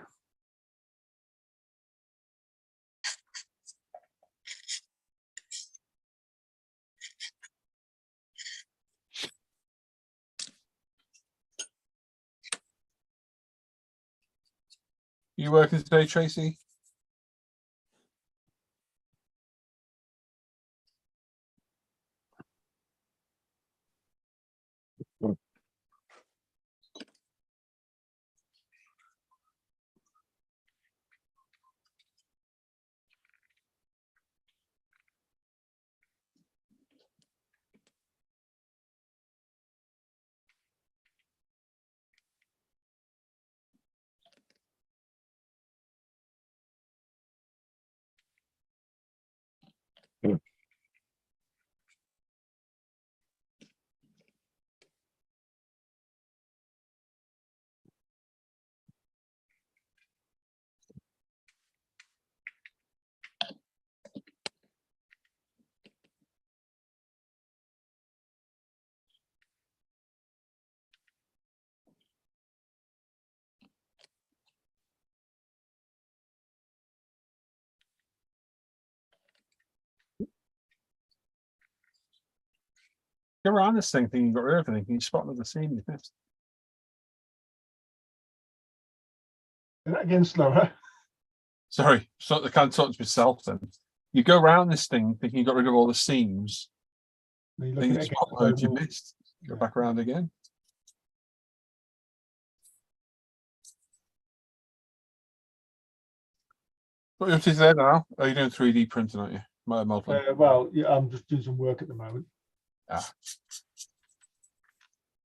You working today, Tracy? Go around this thing, thinking you got rid of everything. Can you spot another scene you missed? Is that again slower? Sorry, so I can't talk to myself then. You go around this thing thinking you got rid of all the seams. Are you Then looking you at spot loads you missed. Go back around again. What are you up to there now? Are you doing 3D printing, aren't you? Modeling. Well, yeah, I'm just doing some work at the moment. Ah.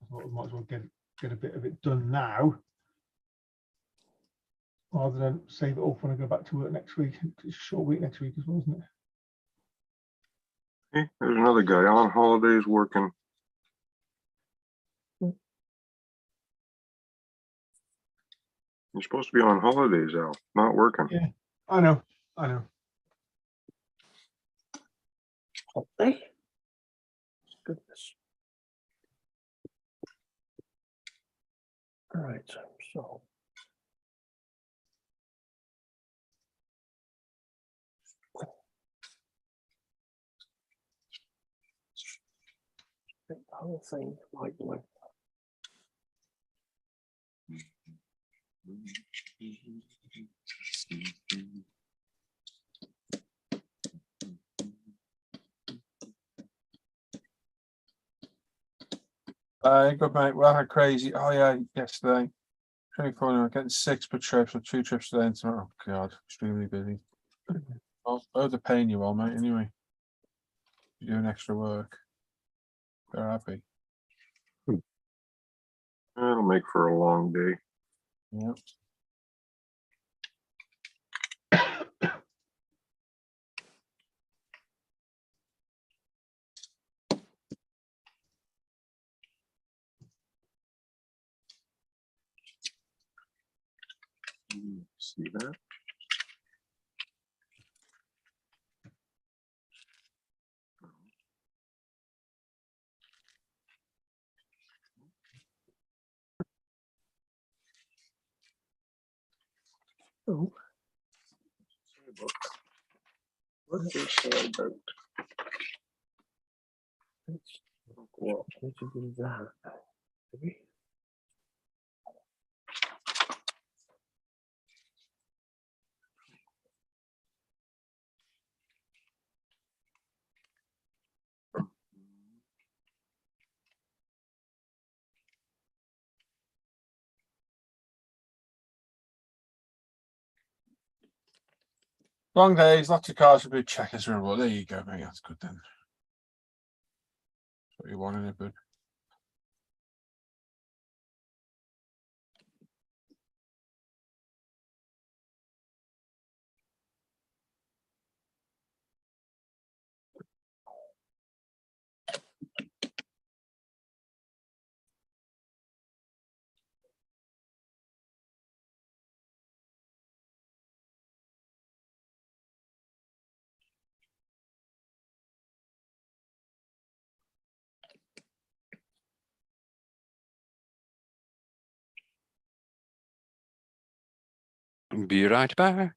I thought we might as well get a bit of it done now, rather than save it all for when I go back to work next week. It's a short week next week as well, isn't it? Hey, there's another guy on holidays working. You're supposed to be on holidays, Al, not working. Yeah, I know. Hey. Goodness. All right, so. The whole thing like one. Good mate. Well, how crazy. Oh yeah, yesterday. 24 hours, getting 6 per trip, so 2 trips today and tomorrow. Oh god, extremely busy. Oh, the paying you all, mate, anyway. You're doing extra work. They're happy. That'll make for a long day. Yeah. See that? Oh, What's this say about? Well, need to do that. Maybe. Long days, lots of cars with blue checkers around. Well, there you go, mate. That's good then. That's what you wanted, it, but Be right back.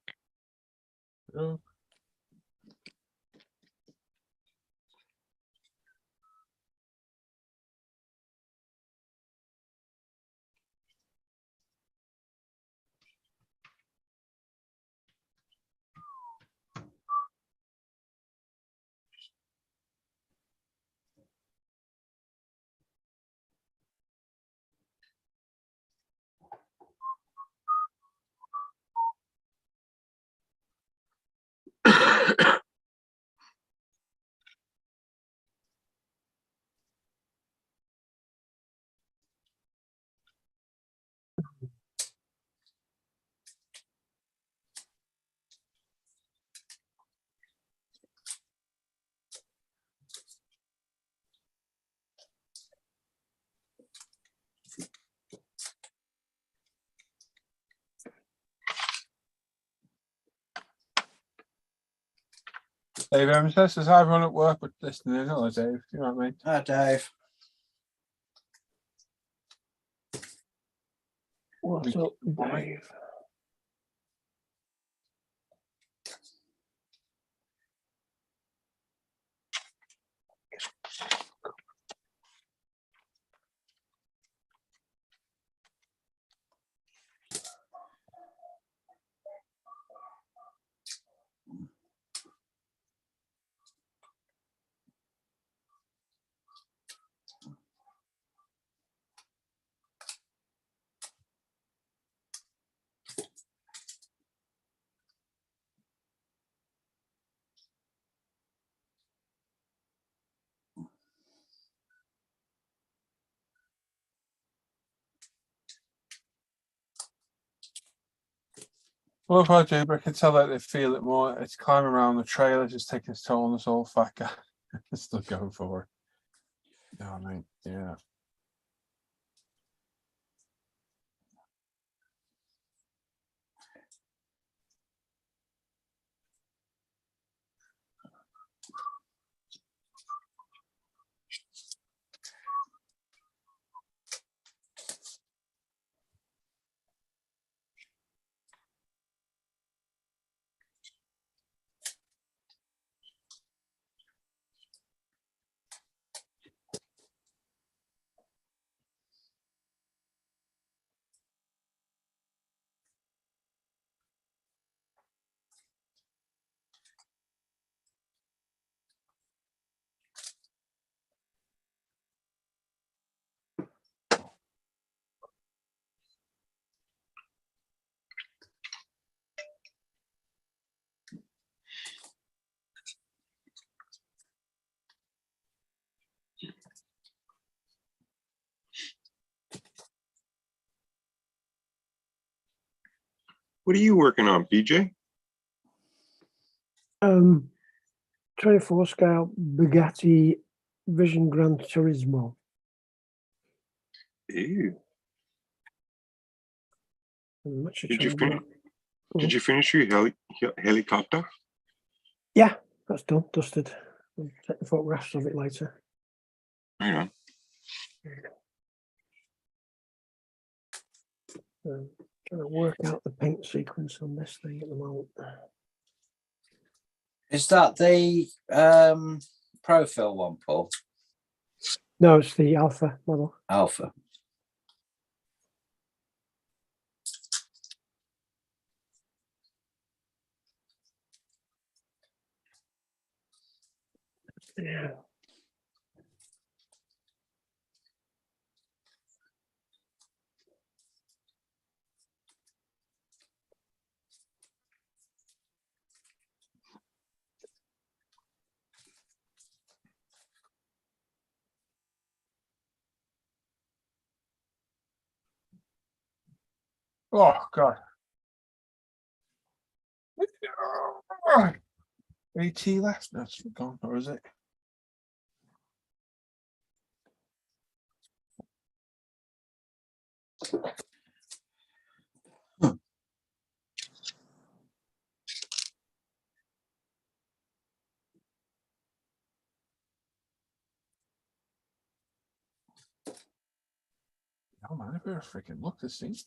Dave Evans says, "Is everyone at work but listening in?" Hello, Dave. You know what I mean? Hi, Dave. What's up, Dave? Well, if I do, but I can tell that they feel it more. It's climbing around the trailer, just taking its toll on us all. Fat guy. Still going for it. You know what I mean? Yeah. What are you working on, BJ? 24 scale Bugatti Vision Gran Turismo. Ew. I'm actually Did you trying to finish? Did you finish your helicopter? Yeah, that's done, dusted. I'll take the photographs of it later. Right on. Trying to work out the paint sequence on this thing at the moment. Is that the profile one, Paul? No, it's the alpha model. Alpha. Yeah. Oh God. Any tea left? No, it's gone, or is it? Oh man, I better freaking look. This seems.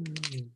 If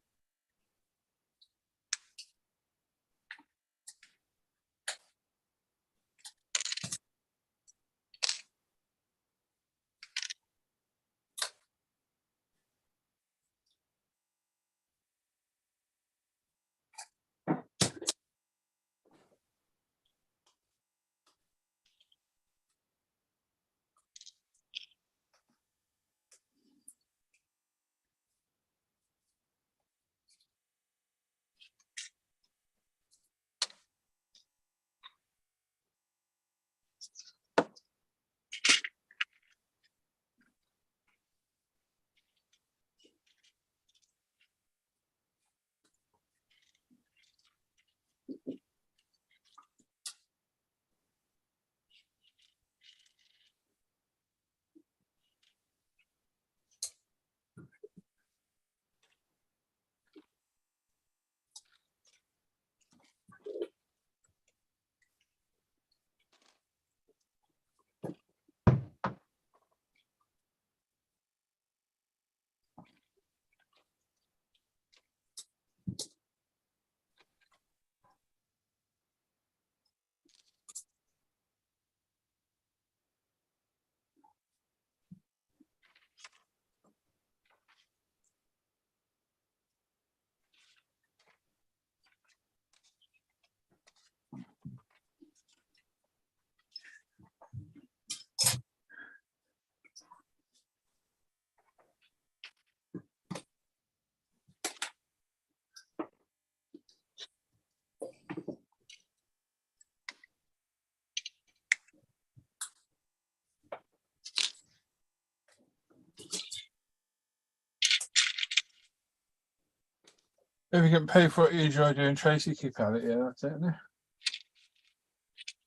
you can pay for what you enjoy doing, Tracy, keep at it. Yeah, that's it. Isn't it?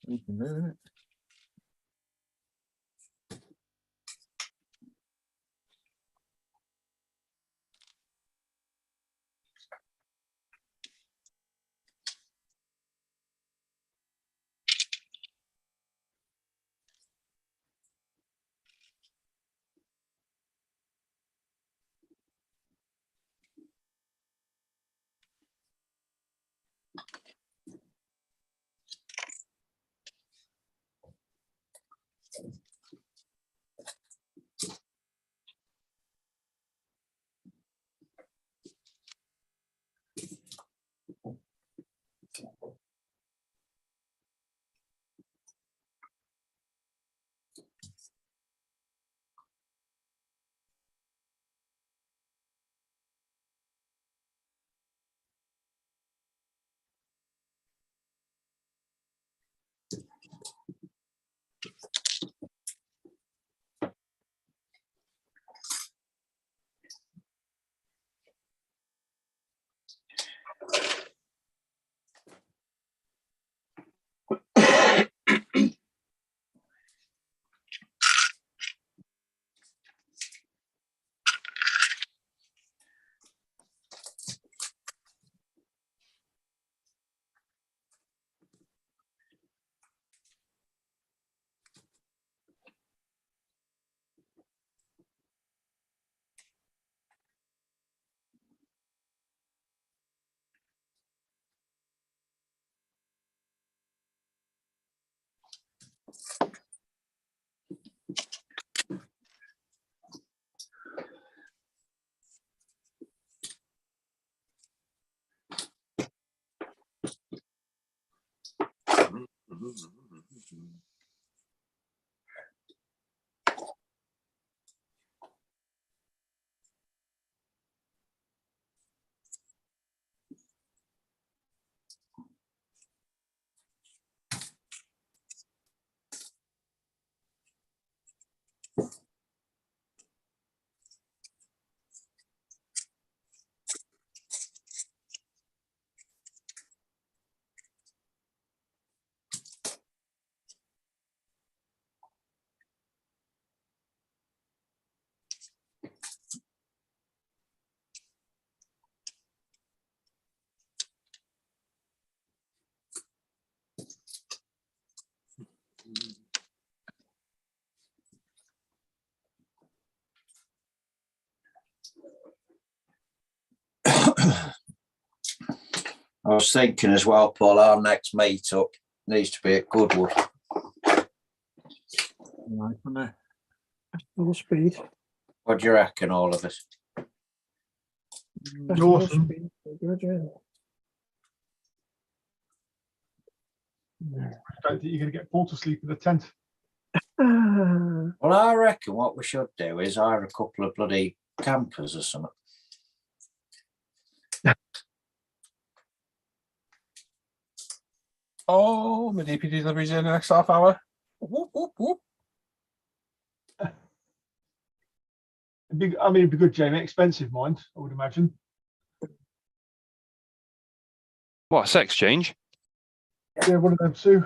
You can do it. I was thinking as well, Paul, our next meet-up needs to be at Goodwood. Nice, wasn't it? Full speed. What do you reckon, all of us? That's full Awesome. speed. Good, yeah. I don't think you're going to get Paul to sleep in the tent. Ah, Well, I reckon what we should do is hire a couple of bloody campers or something. Oh, my DP delivery's in the next half hour. Whoop, whoop, whoop. It'd be good, Jamie. Expensive, mind, I would imagine. What, a sex change? Yeah, one of them too.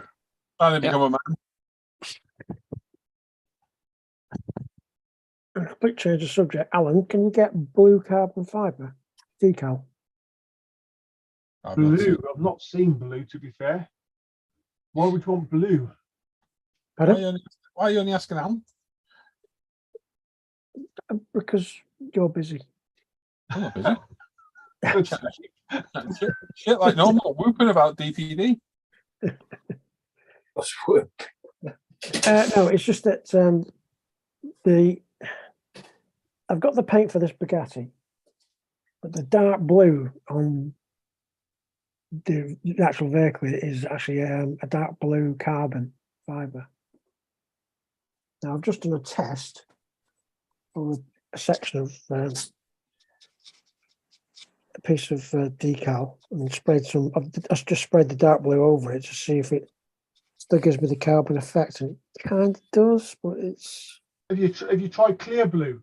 And then become a man. a quick change of subject. Alan, can you get blue carbon fibre decal? I've not seen- Blue. I've not seen blue, to be fair. Why would you want blue? Why Pardon? are you only asking Alan? Because you're busy. I'm not busy. Good. Shit like normal, whooping about DPD. No, it's just that I've got the paint for this Bugatti, but the dark blue on the actual vehicle is actually a dark blue carbon fibre. Now I've just done a test for a section of a piece of decal and sprayed some. I've just sprayed the dark blue over it to see if it still gives me the carbon effect, and it kind of does, but it's. Have you tried clear blue?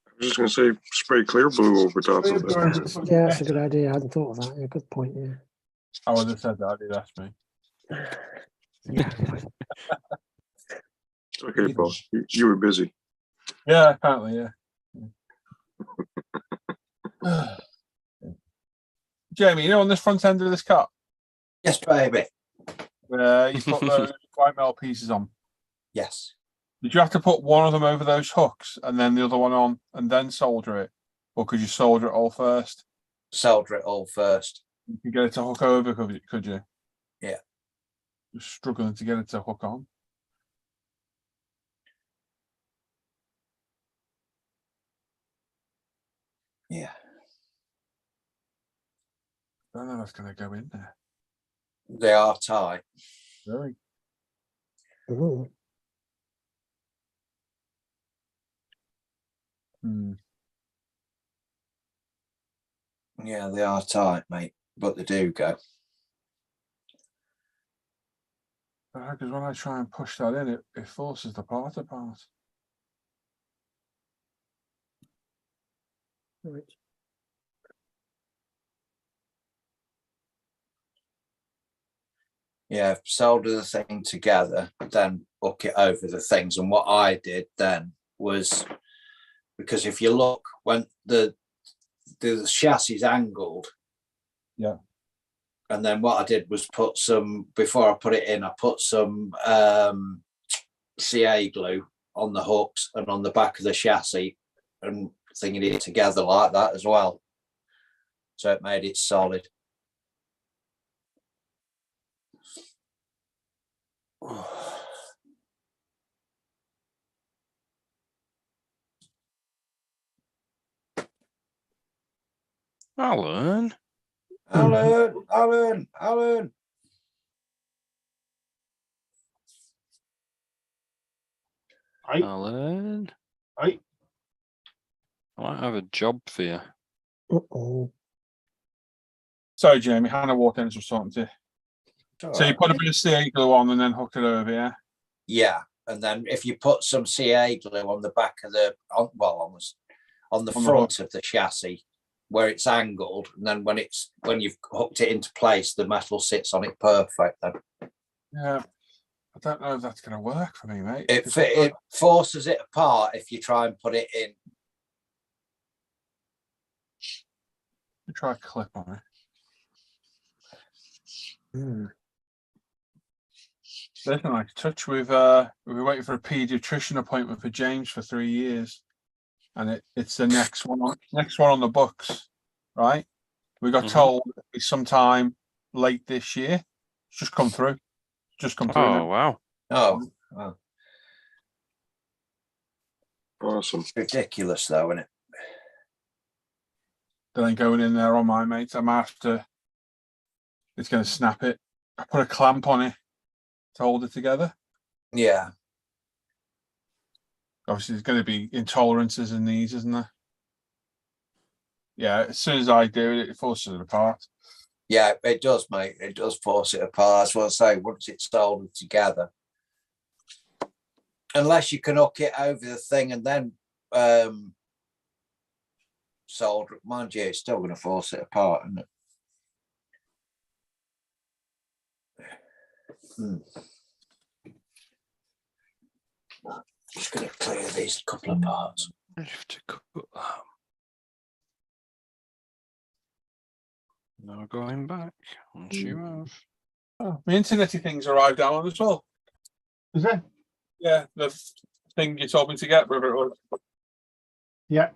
I was just going to say, spray clear blue over top Clear of blue it. over it would be Yeah, that's a better. good idea. I hadn't thought of that. Yeah, good point. Yeah. I would have said that, did ask me. Okay, Paul, you were busy. Yeah, apparently, yeah. Jamie, you know on this front end of this car, Yes, baby. you put those white metal pieces on. Yes. Did you have to put one of them over those hooks and then the other one on and then solder it? Or could you solder it all first? Solder it all first. You could get it to hook over, could you? Yeah. Just struggling to get it to hook on. Yeah. I don't know that's going to go in there. They are tight. Really? Ooh. Hmm. Yeah, they are tight, mate, but they do go. Because when I try and push that in, it forces the part apart. Right. Yeah, solder the thing together, then hook it over the things. And what I did then was, because if you look, when the chassis is angled, Yeah. and then what I did was put some, before I put it in, I put some CA glue on the hooks and on the back of the chassis and thinking it together like that as well. So it made it solid. Alan. Alan. Alan. Aye. I might have a job for you. Uh-oh. Sorry, Jamie, Hannah walked in and was talking to you. So you put a bit of CA glue on and then hook it over, yeah? Yeah, and then if you put some CA glue on the back of the, on the front of the chassis where it's angled, and then when you've hooked it into place, the metal sits on it perfect. Then Yeah. I don't know if that's going to work for me, mate. it forces it apart if you try and put it in. Try a clip on it. Listen, like touch with we've been waiting for a paediatrician appointment for James for 3 years, and it's the next one on the books, right? We got Mhm. told it's sometime late this year. It's just come through. Just come through. Oh now. wow. Oh, well, Awesome. it's ridiculous though, isn't it? They ain't going in there on my mate. I'm after. It's going to snap it. I put a clamp on it to hold it together. Yeah. Obviously, there's going to be intolerances in these, isn't there? Yeah, as soon as I do it, it forces it apart. Yeah, it does, mate. It does force it apart. That's what I say. Once it's soldered together, unless you can hook it over the thing and then solder it, mind you, it's still going to force it apart, isn't it? Just going to clear these couple of parts. I have to cut that. No going back. Once you have. Oh, my internety things arrived down as well. Is there? Yeah, the thing you told me to get, whether it was Yeah.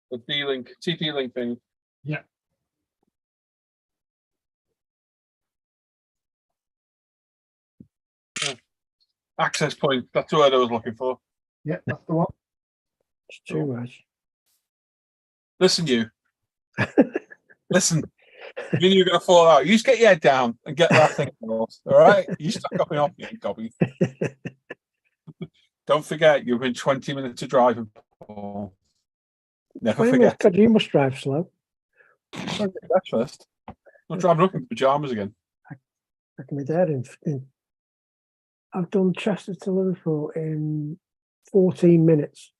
the D-Link, TP-Link thing. Yeah. Access point. That's the word I was looking for. Yeah, that's the one. It's too much. Listen, you. Listen. You knew you were going to fall out. You just get your head down and get that thing off. All right? You stuck up and off, you Gobby. Don't forget, you've been 20 minutes of driving. Paul. Never forget. God, you must drive slow. Breakfast. I'm driving up in pajamas again. I can be there in I've done Chester to Liverpool in 14 minutes.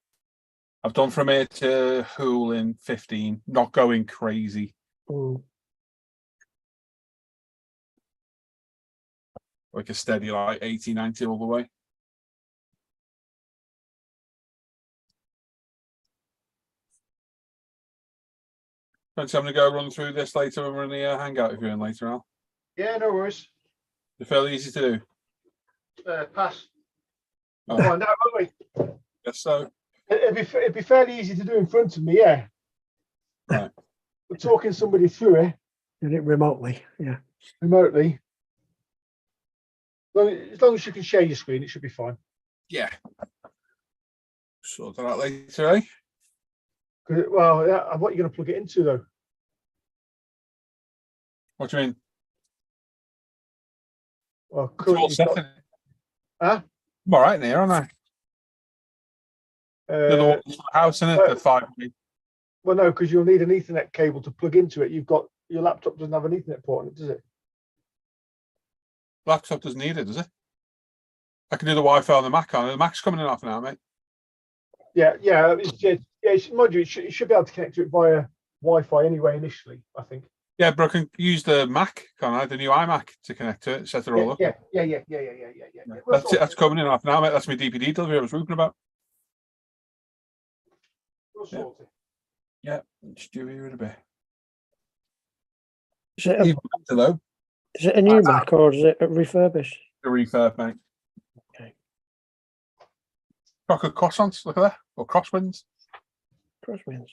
I've done from here to Hool in 15. Not going crazy. Mm. Like a steady, like 80, 90 all the way. I'm going to go run through this later when we're in the Hangout if you're in later, Al. Yeah, no worries. They're fairly easy to do. Pass. Oh. Find out, won't we? Yes, so. It'd be fairly easy to do in front of me, yeah. Right. We're talking somebody through it Did it remotely, yeah. remotely. As long as you can share your screen, it should be fine. Yeah. Sort that out later, eh? Well, yeah, what are you going to plug it into, though? What do you mean? Well, It's all currently, set. huh? I'm all right in here, aren't I? The other one's the house, isn't it? The 5. Well, no, because you'll need an Ethernet cable to plug into it. You've got your laptop doesn't have an Ethernet port on it, does it? Laptop doesn't need it, does it? I can do the Wi-Fi on the Mac on it. The Mac's coming in half an hour, mate. Yeah. Mind you, it should be able to connect to it via Wi-Fi anyway. Initially, I think. Yeah, but I can use the Mac, can't I? The new iMac to connect to it, set it all up. Yeah. That's it. That's coming in half an hour, mate. That's my DPD delivery I was talking about. We'll sort it. Yeah, it's due here in a bit. Is it Hello. a new Mac or is it a refurbished? The refurb, mate. Okay. Chocolate croissants, look at that. Or crosswinds. Crosswinds.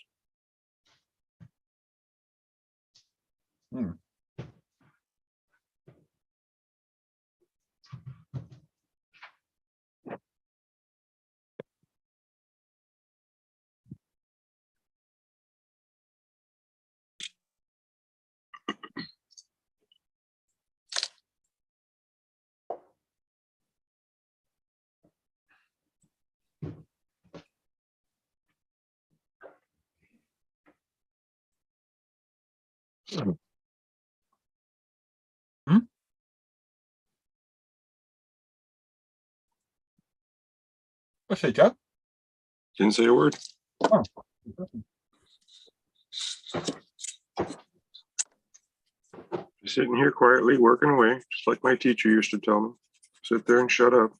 What's it, Joe? Didn't say a word. Oh. Sitting here quietly, working away, just like my teacher used to tell me. Sit there and shut up.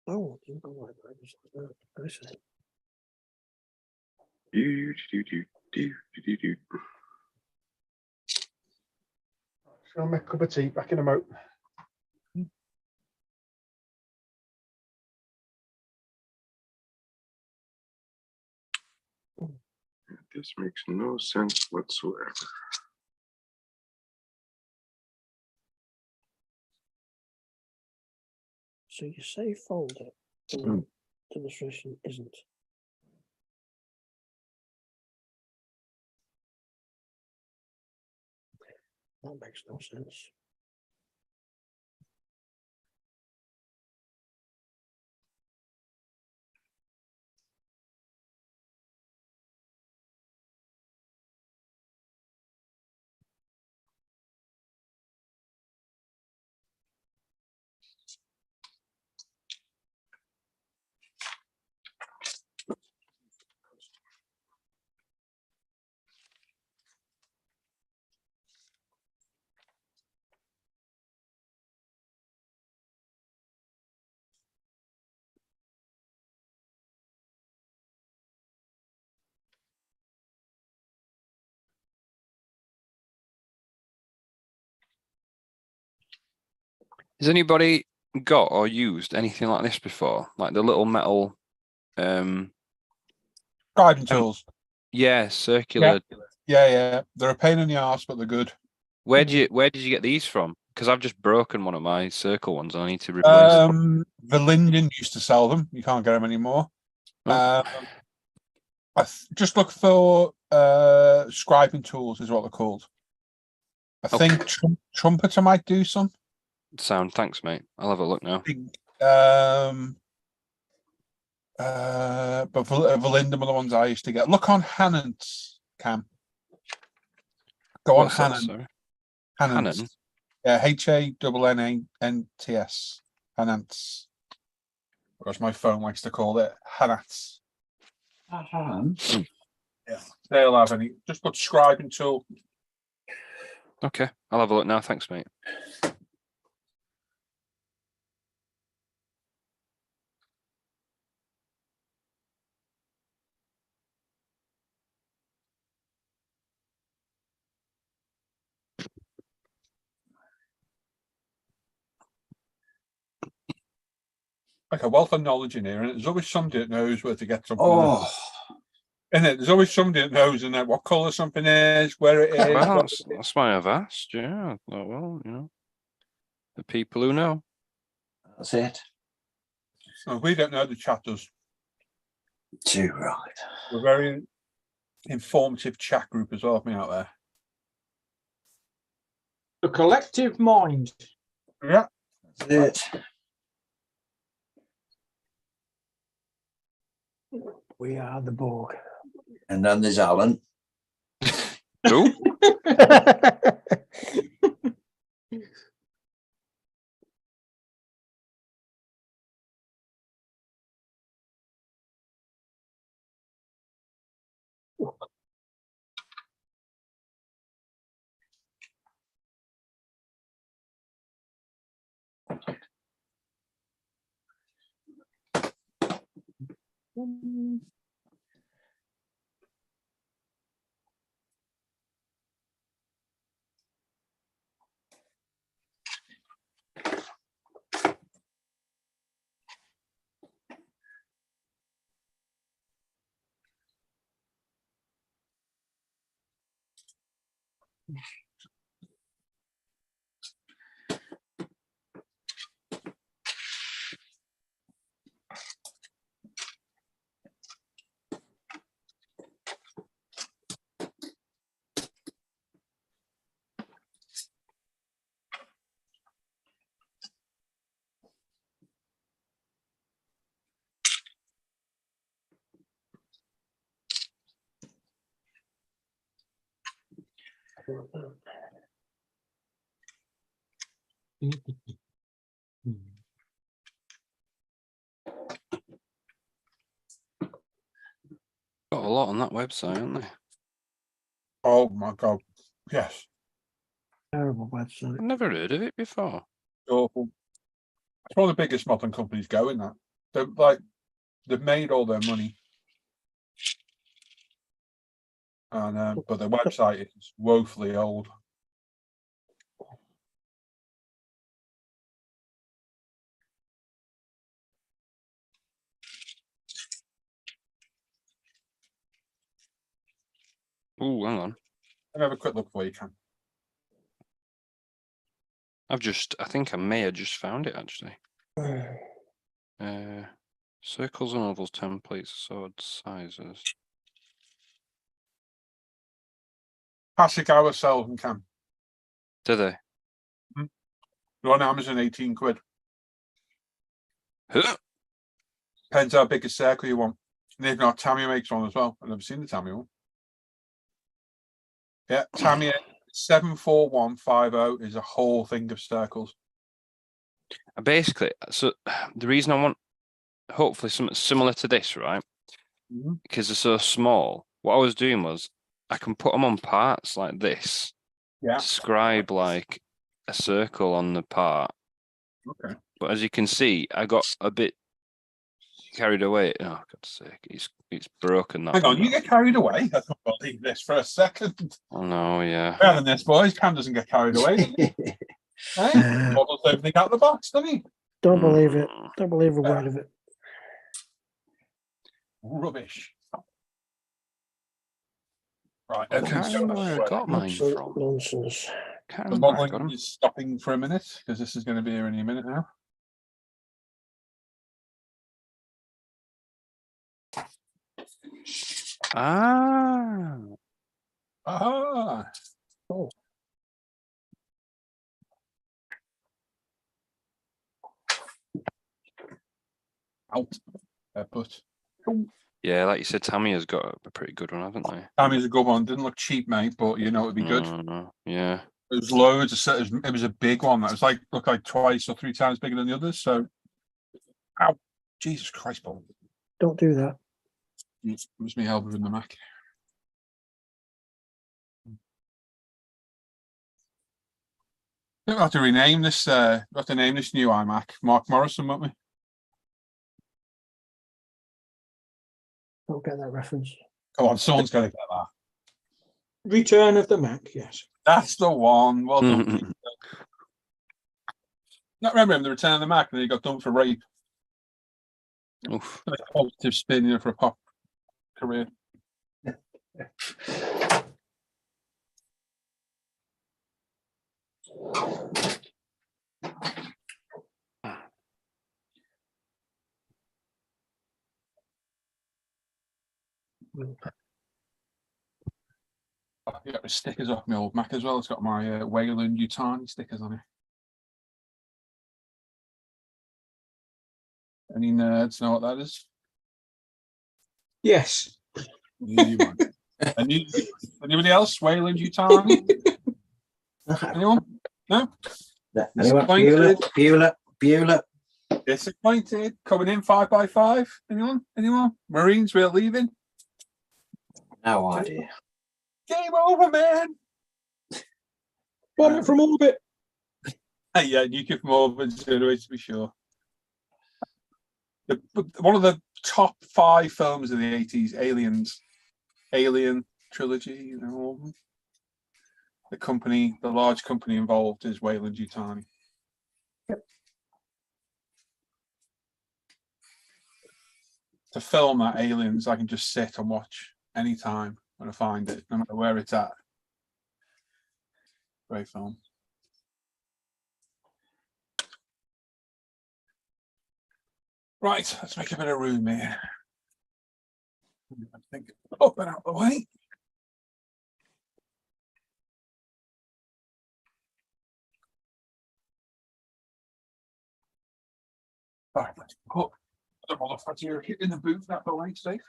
Oh, didn't go like that. Just like that. I see. Do, do, do, do, do, do. Just gonna make a cup of tea back in a mo. This makes no sense whatsoever. So you say fold it, and Hmm. the illustration isn't. That makes no sense. Has anybody got or used anything like this before? Like the little metal, Driving Um, tools. yeah, circular. Yeah. They're a pain in the arse, but they're good. Where did you get these from? Because I've just broken one of my circle ones. And I need to replace them. The Linden used to sell them. You can't get them anymore. Oh. Just look for scribing tools is what they're called. I Okay. think Trumpeter might do some. Sound, thanks, mate. I'll have a look now. But Verlinden were the ones I used to get. Look on Hannant's, Cam. Go on What's that, Hannan. sorry? Hannant's. Hannon? Yeah, Hannants. Hannants. Because my phone likes to call it Hannants. Yeah, they'll have any. Just put scribing tool. Okay, I'll have a look now. Thanks, mate. Like a wealth of knowledge in here, and there's always somebody that knows where to get something. Oh, In it, there's always somebody that knows in there what colour something is, where it is. Well, that's why I've asked. Yeah. Oh, well, you know, the people who know. that's it. So we don't know, the chat does. Too right. We're very informative chat group as well, of me out there. The collective mind. Yeah. That's it. We are the Borg. And then there's Alan. Who? Got a lot on that website, haven't they? Oh my God. Yes. Terrible website. I've never heard of it before. Awful. It's one of the biggest modern companies going, that. they've made all their money, and but their website is woefully old. Oh, hang on. Let me have a quick look for you, Cam. I think I may have just found it actually. Circles and ovals, templates, swords, sizes. Classic hour sells them, Cam. Do they? They're on Amazon, 18 quid. Huh. Depends how big a circle you want. And they've got Tamiya makes one as well. I've never seen the Tamiya one. Yeah, Tamiya 74150 is a whole thing of circles. Basically, so the reason I want hopefully something similar to this, right? Because they're so small. What I was doing was I can put them on parts like this. Yeah. Describe like a circle on the part. Okay. But as you can see, I got a bit carried away. Oh, God's sake, it's broken. That Hang on, one you now. get carried away? I don't believe this for a second. Oh no, yeah. Better than this, boys. Cam doesn't get carried away. Does he? Hey, models everything out of the box, doesn't he? Don't believe it. Don't believe a word of it. Rubbish. Right, I can't remember where I got mine Absolute from. nonsense. Can't The remember where I got modelling 'em. is stopping for a minute because this is going to be here any minute now. Ah, Ah. Oh. Out. But yeah, like you said, Tamiya's got a pretty good one, haven't they? Tammy's a good one. Didn't look cheap, mate, but you know it'd be good. No, yeah. It was loads of. It was a big one. That was looked like twice or three times bigger than the others. So, ow, Jesus Christ, Paul. Don't do that. It was me helping in the Mac. We'll have to rename this. We'll have to name this new iMac Mark Morrison, won't we? Don't get that reference. Come on, someone's got to get that. Return of the Mac, yes. That's the one. Well done. Not remember him, the Return of the Mac, and he got done for rape. Oof. Like a positive spin, you know, for a pop career. I got the stickers off my old Mac as well. It's got my Wayland Yutani stickers on it. Any nerds know what that is? Yes. Anybody else? Wayland Yutani? Anyone? No? Anyone? Bueller. Disappointed. Coming in 5x5. Anyone? Marines, we're leaving. No idea. Game over, man. Bomb from orbit. Hey, yeah, you give them over to be sure. One of the top 5 films of the 80s, Alien trilogy, you know. The large company involved is Wayland Yutani. Yep. To film that Aliens, I can just sit and watch anytime when I find it, no matter where it's at. Great film. Right, let's make a bit of room here. I think up and out the way. All right, let's put the modifier here in the booth that the way safe.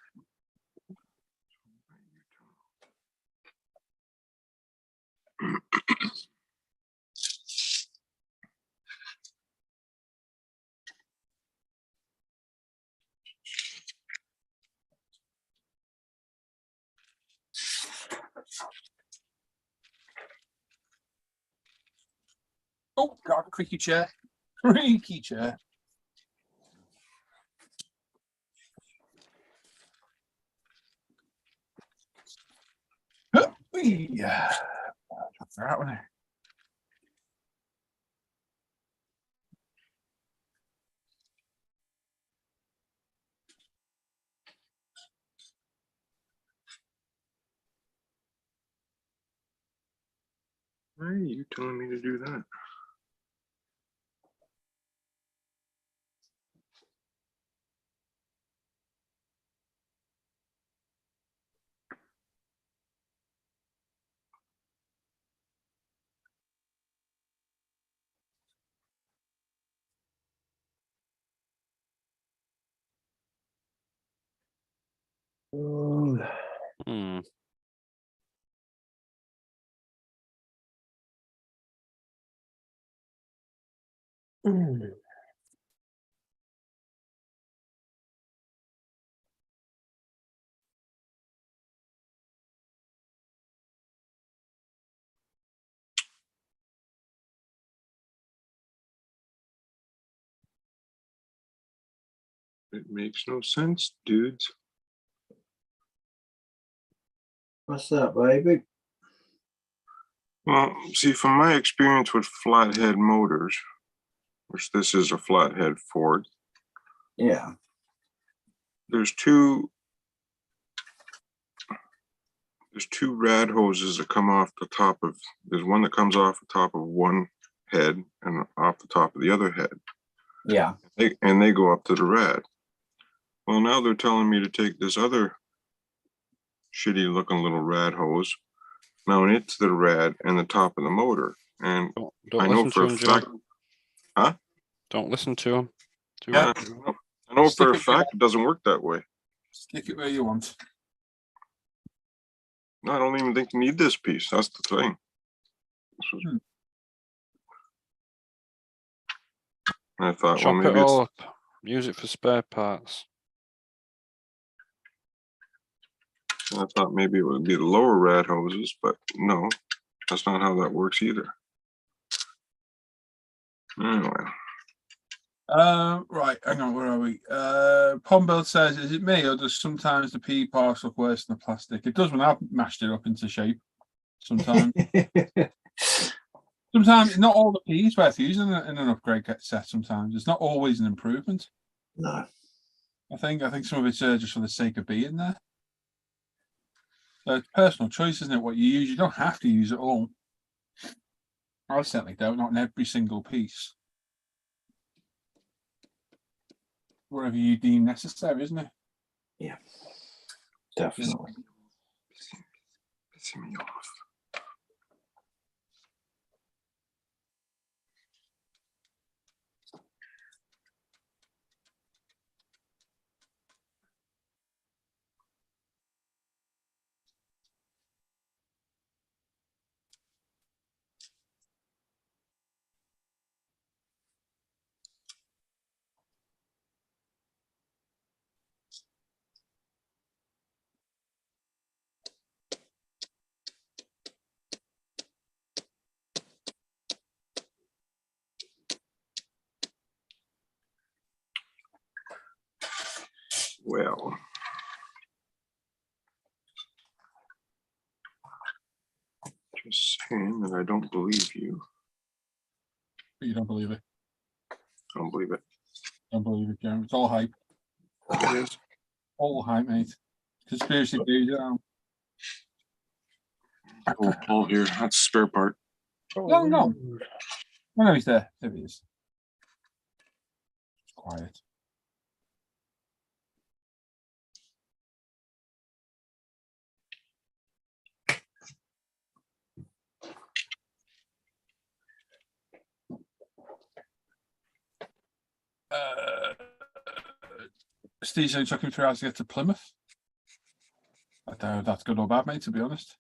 Oh God, creaky chair. Yeah. That one. Why are you telling me to do that? Oh, Hmm. mm. It makes no sense, dudes. What's that, baby? Well, see, from my experience with flathead motors, which this is a flathead Ford, Yeah. there's two rad hoses that come off the top of, there's one that comes off the top of one head and off the top of the other head. Yeah. And they go up to the rad. Well, now they're telling me to take this other shitty looking little rad hose, mount it to the rad and the top of the motor. And Don't I know listen for to a him, fact, Joe. Don't listen to him. Too Yeah. right. I know Stick for a it- fact it doesn't work that way. Stick it where you want. No, I don't even think you need this piece. That's the thing. This was- I thought, well, Chop it maybe it's, all up. Use it for spare parts. I thought maybe it would be the lower rad hoses, but no, that's not how that works either. Anyway, Right, hang on, where are we? Pombuild says, is it me or does sometimes the PE parts look worse than the plastic? It does when I've mashed it up into shape. Sometimes. Sometimes not all the PE is worth using in an upgrade set. Sometimes it's not always an improvement. No. I think some of it's just for the sake of being there. So it's personal choice, isn't it? What you use, you don't have to use it all. I certainly don't, not in every single piece. Whatever you deem necessary, isn't it? Yeah. Definitely. pissing me off. Well, just saying that I don't believe you. But you don't believe it. I don't believe it. Don't believe it, Jeremy. It's all hype. It is. All hype, mate. Conspiracy theories. Oh, Paul here. That's a spare part. No, no. Oh, no, he's there. There he is. It's quiet. Steve's only took him 3 hours to get to Plymouth. I don't know if that's good or bad, mate, to be honest.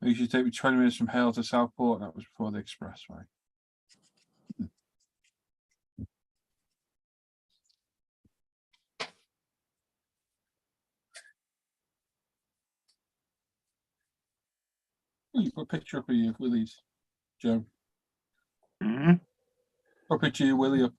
It usually take me 20 minutes from Hale to Southport, and that was before the expressway. You put a picture up of your Willies, Joe. Mm-hmm. Put a picture of your Willie up.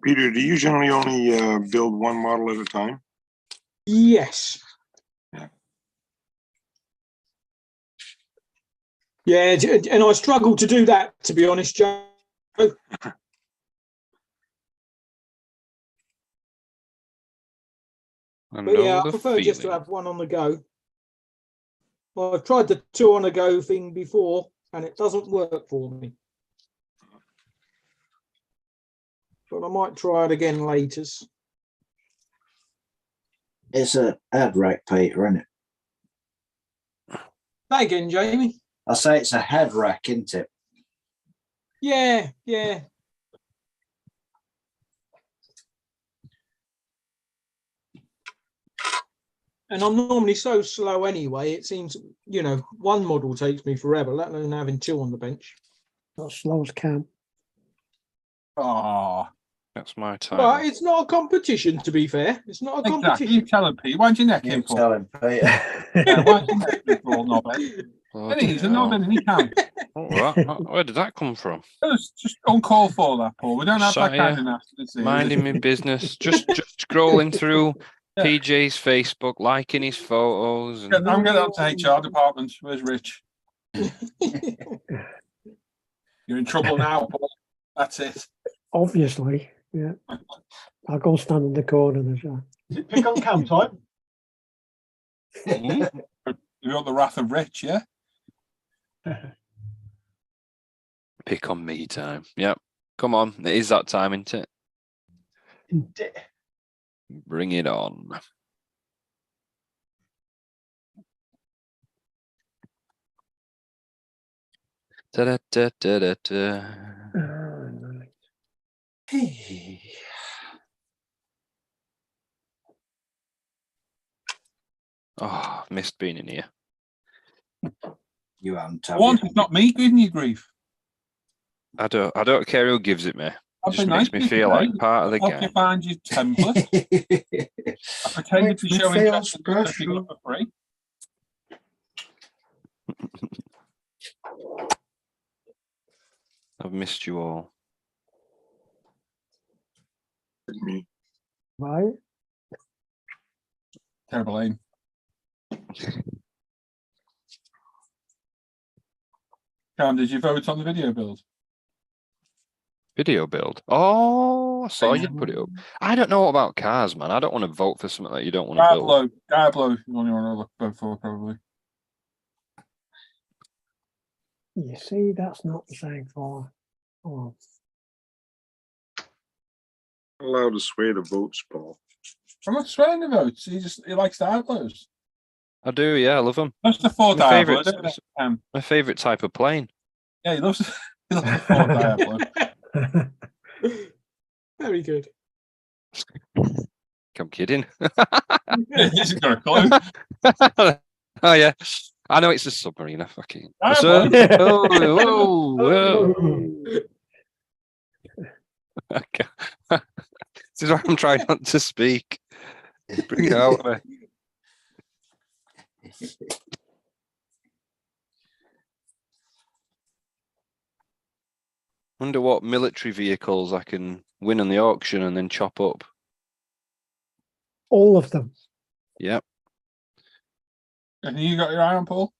Peter, do you generally only build one model at a time? Yes. Yeah, and I struggle to do that, to be honest, Joe. But yeah, I prefer just to have one on the go. Well, I've tried the 2 on the go thing before, and it doesn't work for me. But I might try it again later. It's a head rack, Peter, isn't it? Say again, Jamie. I say it's a head rack, isn't it? Yeah, yeah. And I'm normally so slow anyway. It seems, you know, one model takes me forever, let alone having 2 on the bench. Not slow as Cam. Oh, That's my time. But it's not a competition, to be fair. It's not a exactly. competition. You tell him, Pete. Why'd you neck You him for? tell him, Peter. Yeah, why'd you neck him for, knobhead? Bloody He's a hell. knobhead and he can. Where did that come from? It's just uncalled for, that, Paul. We don't have Sat that kind here, of nasty. Minding my business, just scrolling through Yeah. PJ's Facebook, liking his photos. And I'm going up to HR department. Where's Rich? You're in trouble now, Paul. That's it. Obviously, yeah. I'll go stand in the corner. Is it pick on Cam time? You got the wrath of Rich, yeah? pick on me time. Yep. Come on. It is that time, isn't it? Bring it on. Da, da, da, da, da. Oh, missed being in here. You haven't. For once, it's not me giving you grief. I don't care who gives it me. It I've just been makes nice me to you feel today. like part of the Help you game. find your template. I pretended to Makes me show feel interest in stuff you got for free. I've missed you all. Me. Right? Terrible aim. Cam, did you vote on the video build? Video build. Oh, I saw you put it up. I don't know about cars, man. I don't want to vote for something that you don't want to build. Diablo is the one you want to vote for, probably. You see, that's not the same for. Oh, Allowed to sway the votes, Paul. I'm not swaying the votes. He likes Diablos. I do, yeah, I love them. That's the Ford My Diablo. favourite, my favourite type of plane. Yeah, he loves the Ford Diablo. Very good. I'm kidding. He's got a clue. Oh yeah, I know it's a submarine. I fucking. Diablo. Oh, whoa, whoa. Okay. This is why I'm trying not to speak. Bring it out of me. Wonder what military vehicles I can win on the auction and then chop up. all of them. Yep. Have you got your eye on, Paul?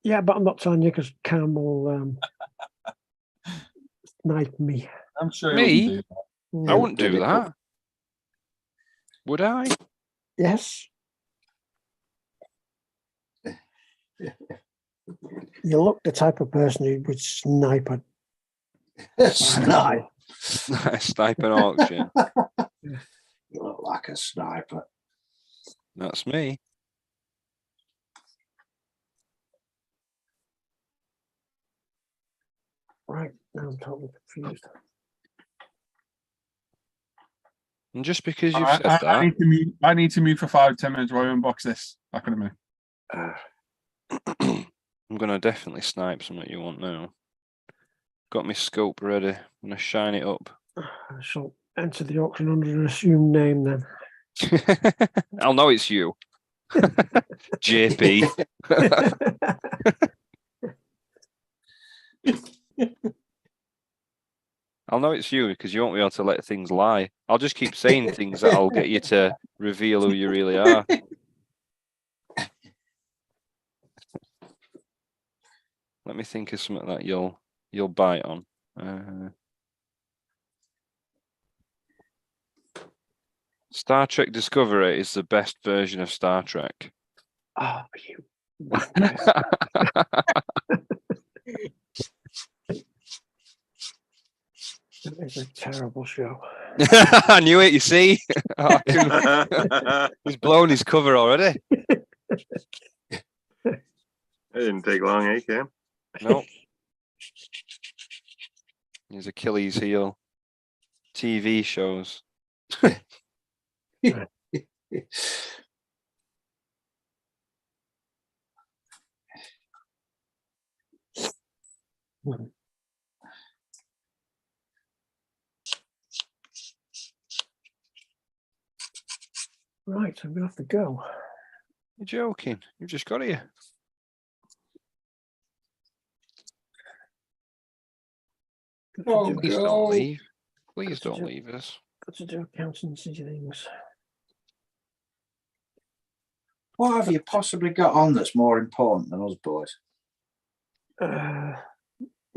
Yeah, but I'm not telling you because Cam will snipe me. I'm sure Me? he wouldn't do that. I wouldn't do that. Would I? Yes. You look the type of person who would snipe a Snipe. Snipe an auction. You look like a sniper. That's me. Right, now I'm totally confused. And just because you've I, said I, that, I need to move for 5-10 minutes while I unbox this. Back in a minute. I'm gonna definitely snipe something you want now. Got my scope ready. I'm gonna shine it up. I shall enter the auction under an assumed name then. I'll know it's you. JP. I'll know it's you because you won't be able to let things lie. I'll just keep saying things that'll get you to reveal who you really are. Let me think of something that you'll bite on. Star Trek Discovery is the best version of Star Trek. Oh, you. That is a terrible show. I knew it, you see. He's blown his cover already. It didn't take long, eh, Cam? No. His Achilles heel. TV shows. Right, I'm gonna have to go. You're joking. You've just got here. Oh, Please God. don't leave. Please Got to don't do- leave us. Got to do accountancy things. What have you possibly got on that's more important than us boys?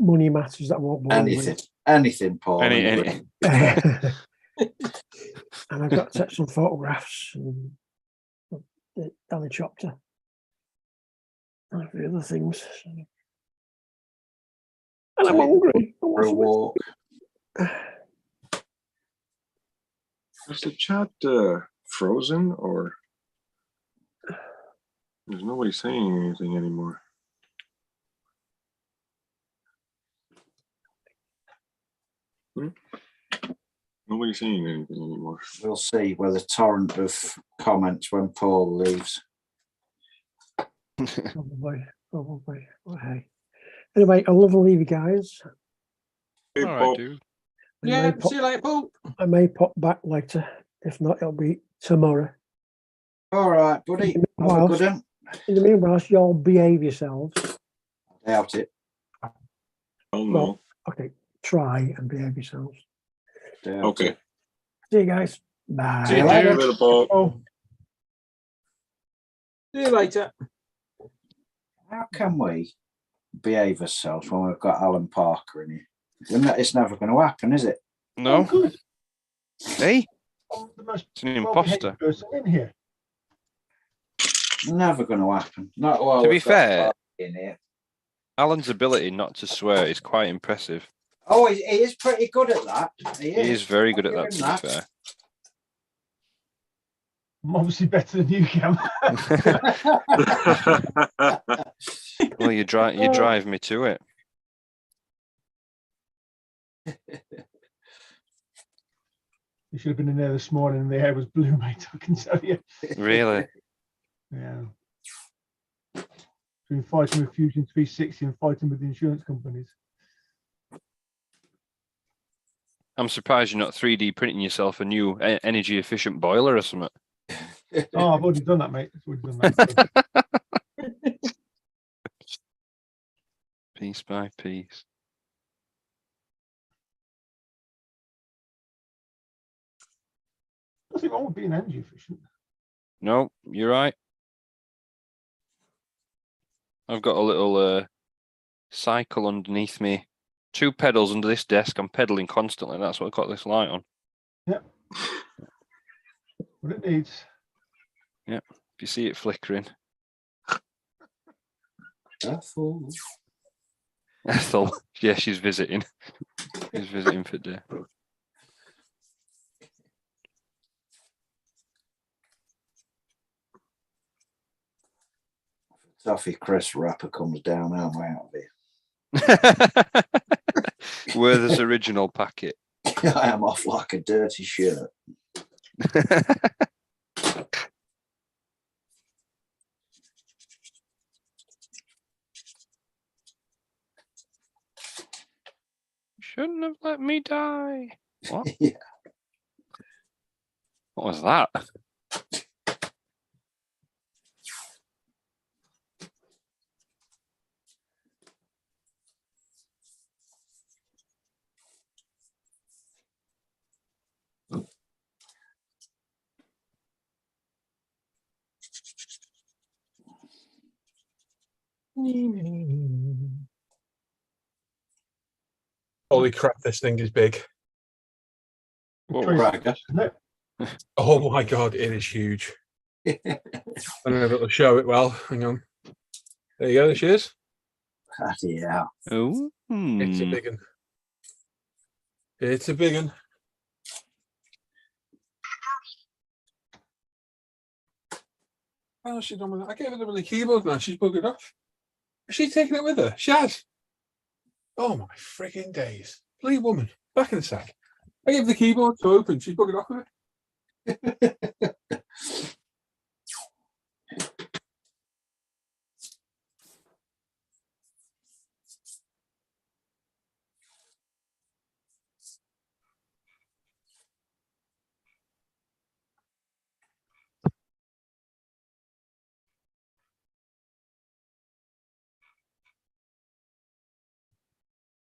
Money matters that won't bore me. Anything, Paul. Any- And I've got to take some photographs and the helicopter and a few other things. And I'm hungry. I want For a something. walk. Is the chat frozen or there's nobody saying anything anymore? Nobody's saying anything anymore. We'll see whether torrent of comments when Paul leaves. Probably. Well, hey. Anyway, I'll love and leave you guys. Hey, All right, Paul. dude. Yeah, see you later, Paul. I may pop back later. If not, it'll be tomorrow. All right, buddy. Have a good one. In the meanwhile, y'all behave yourselves. I doubt it. Oh, no. Well, okay, try and behave yourselves. Doubt Okay. it. See you guys. Bye. See you later. Later, Paul. Oh, See you later. How can we behave ourselves when we've got Alan Parker in here? It's never going to happen, is it? oh, No? good. Hey? I'm the most It's an well-behaved imposter. person in here. Never going to happen. Not while To be we've got fair- Parker in here. Alan's ability not to swear is quite impressive. Oh, he is pretty good at that. He is very good at that, Give to him be fair. I'm obviously better than you, Cam. Well, you drive me to it. You should have been in there this morning and the air was blue, mate. I can tell you. Really? Yeah. Between fighting with Fusion 360 and fighting with the insurance companies. I'm surprised you're not 3D printing yourself a new energy efficient boiler or something. Oh, I've already done that, mate. I've already done that. Piece by piece. Nothing wrong with being energy efficient. No, you're right. I've got a little cycle underneath me. 2 pedals under this desk. I'm pedaling constantly. That's what I've got this light on. Yep. What it needs. If you see it flickering. Ethel. Ethel. Yeah, she's visiting. She's visiting for day. Toffee Chris rapper comes down, I'm out of here. Werther's original packet. I am off like a dirty shirt. Shouldn't have let me die. What? Yeah. What was that? Holy crap, this thing is big. Whoa. Right. Isn't it? Oh my God, it is huge. I don't know if it'll show it well. Hang on. There you go, there she is. Bloody hell. Oh. It's a big one. It's a big one. Oh, she's done with it. I gave her the keyboard now. She's buggered off. Has she taken it with her? She has. Oh my freaking days. Bloody woman. Back in a sec. I gave the keyboard to open. She's buggered off with it.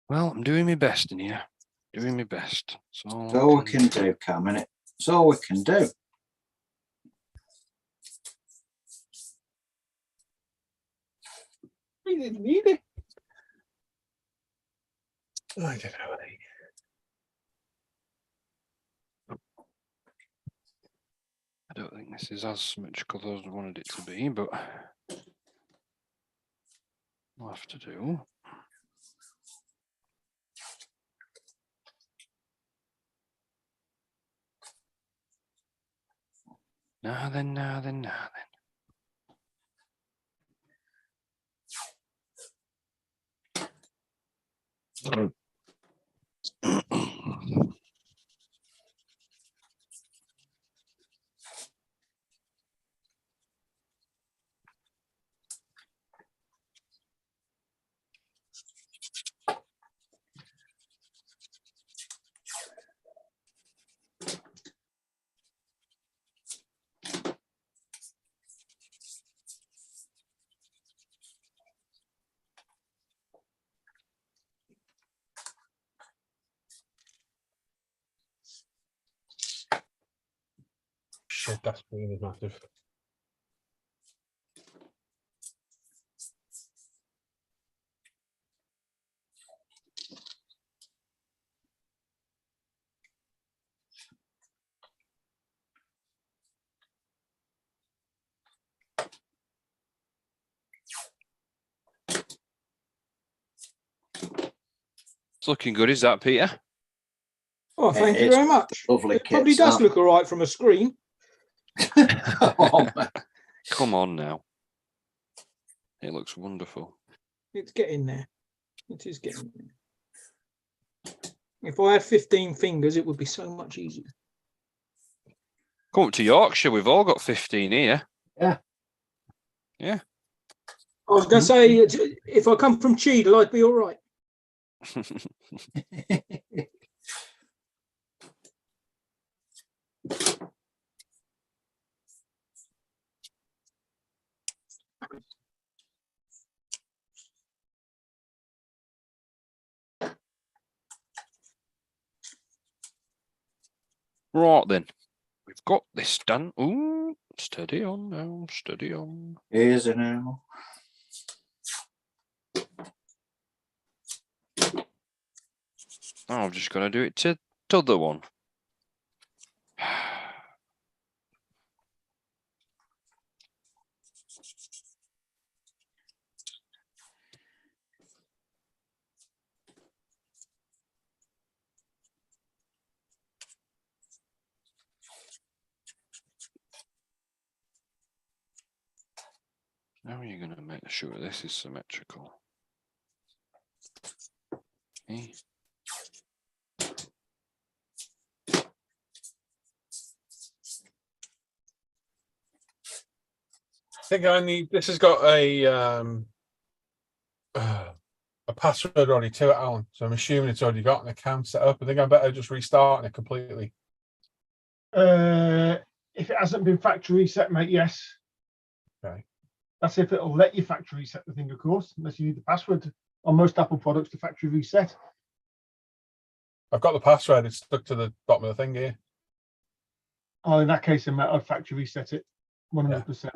Well, I'm doing my best in here. Doing my best. That's all we can do, Cam, innit? That's all we can do. We didn't need it. I don't know. I don't think this is as symmetrical as I wanted it to be, but I'll have to do. Now then. Shit, that screen is massive. It's looking good, is that, Peter? Oh, thank you It's very much. lovely It probably kits, does aren't look all right from a screen. Oh, man. Come on now. It looks wonderful. It's getting there. It is getting there. If I had 15 fingers, it would be so much easier. Come up to Yorkshire. We've all got 15 here. Yeah. Yeah. I was going to say, if I come from Cheadle, I'd be all right. Right then. We've got this done. Ooh, steady on now. Steady on. Here's an now. Now I'm just going to do it to the other one. How are you going to make sure this is symmetrical? Okay. I think I need. This has got a password already to it, Alan. So I'm assuming it's already got an account set up. I think I better just restarting it completely. If it hasn't been factory reset, mate, yes. Okay. That's if it'll let you factory reset the thing, of course, unless you need the password on most Apple products to factory reset. I've got the password. It's stuck to the bottom of the thing here. Oh, in that case, then I'd factory reset it 100%.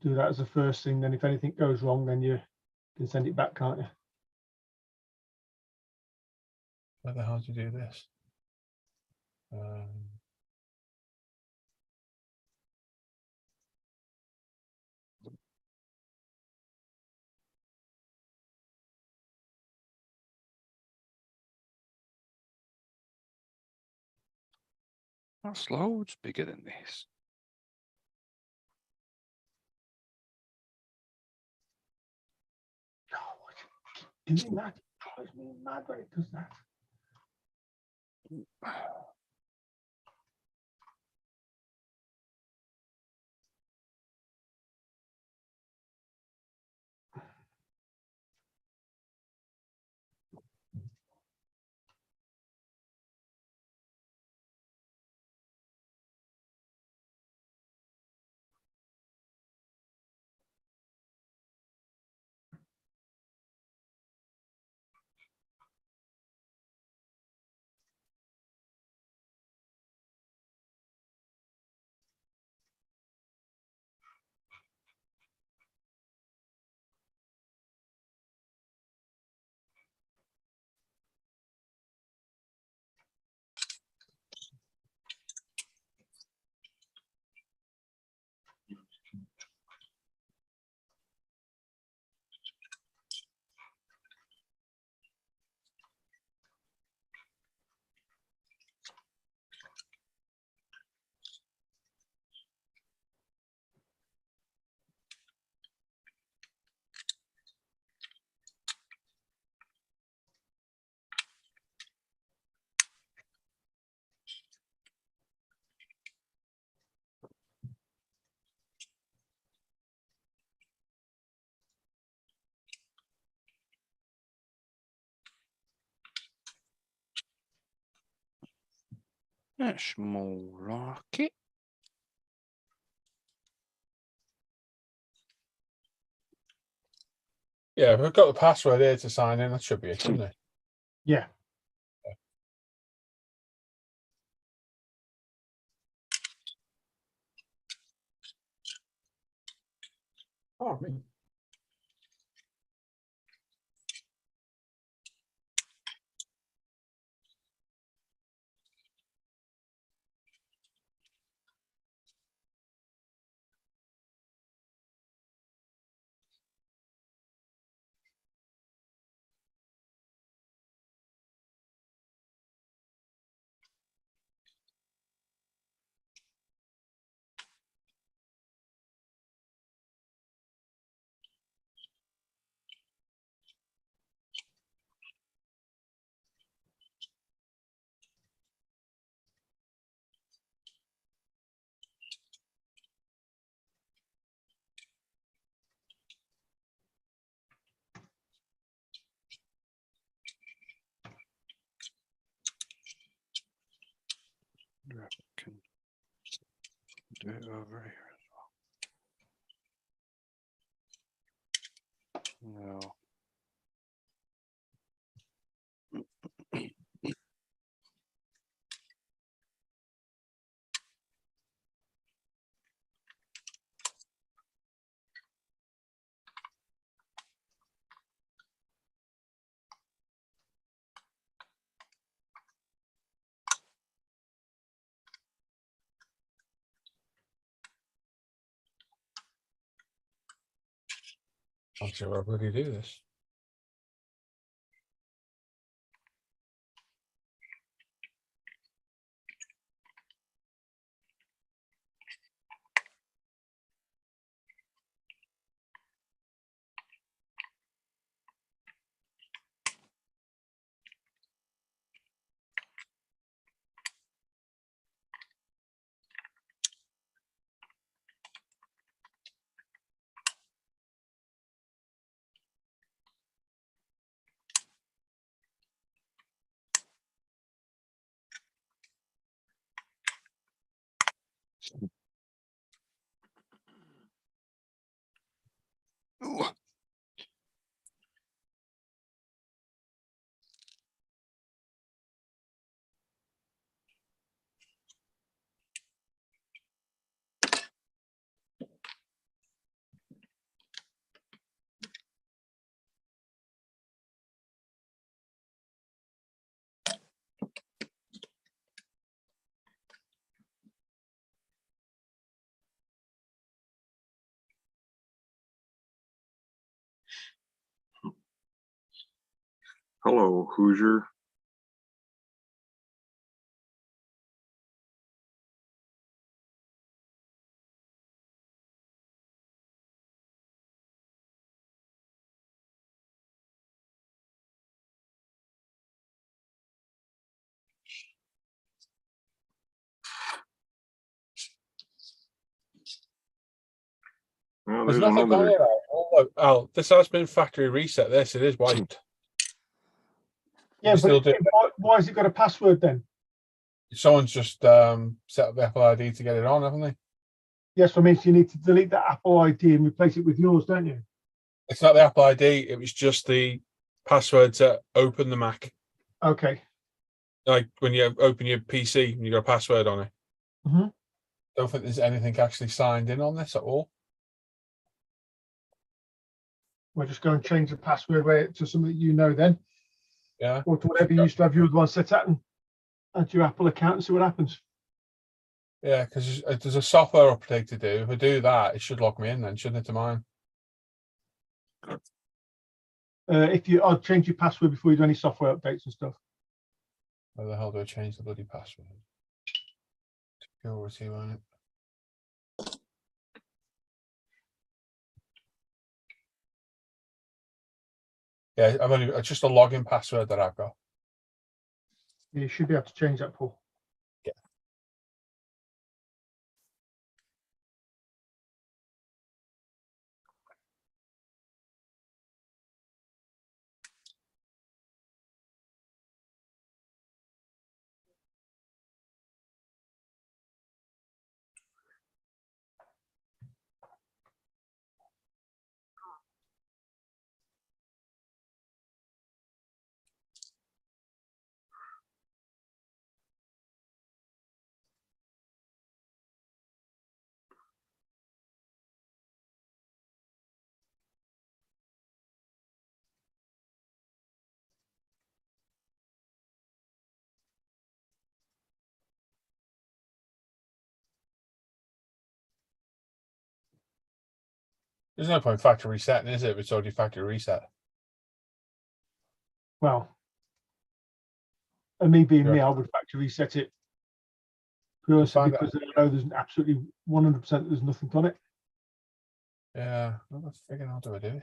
Do that as the first thing. Then if anything goes wrong, then you can send it back, can't you? Where the hell do you do this? That's loads bigger than this. Can you imagine? It drives me mad when it does that. That's more like it. Yeah, if we've got the password here to sign in, that should be it, shouldn't it? Yeah. Oh, me. Can do it over here as well. No. I'm sure I'll really do this. Ooh. Hello, Hoosier. Well, There's there's nothing on another. here. Oh, look, Al, this has been factory reset. This, it is wiped. Yeah, You still but do. why has it got a password then? Someone's just set up the Apple ID to get it on, haven't they? Yes, I mean, so you need to delete that Apple ID and replace it with yours, don't you? It's not the Apple ID. It was just the password to open the Mac. Okay. Like when you open your PC and you got a password on it. Mhm. Don't think there's anything actually signed in on this at all. We'll just go and change the password to something that you know then, Yeah. or to whatever you used to have your other one set at, and add your Apple account and see what happens. Yeah, because there's a software update to do. If I do that, it should log me in then, shouldn't it, to mine? I'll change your password before you do any software updates and stuff. Where the hell do I change the bloody password? Security on it. Yeah, it's just a login password that I've got. You should be able to change that, Paul. Yeah. There's no point factory resetting, is it? If it's already factory reset. Well, and me being Sure. me, I would factory reset it. Because I know there's absolutely 100% there's nothing on it. Yeah, I'm not figuring out how to do it.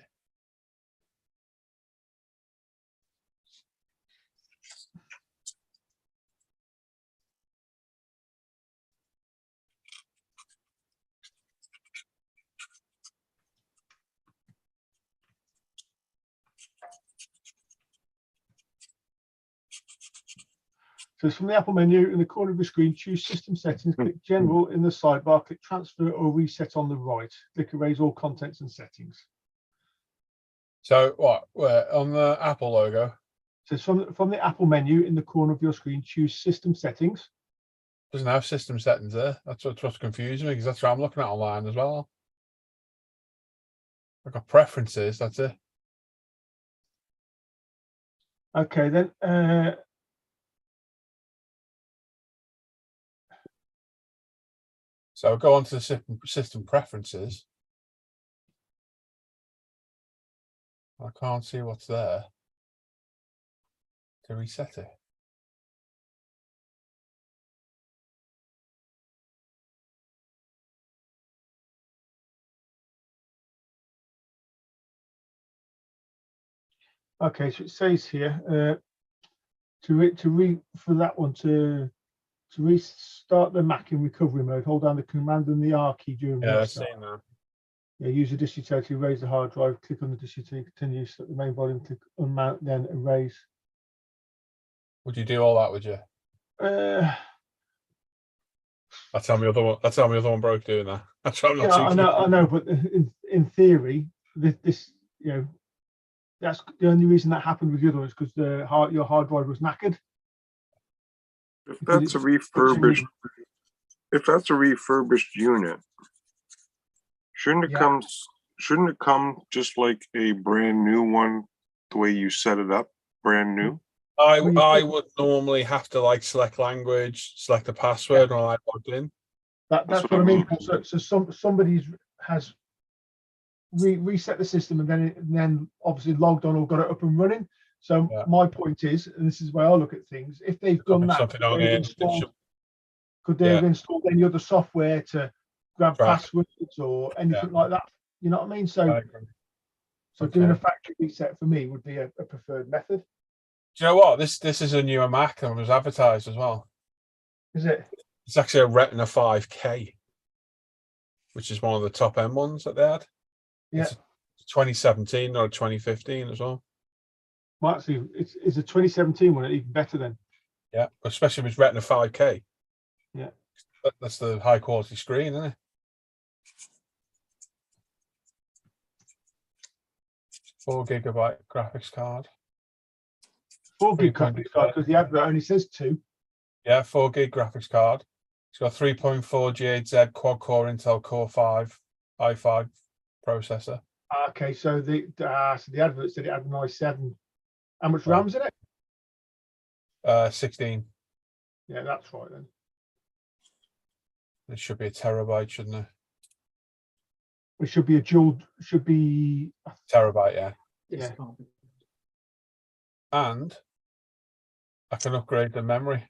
So it's from the Apple menu in the corner of the screen, choose System Settings, click General in the sidebar, click Transfer or Reset on the right. Click Erase all contents and settings. So what? Where on the Apple logo? So it's from the Apple menu in the corner of your screen, choose System Settings. Doesn't have system settings there. That's what's confusing me, because that's what I'm looking at online as well. I've got preferences, that's it. Okay, then So I'll go on to the system preferences. I can't see what's there to reset it. okay, so it says here to restart the Mac in recovery mode, hold down the Command and the R key during Yeah, I've restart. seen that. Yeah, use the disk utility to erase the hard drive, click on the disk utility, continue, select the main volume, click unmount, then erase. Would you do all that, would you? That's how my other one. That's how my other one broke doing that. That's why I'm not. Yeah, I know, but in theory, this that's the only reason that happened with the other one is because your hard drive was knackered. If that's a refurbished, unit, shouldn't it come just like a brand new one, the way you set it up, brand new? I would normally have to like select language, select a password, and all that logged in. That's what I mean. So somebody has reset the system and then obviously logged on or got it up and running. So my point is, and this is where I look at things, if they've done that, could they have installed any other software to grab passwords or anything like that? You know what I mean? So doing a factory reset for me would be a preferred method. Do you know what? This is a newer Mac and was advertised as well. Is it? It's actually a Retina 5K, which is one of the top end ones that they had. Yeah. It's 2017 or 2015 as well. Well, actually, it's a 2017 one, even better then. Yeah, especially with Retina 5K. Yeah. That's the high quality screen, isn't it? 4 GB graphics card. 4 gig graphics card because the advert only says 2. Yeah, 4 gig graphics card. It's got 3.4 GHz quad core Intel Core 5 i5 processor. Okay, so the advert said it had an i7. How much RAM's in it? 16. Yeah, that's right then. It should be a terabyte, shouldn't it? It should be Terabyte, yeah. Yeah. And I can upgrade the memory.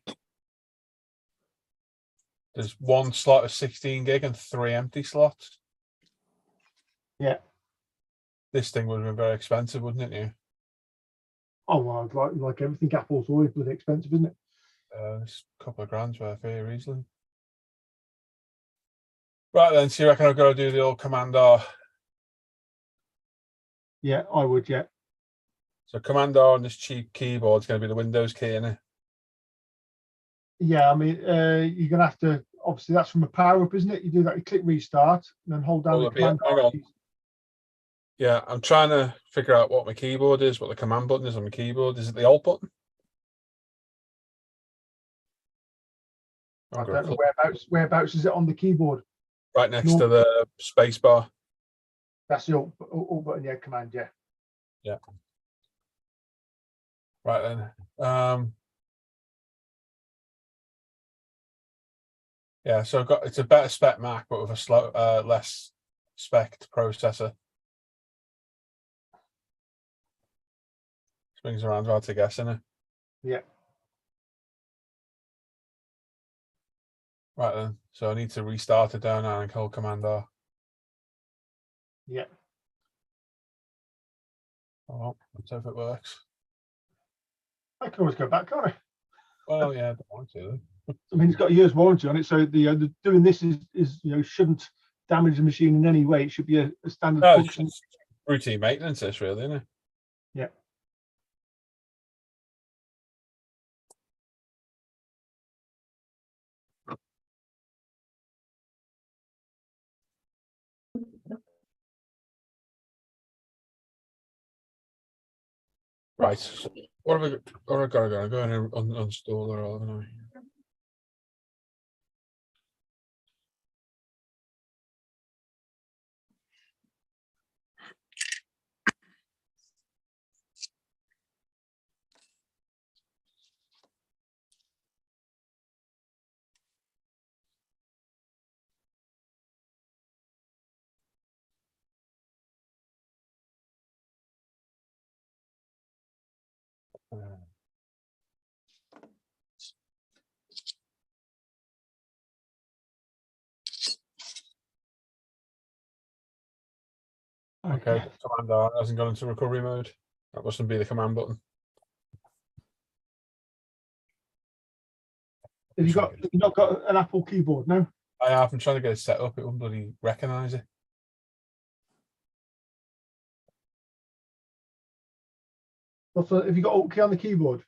There's one slot of 16 gig and 3 empty slots. Yeah. This thing would have been very expensive, wouldn't it? You? Oh well, like everything, Apple's always really expensive, isn't it? It's a couple of grand's worth here easily. Right then, so you reckon I've got to do the old Command R? Yeah, I would, yeah. So Command R on this cheap keyboard is going to be the Windows key, isn't it? Yeah, I mean, you're going to have to, obviously that's from a power up, isn't it? You do that, you click restart, and then hold down the Command R keys. Yeah, I'm trying to figure out what my keyboard is, what the command button is on my keyboard. Is it the Alt button? I don't know whereabouts is it on the keyboard? Right next to the space bar. That's the Alt button, yeah, Command, yeah. Yeah. Right then. Yeah, so it's a better spec Mac, but with a less spec processor. Swings around hard to guess, isn't it? Yeah. Right then. So I need to restart it down and hold Command R. Yeah. Oh, let's hope it works. I can always go back, can't I? Well, yeah, I don't want to. I mean, it's got a year's warranty on it, so the doing this is shouldn't damage the machine in any way. It should be a standard function. Routine maintenance, this really, isn't it? Yeah. Right. So what have I got to go? Go and uninstall it all, haven't I? Okay, Command R hasn't gone into recovery mode. That mustn't be the command button. Have you not got an Apple keyboard? No. I have. I'm trying to get it set up. It won't bloody recognise it. Have you got Alt key on the keyboard?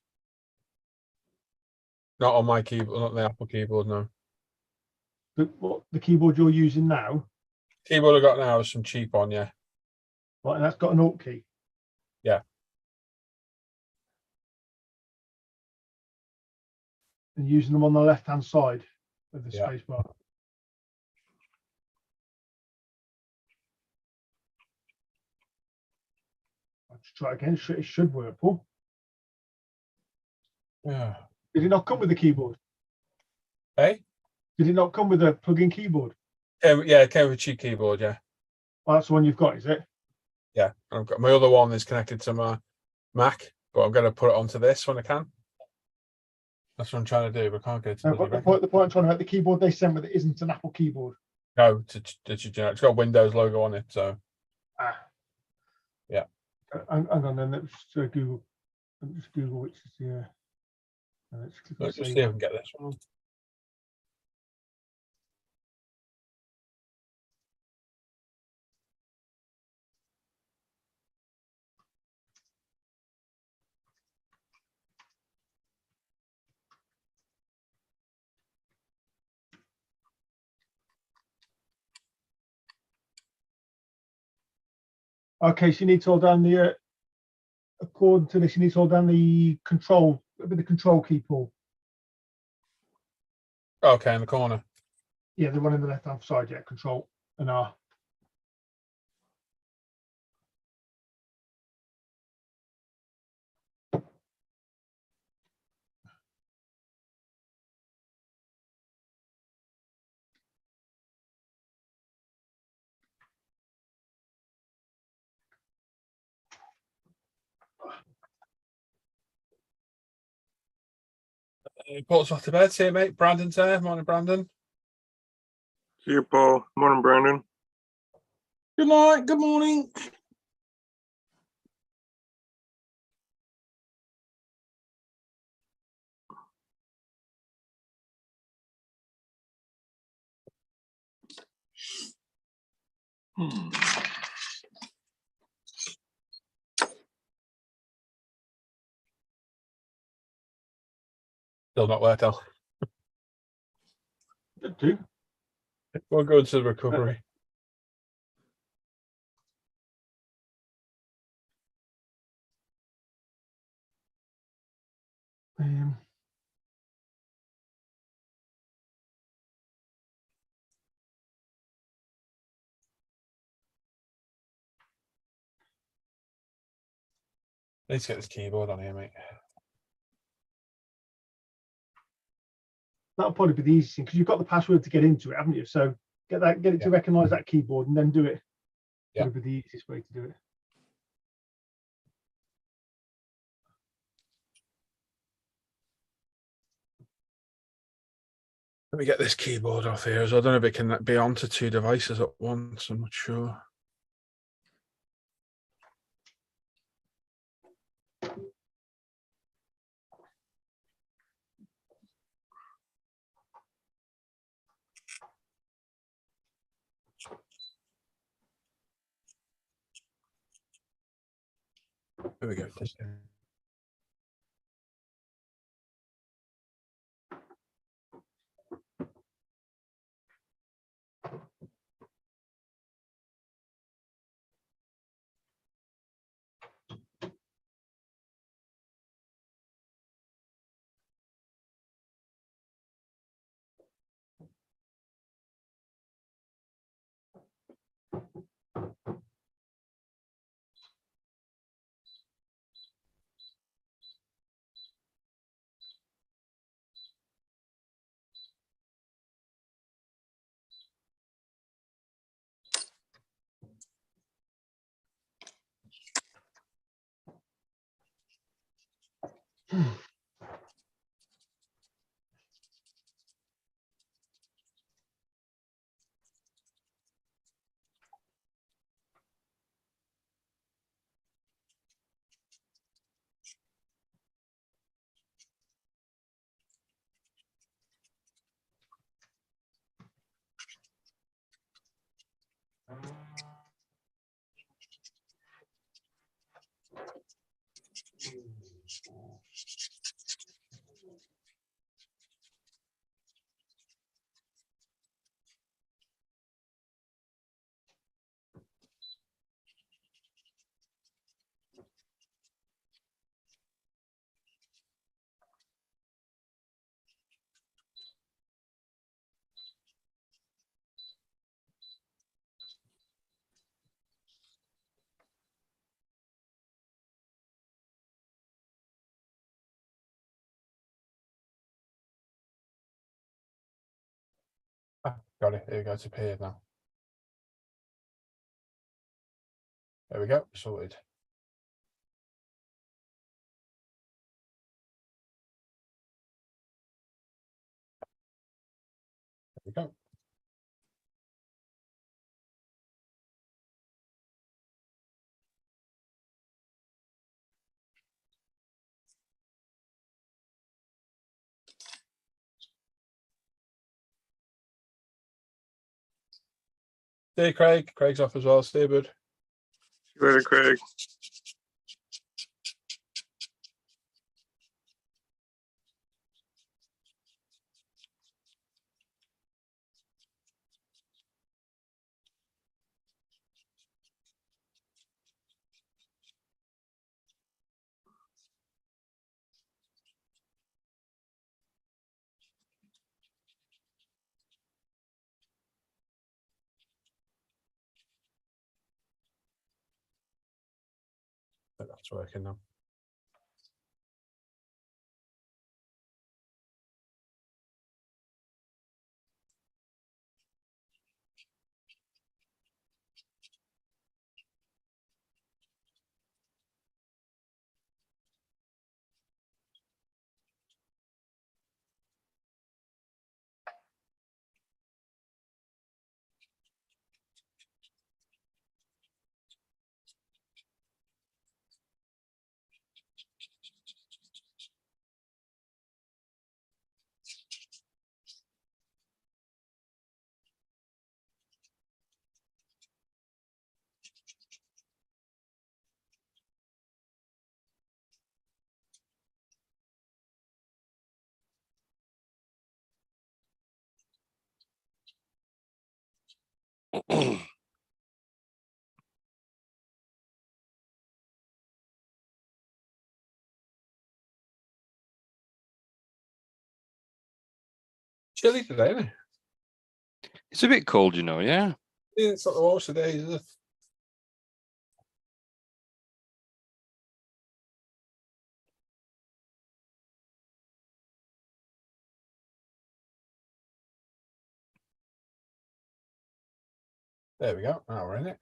Not on my keyboard. Not on the Apple keyboard. No. the keyboard you're using now? Keyboard I got now is some cheap one, yeah. Right, and that's got an Alt key. Yeah. And using them on the left-hand side of the Yeah. space bar. I'll just try it again. It should work, Paul. Yeah. Did it not come with the keyboard? Hey? Did it not come with a plug-in keyboard? Yeah, it came with a cheap keyboard, yeah. Oh, that's the one you've got, is it? Yeah. I've got my other one is connected to my Mac, but I'm going to put it onto this when I can. That's what I'm trying to do, but I can't get it to No, but the point I'm trying to make, the keyboard they sent with it isn't an Apple keyboard. No, it's got a Windows logo on it, so yeah. Hang on, then let's Google. Let's Google which is the. Let's click on Let's just save. see if I can get this one. Okay, so you need to hold down the. According to this, you need to hold down the control with the control key, Paul. Okay, in the corner. Yeah, the one in the left-hand side. Yeah, control and R. Paul's off to bed. See you, mate. Brandon's there. Morning, Brandon. See you, Paul. Morning, Brandon. Good night. Good morning. Still not worked out. Good too. We'll go into the recovery. Need to get this keyboard on here, mate. That'll probably be the easiest thing because you've got the password to get into it, haven't you? So get it to recognise that keyboard and then do it. Yeah. That'll be the easiest way to do it. Let me get this keyboard off here. So I don't know if it can be onto two devices at once. I'm not sure. There we go. Got it. Here we go. It's appeared now. There we go. Sorted. There we go. There, Craig. Craig's off as well. Stay good. See you later, Craig. That's working now. Chilly today, isn't it? It's a bit cold, you know, yeah. Yeah, it's not the worst of days, is it? There we go. Now we're in it.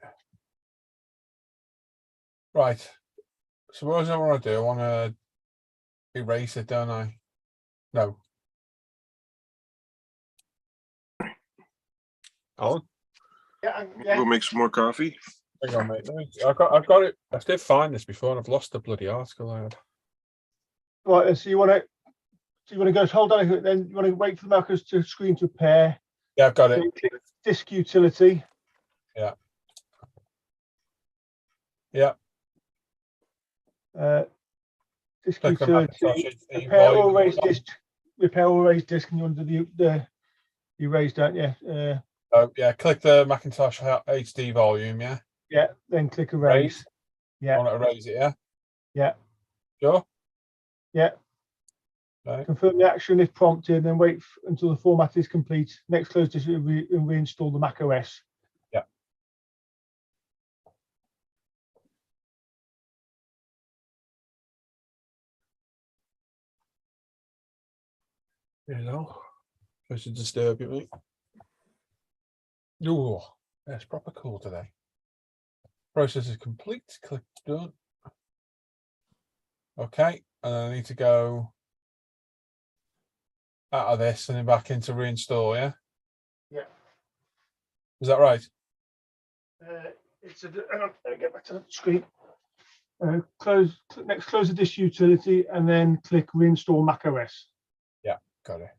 Right. So what do I want to do? I want to erase it, don't I? No. Alan? Yeah, Go make some more coffee. Hang on, mate. I've got it. I did find this before and I've lost the bloody article I had. Right, so you want to go hold on, then you want to wait for the markers to screen to pair. Yeah, I've got it. Then click disk utility. Yeah. Yeah. Disk Click the utility. Macintosh HD Repair or volume. erase disk. Repair or erase disk, and you want to do the erase, don't you? Oh, yeah, click the Macintosh HD volume, yeah. Yeah, then click erase. I Yeah, want to erase it, yeah. yeah, Sure. yeah. Right. Confirm the action if prompted, then wait until the format is complete. Next, close this and reinstall the Mac OS. Yeah. There you go. I should disturb you, mate. Oh, it's proper cool today. Process is complete. Click done. Okay, and then I need to go out of this and then back into reinstall, yeah? Yeah. Is that right? It's a. Hang on, let me get back to the screen. Close the disk utility and then click reinstall Mac OS. Yeah, got it.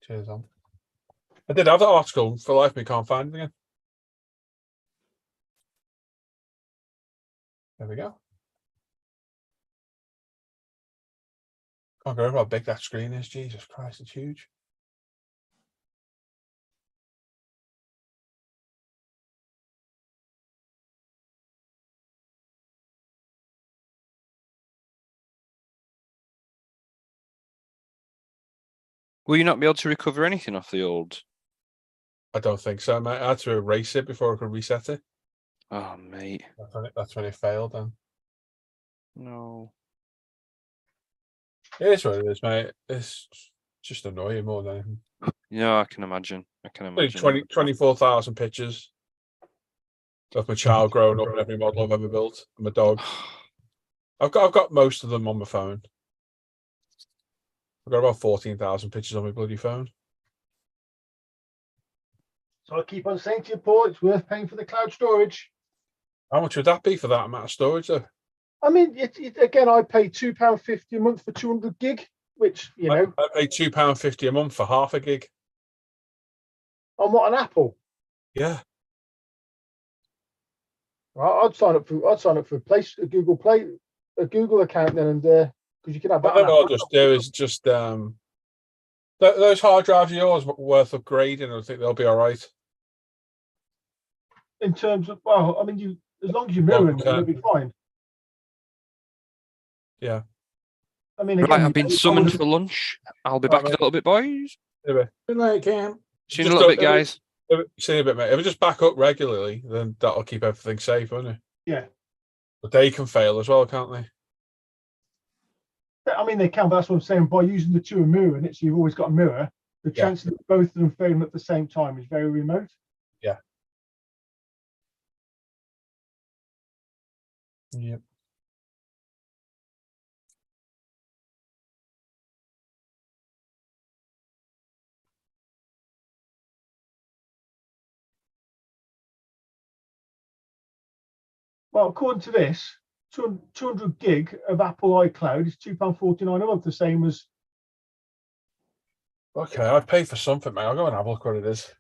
Cheers on. I did have the article, for life me can't find it again. There we go. Can't go over how big that screen is. Jesus Christ, it's huge. Will you not be able to recover anything off the old? I don't think so, mate. I had to erase it before I could reset it. Oh, mate. That's when it failed then. No. It is what it is, mate. It's just annoying more than anything. Yeah, I can imagine. I can Only imagine. 24,000 pictures of my child growing up in every model I've ever built. And my dog. I've got most of them on my phone. I've got about 14,000 pictures on my bloody phone. So I keep on saying to you, Paul, it's worth paying for the cloud storage. How much would that be for that amount of storage, though? I mean, again, I pay £2.50 a month for 200 gig, which, you know. I pay £2.50 a month for half a gig. On what, an Apple? Yeah. Well, I'd sign up for a Google Play, a Google account then, and because you can have that. I think what I'll just do is just those hard drives of yours worth upgrading. I think they'll be all right. In terms of, well, I mean, as long as you're mirroring them, they'll be fine. Yeah. I mean, Right, again, I've been summoned for lunch. I'll be back in a little bit, boys. Anyway, Good night, Cam. See you in a little bit, guys. See you a bit, mate. If we just back up regularly, then that'll keep everything safe, won't it? Yeah. But they can fail as well, can't they? I mean, they can, but that's what I'm saying. By using the two and mirroring it, so you've always got a mirror, the chance of both of them failing at the same time is very remote. Yeah. Yep. Well, according to this, 200 gig of Apple iCloud is £2.49 a month, the same as. Okay, I'd pay for something, mate. I'll go and have a look what it is.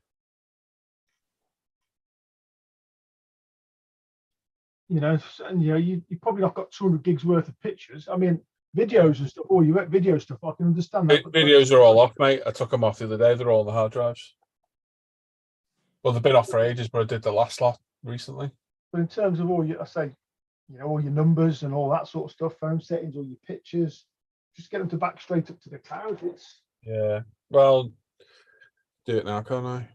You know, and you probably not got 200 gigs worth of pictures. I mean, videos and stuff. Or you got video stuff. I can understand that. Videos are all off, mate. I took them off the other day. They're all on the hard drives. Well, they've been off for ages, but I did the last lot recently. But in terms of all your, all your numbers and all that sort of stuff, phone settings, all your pictures, just get them to back straight up to the cloud. Yeah. Well, do it now, can't I?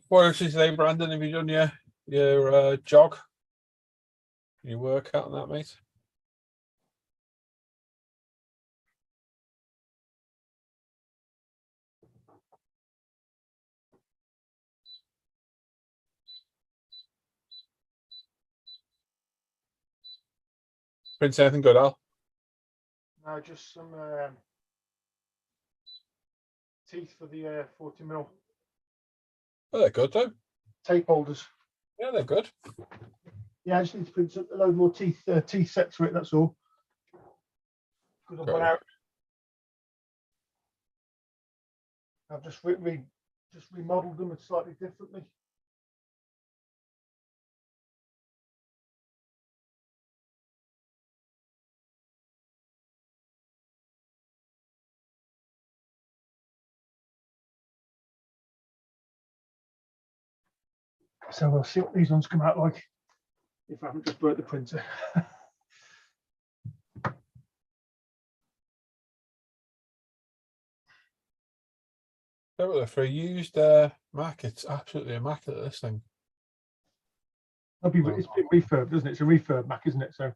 What else is today, Brandon? Have you done your jog? Your workout on that, mate? Prince, anything good, Al? No, just some teeth for the 40mm Oh, they're good, though. tape holders. Yeah, they're good. Yeah, I just need to print a load more teeth sets for it. That's all. Because I've run out. I've just remodeled them slightly differently. So we'll see what these ones come out like if I haven't just broke the printer. So for a used Mac, it's absolutely immaculate, this thing. It's been refurbed, isn't it? It's a refurb Mac, isn't it? So.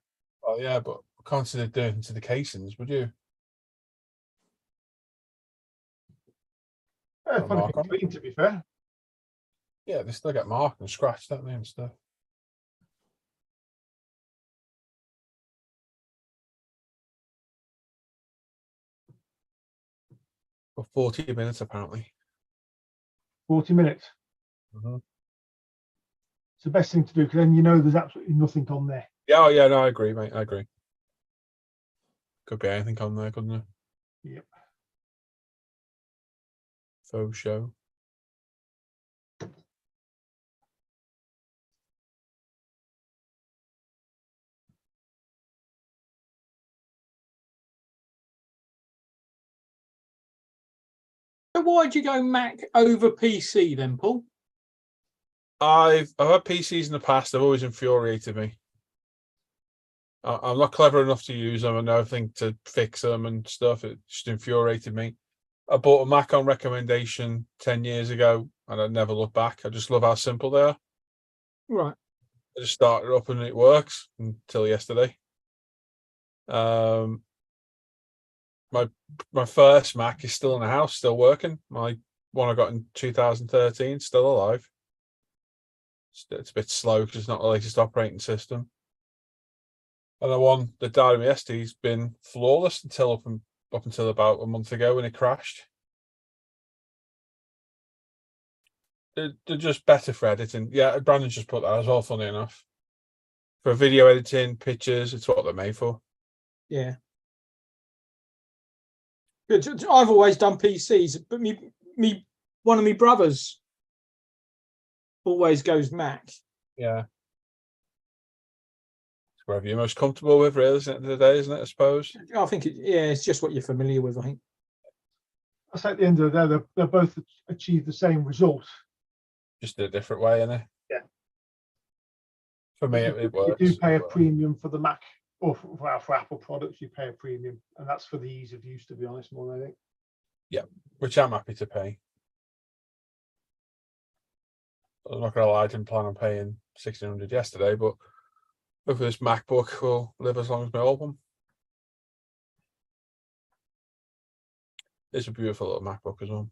Oh yeah, but can't see the dirt into the casings, would you? It's probably been clean, to be fair. Yeah, they still get marked and scratched, don't they, and stuff. For 40 minutes, apparently. 40 minutes. Mm-hmm. It's the best thing to do because then you know there's absolutely nothing on there. Yeah, oh, yeah, no, I agree, mate. I agree. Could be anything on there, couldn't it? Yep. Faux show. So why'd you go Mac over PC then, Paul? I've had PCs in the past. They've always infuriated me. I'm not clever enough to use them and everything to fix them and stuff. It just infuriated me. I bought a Mac on recommendation 10 years ago and I never looked back. I just love how simple they are. Right. I just started it up and it works until yesterday. My first Mac is still in the house, still working. My one I got in 2013, still alive. It's a bit slow because it's not the latest operating system. And the one that died of my SD has been flawless until up until about a month ago when it crashed. They're just better for editing. Yeah, Brandon's just put that as well, funny enough. For video editing, pictures, it's what they're made for. Yeah. Good. I've always done PCs, but one of my brothers always goes Mac. Yeah. It's whatever you're most comfortable with, really, isn't it, today, isn't it, I suppose? I think it's just what you're familiar with, I think. I say at the end of the day, they'll both achieve the same result. Just in a different way, innit? Yeah. For me, it works. You do pay a premium for the Mac, or for Apple products, you pay a premium, and that's for the ease of use, to be honest, more than anything. Yeah, which I'm happy to pay. I'm not gonna lie, I didn't plan on paying 1,600 yesterday, but hopefully this MacBook will live as long as my old one. It's a beautiful little MacBook as well.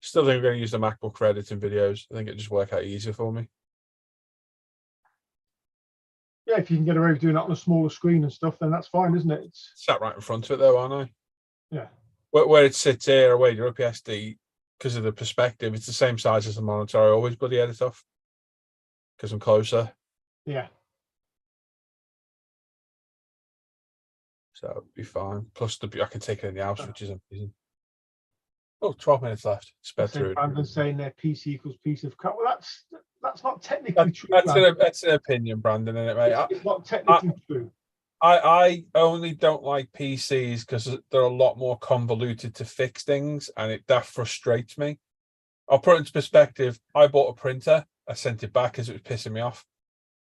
Still think I'm going to use the MacBook for editing videos. I think it just work out easier for me. Yeah, if you can get away with doing that on a smaller screen and stuff, then that's fine, isn't it? It's Sat right in front of it though, aren't I? Yeah. Where it sits here away your UPSD, because of the perspective, it's the same size as the monitor. I always bloody edit off because I'm closer. Yeah. So it'll be fine. Plus, I can take it in the house, which is amazing. Oh, 12 minutes left. Sped through. Brandon's saying their PC equals piece of crap. Well, that's not technically true. That's an opinion, Brandon, isn't it, mate? It's not technically true. I only don't like PCs because they're a lot more convoluted to fix things, and that frustrates me. I'll put it into perspective. I bought a printer. I sent it back because it was pissing me off.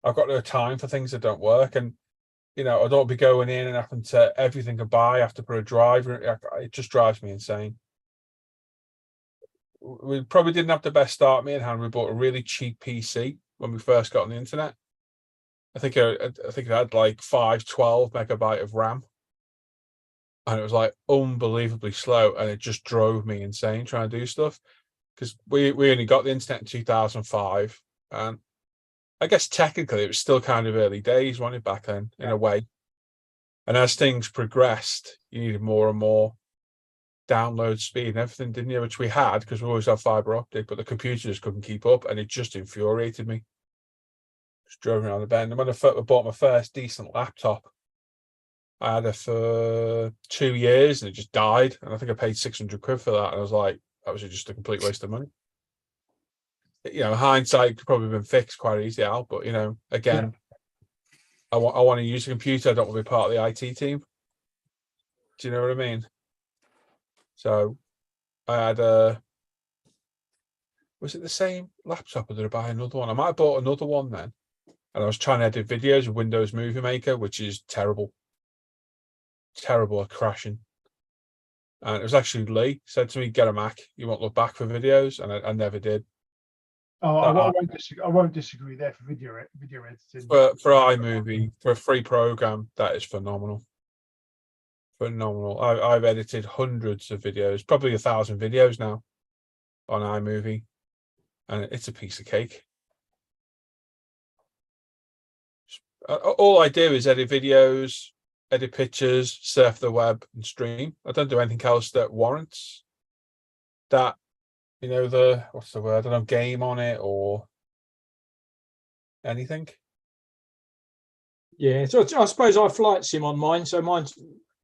I've got no time for things that don't work, and I don't want to be going in and having to everything I buy. I have to put a driver. It just drives me insane. We probably didn't have the best start, me and Han. We bought a really cheap PC when we first got on the internet. I think it had like 512 megabyte of RAM, and it was like unbelievably slow, and it just drove me insane trying to do stuff because we only got the internet in 2005, and I guess technically it was still kind of early days, wasn't it, back then in a way. And as things progressed, you needed more and more download speed and everything, didn't you? Which we had because we always had fiber optic, but the computer just couldn't keep up, and it just infuriated me. Just drove around the bend. And when I bought my first decent laptop, I had it for 2 years and it just died. And I think I paid 600 quid for that. And I was like, that was just a complete waste of money. Hindsight could probably have been fixed quite easily out, but again, I want to use a computer. I don't want to be part of the IT team. Do you know what I mean? So I had was it the same laptop or did I buy another one? I might have bought another one then. And I was trying to edit videos with Windows Movie Maker, which is terrible. Terrible at crashing. And it was actually Lee said to me, get a Mac. You won't look back for videos. And I never did. Oh, I won't disagree there for video editing. For iMovie, for a free program, that is phenomenal. Phenomenal. I've edited hundreds of videos, probably 1,000 videos now on iMovie. And it's a piece of cake. All I do is edit videos, edit pictures, surf the web, and stream. I don't do anything else that warrants that, you know, what's the word? I don't know, game on it or anything. Yeah, so I suppose I flight sim on mine, so mine's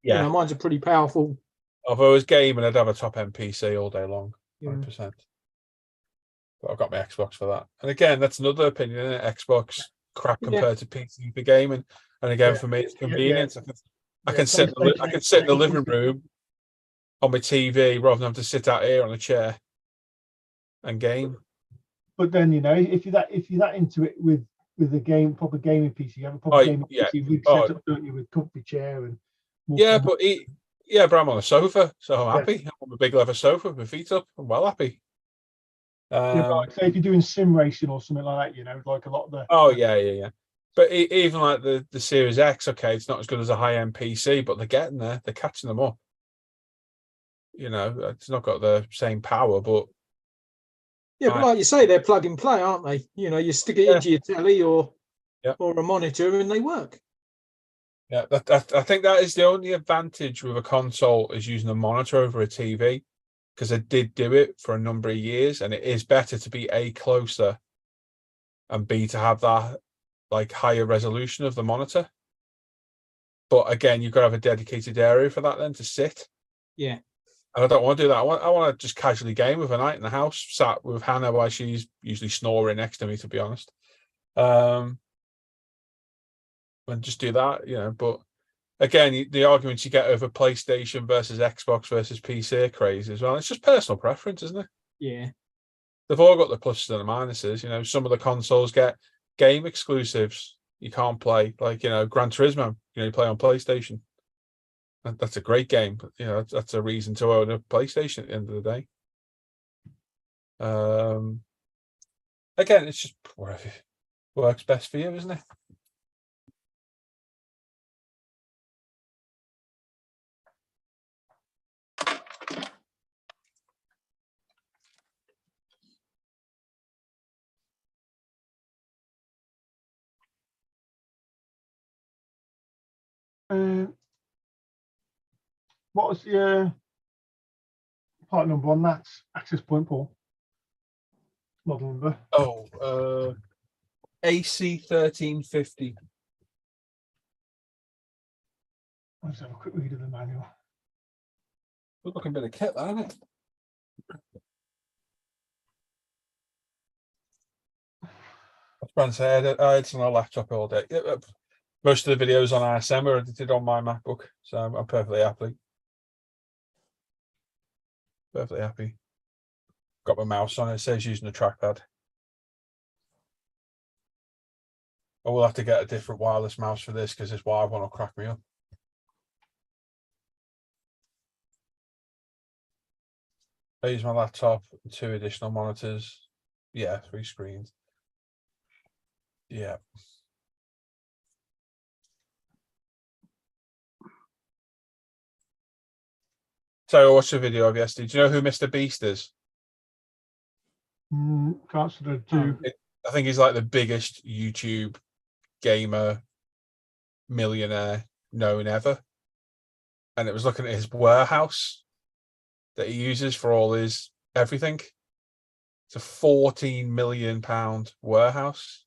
mine's a pretty powerful. If I was gaming, I'd have a top end PC all day long, 100%. But I've got my Xbox for that. And again, that's another opinion, isn't it? Xbox crap compared to PC for gaming. And again, for me, it's convenience. I can sit in the living room on my TV rather than have to sit out here on a chair and game. But then, you know, if you're that into it with a proper gaming PC, you have a proper gaming PC rig set up, don't you, with comfy chair and but I'm on a sofa, so I'm happy. I'm on a big leather sofa with my feet up. I'm well happy. Like say if you're doing sim racing or something like that, you know, like a lot of the. Oh yeah. But even like the Series X, okay, it's not as good as a high-end PC, but they're getting there. They're catching them up. You know, it's not got the same power, but but like you say, they're plug and play, aren't they? You know, you stick it into your telly or a monitor, and they work. Yeah, I think that is the only advantage with a console is using a monitor over a TV, because I did do it for a number of years, and it is better to be A, closer, and B, to have that like higher resolution of the monitor. But again, you've got to have a dedicated area for that then to sit. Yeah. And I don't want to do that. I want to just casually game with a night in the house, sat with Hannah while she's usually snoring next to me, to be honest. And just do that, you know. But again, the arguments you get over PlayStation versus Xbox versus PC are crazy as well. It's just personal preference, isn't it? Yeah. They've all got the pluses and the minuses. You know, some of the consoles get game exclusives you can't play, like, you know, Gran Turismo, you know, you play on PlayStation. And that's a great game, but you know, that's a reason to own a PlayStation at the end of the day. Again, it's just whatever works best for you, isn't it? What was the part number on that access point, Paul? Model number. Oh, AC 1350. Let's have a quick read of the manual. Good looking bit of kit, that, isn't it? I was trying to say I had some on a laptop all day. Most of the videos on ISM are edited on my MacBook, so I'm perfectly happy. Perfectly happy. Got my mouse on it. It says using the trackpad. I will have to get a different wireless mouse for this because this wired one will crack me up. I use my laptop, 2 additional monitors. Yeah, 3 screens. Yeah. So I watched a video of yesterday. Do you know who Mr. Beast is? Can't sort of do. I think he's like the biggest YouTube gamer millionaire known ever. And it was looking at his warehouse that he uses for all his everything. It's a £14 million warehouse.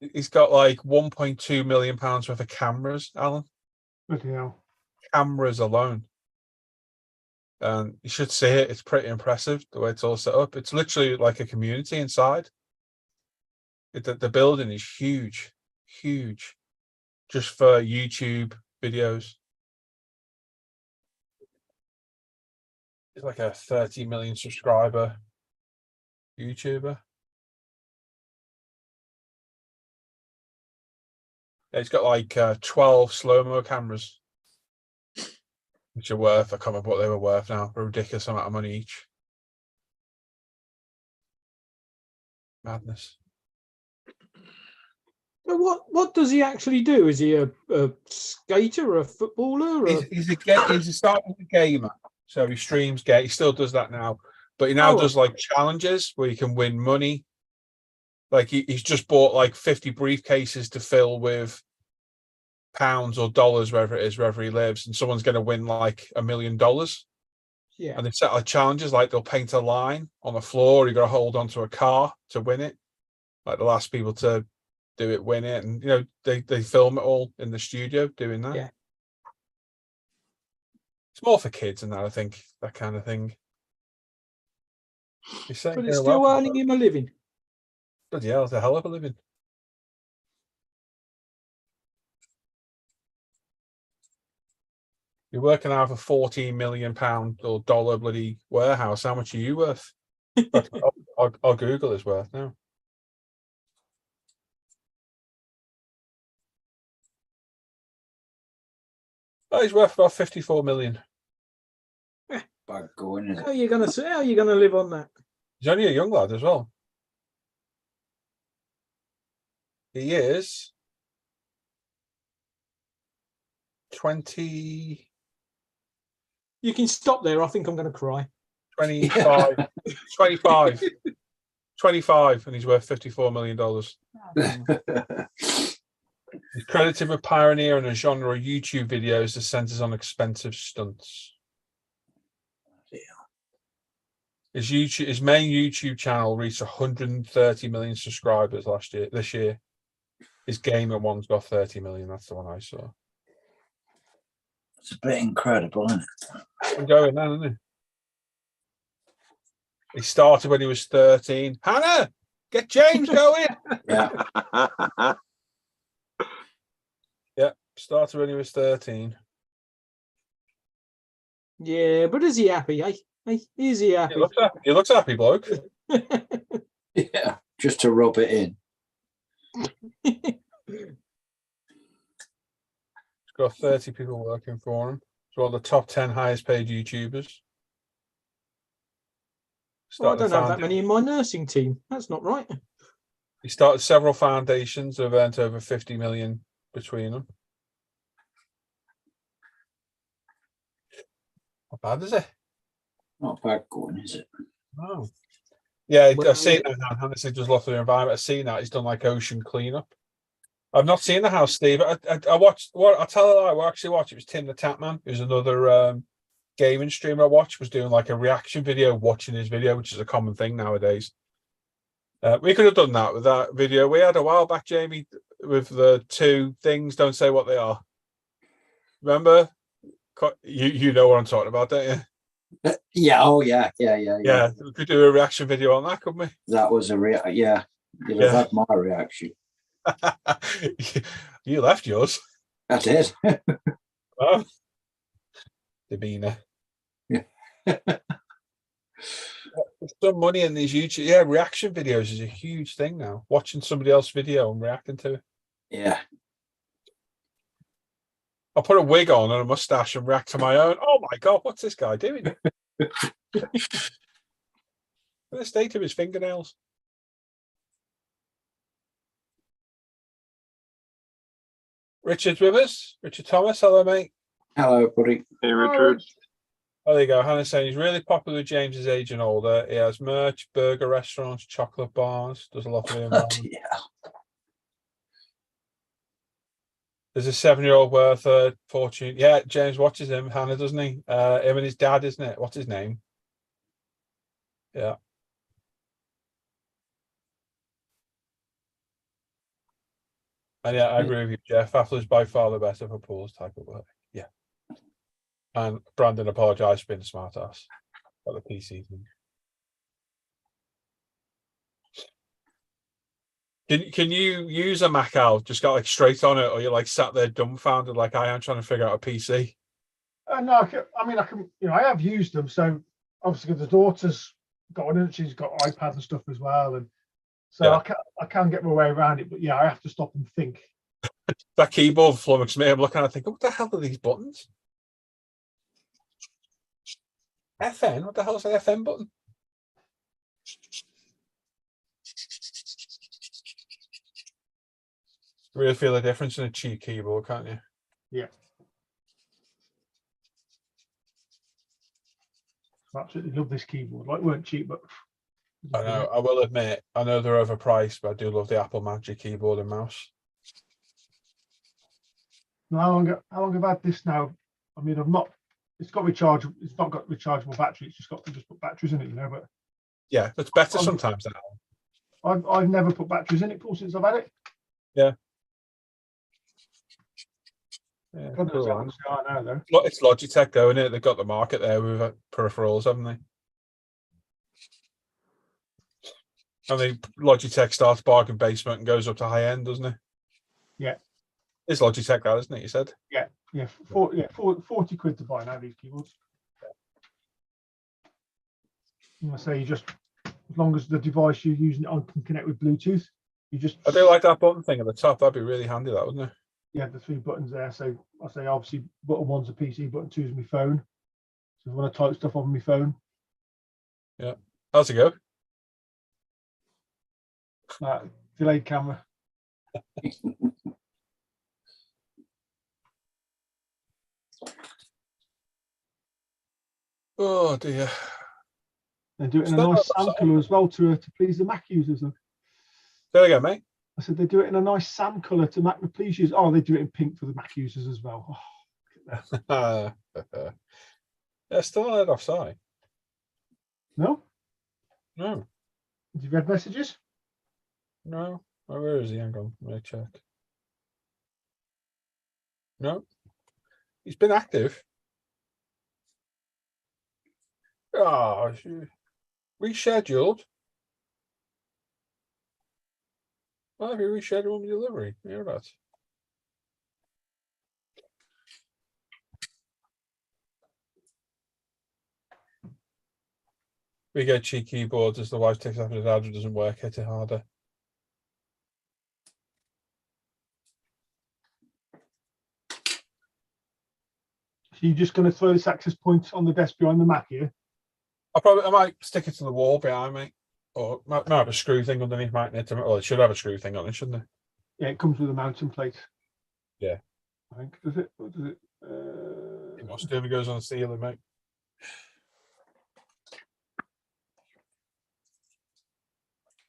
He's got like £1.2 million worth of cameras, Alan. Bloody hell. Cameras alone. And you should see it. It's pretty impressive the way it's all set up. It's literally like a community inside. The building is huge, huge, just for YouTube videos. It's like a 30 million subscriber YouTuber. Yeah, he's got like 12 slow-mo cameras, which are worth, I can't remember what they were worth now, a ridiculous amount of money each. Madness. But what does he actually do? Is he a skater or a footballer? Or He's a starting gamer, so he streams game. He still does that now, but he now Oh. does like challenges where you can win money. Like he's just bought like 50 briefcases to fill with pounds or dollars, wherever it is, wherever he lives, and someone's going to win like $1 million. yeah. And they set like challenges, like they'll paint a line on the floor. You got to hold onto a car to win it. Like the last people to do it, win it, and you know they film it all in the studio doing that. Yeah. It's more for kids and that, I think, that kind of thing. But it's still earning him a living. Bloody hell, it's a hell of a living. You're working out of a £14 million or dollar bloody warehouse. How much are you worth? I'll Google his worth now. Oh, he's worth about 54 million. Bad going, isn't How are it? you going to say? How are you going to live on that? He's only a young lad as well. He is 20. You can stop there. I think I'm going to cry. 25, 25, 25, and he's worth $54 million. He's credited with pioneering a genre of YouTube videos that centers on expensive stunts. His main YouTube channel reached 130 million subscribers this year. His gamer one's got 30 million. That's the one I saw. It's a bit incredible, isn't it? I'm going now, isn't he? He started when he was 13. Hannah, get James going. Yeah. Yeah, started when he was 13. Yeah, but is he happy? Eh? Is he happy? He looks happy, bloke. Yeah. Just to rub it in. He's got 30 people working for him. He's one of the top 10 highest paid YouTubers. Well, I don't have that many in my nursing team. That's not right. He started several foundations that have earned over 50 million between them. Not bad, is it? Not bad going, is it? Oh. Yeah, Well, I've seen that now. Honestly, does lots of the environment. I've seen that. He's done like ocean cleanup. I've not seen the house, Steve. I watched what I'll tell you. I actually watched. It was Tim the Tapman, who's another gaming streamer I watched, was doing like a reaction video, watching his video, which is a common thing nowadays. We could have done that with that video we had a while back, Jamie, with the two things. Don't say what they are. Remember? You know what I'm talking about, don't you? Yeah. Oh, yeah. Yeah. We could do a reaction video on that, couldn't we? That was yeah. You'd have had my reaction. You left yours. I did. Oh. Demeanor. Yeah. There's some money in these YouTube. Yeah, reaction videos is a huge thing now. Watching somebody else's video and reacting to it. Yeah. I'll put a wig on and a mustache and react to my own. Oh my God, what's this guy doing? The state of his fingernails. Richard's with us. Richard Thomas, hello, mate. Hello, buddy. Hey, Richard. Oh, there you go. Hannah's saying he's really popular with James's age and older. He has merch, burger restaurants, chocolate bars, does a lot of the environment. Yeah. There's a 7-year-old worth a fortune. Yeah, James watches him, Hannah, doesn't he? Him and his dad, isn't it? What's his name? Yeah. And yeah, I agree with you, Jeff. Apple is by far the better for Paul's type of work. Yeah. And Brandon apologised for being a smart ass about the PC thing. Can you use a Mac out? Just got like straight on it, or you're like sat there dumbfounded like I am trying to figure out a PC? No, I can. I have used them. So obviously the daughter's got one, and she's got iPad and stuff as well, and so Yeah. I can get my way around it. But yeah, I have to stop and think. That keyboard flummoxed me. I'm looking at it thinking, what the hell are these buttons? FN? What the hell is an FN button? Really feel the difference in a cheap keyboard, can't you? Yeah. I absolutely love this keyboard. Like, it weren't cheap, but I know. I will admit, I know they're overpriced, but I do love the Apple Magic keyboard and mouse. How long have I had this now? I mean, I've not. It's got rechargeable. It's not got rechargeable battery. It's just got to just put batteries in it, you know. But Yeah, it's better sometimes now. I've never put batteries in it, Paul, since I've had it. Yeah. God knows Cool. how much they are now, though. It's Logitech, though, isn't it? They've got the market there with peripherals, haven't they? And Logitech starts bargain basement and goes up to high end, doesn't it? Yeah. It's Logitech, that, isn't it? You said. Yeah, 40 quid to buy now these keyboards. I say you just, as long as the device you're using it on can connect with Bluetooth, you just. I do like that button thing at the top. That'd be really handy, that, wouldn't it? Yeah, the 3 buttons there. So I say obviously button 1's a PC, button 2 is my phone. So if I want to type stuff on my phone. Yeah. How's it go? Delayed camera. Oh dear. And do it in a nice sand colour as well to please the Mac users. There we go, mate. I said they do it in a nice sand colour to Mac please users. Oh, they do it in pink for the Mac users as well. Oh, They're still on offside. no? No. Have you read messages? No. Oh, where is he? Hang on. Let me check. No. He's been active. Oh, rescheduled. Why have you rescheduled the delivery? Hear that? We get cheap keyboards as the wife takes after the dad who doesn't work, hit it harder. So you're just going to throw this access point on the desk behind the Mac here? I might stick it to the wall behind me. Or might have a screw thing underneath, mightn't it? Well, it should have a screw thing on it, shouldn't it? Yeah, it comes with a mounting plate. Yeah. I think, does it? Or does it? It must do if it goes on the ceiling, mate.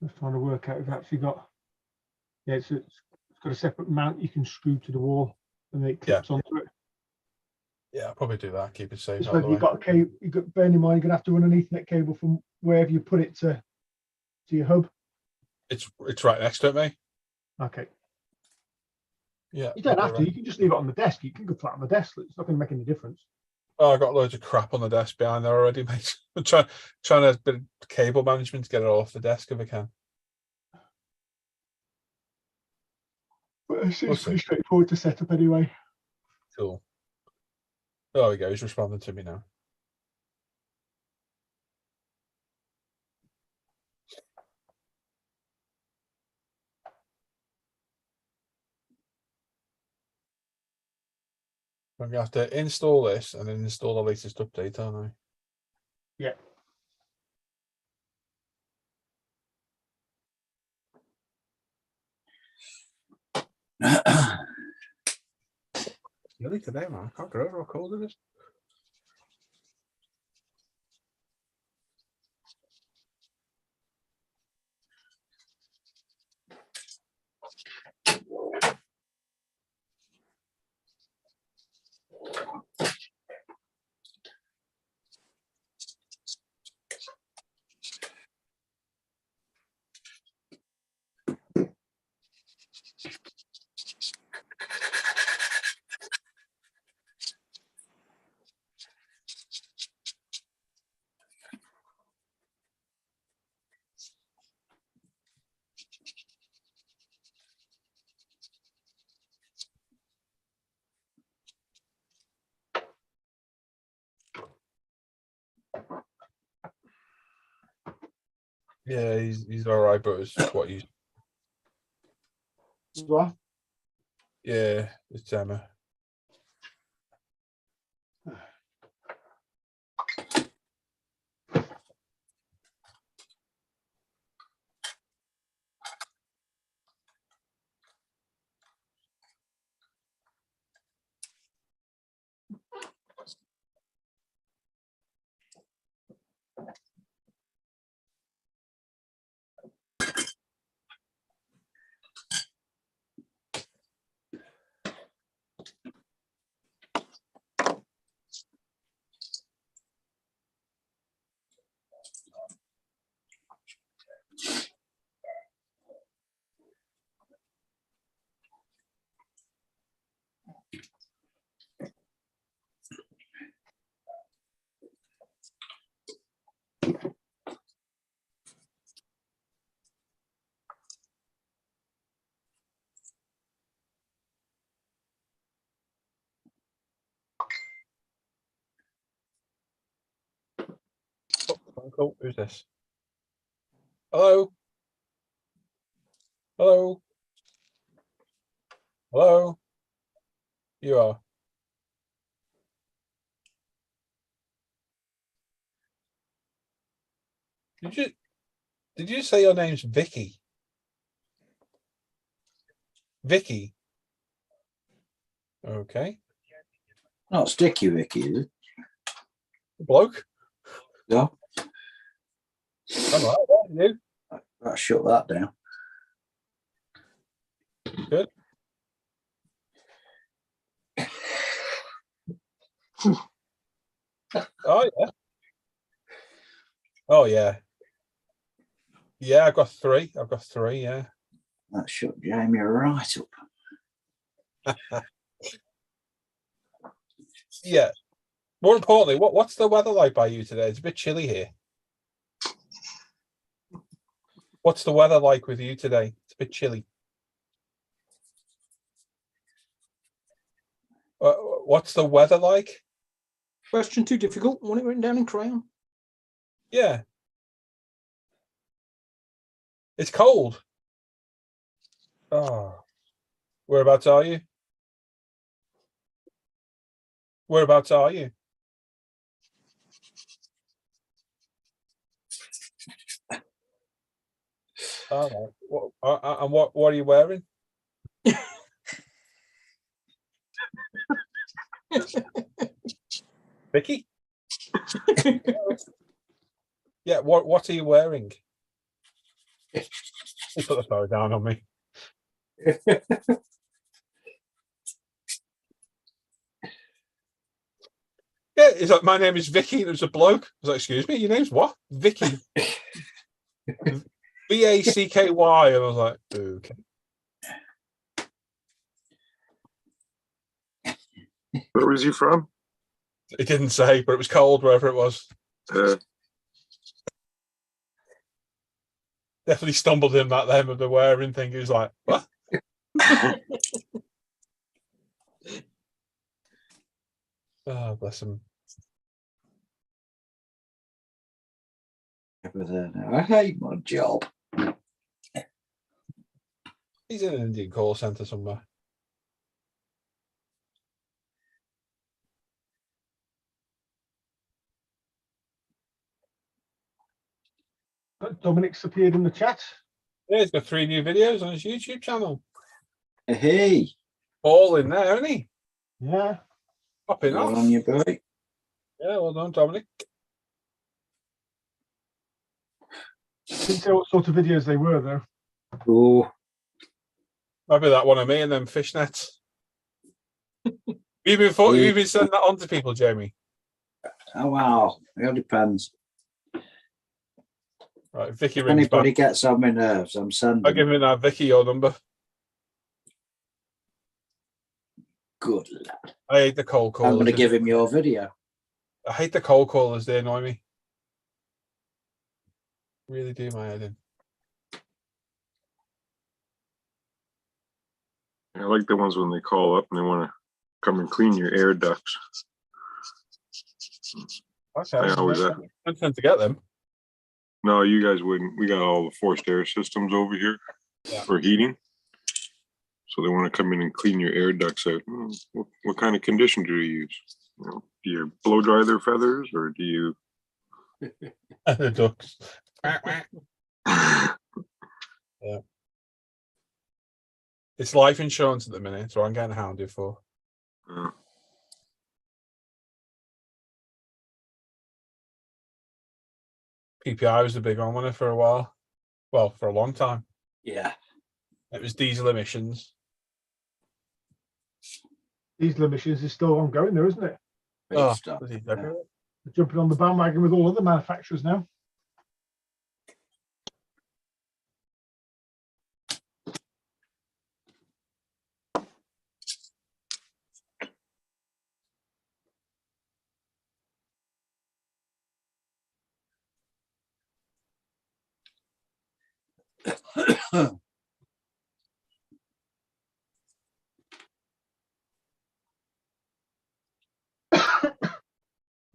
Just trying to work out if it's actually got. Yeah, it's got a separate mount you can screw to the wall, and then it clips onto it. Yeah, I'll probably do that. Keep it safe. It's whether you've got a cable. Bear in mind, you're gonna have to run an Ethernet cable from wherever you put it to your hub. It's right next to it, mate. Okay. Yeah. You don't have to. You can just leave it on the desk. You can go flat on the desk. It's not going to make any difference. Oh, I've got loads of crap on the desk behind there already, mate. I'm trying to bit of cable management to get it off the desk if I can. But it seems pretty straightforward to set up anyway. Cool. There we go. He's responding to me now. I'm going to have to install this and then install the latest update, aren't I? Yeah. Really today, man. I can't get over how cold it is. Yeah, he's all right, but it's what you. Well, Yeah, it's Emma. Oh, cool. Who's this? Hello. Hello. Hello. You are. Did you say your name's Vicky? Vicky. Okay. Not Sticky Vicky, is it? Bloke. Yeah. All right. You. I'll shut that down. Good. Oh yeah. Oh yeah. Yeah, I've got three. Yeah. That shut Jamie right up. Yeah. More importantly, what's the weather like by you today? It's a bit chilly here. What's the weather like with you today? It's a bit chilly. What's the weather like? Question too difficult. Want it written down in crayon? Yeah. It's cold. Oh. Whereabouts are you? Whereabouts are you? All right. And what are you wearing? Vicky? Yeah, what are you wearing? You put the phone down on me. Yeah, he's like, my name is Vicky. There's a bloke. I was like, excuse me, your name's what? Vicky. V-A-C-K-Y. And I was like, okay. Where was he from? It didn't say, but it was cold wherever it was. Definitely stumbled in that then with the wearing thing. He was like, what? Oh, bless him. I hate my job. He's in an Indian call centre somewhere. Dominic's appeared in the chat. Yeah, he's got 3 new videos on his YouTube channel. Hey. All in there, isn't he? Yeah. Popping Well off. on you, boy. Yeah, well done, Dominic. Didn't say what sort of videos they were, though. Oh. Maybe that one of me and them fishnets. You've been sending that on to people, Jamie. Oh wow. It all depends. Right, Vicky If rings anybody back. gets on my nerves, I'm sending. I'll give him that Vicky your number. Good lad. I hate the cold callers. I'm going to give him your video. I hate the cold callers. They annoy me. Really do my head in. I like the ones when they call up and they want to come and clean your air ducts. Okay. I always I tend to get them. No, you guys wouldn't. We got all the forced air systems over here Yeah. for heating. So they want to come in and clean your air ducts out. What kind of condition do you use? You know, do you blow dry their feathers, or do you? The ducks. Yeah. It's life insurance at the minute, so I'm getting hounded for. PPI was the big one, wasn't it, for a while? Well, for a long time. Yeah. It was diesel emissions. Diesel emissions is still ongoing there, isn't it? Big Oh, stuff. bloody Yeah. hell. They're jumping on the bandwagon with all other manufacturers now.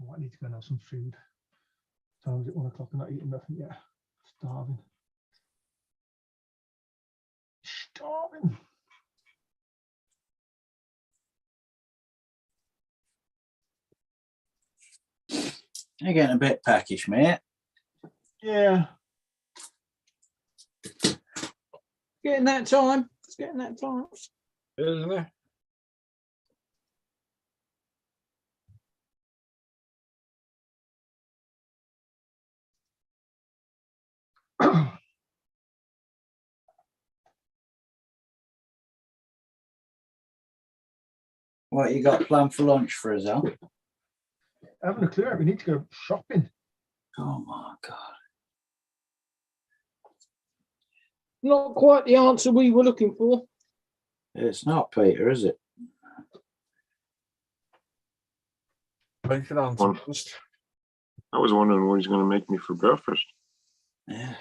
Oh, I need to go and have some food. Time's at 1 o'clock. I'm not eating nothing yet. Starving. Starving. You're getting a bit peckish, mate. Yeah. Getting that time. It's getting that time. Isn't it? What you got planned for lunch for us, Al? I haven't a clue. We need to go shopping. Oh my God. Not quite the answer we were looking for. It's not, Peter, is it? I should answer One. first. I was wondering what he's going to make me for breakfast. Yeah.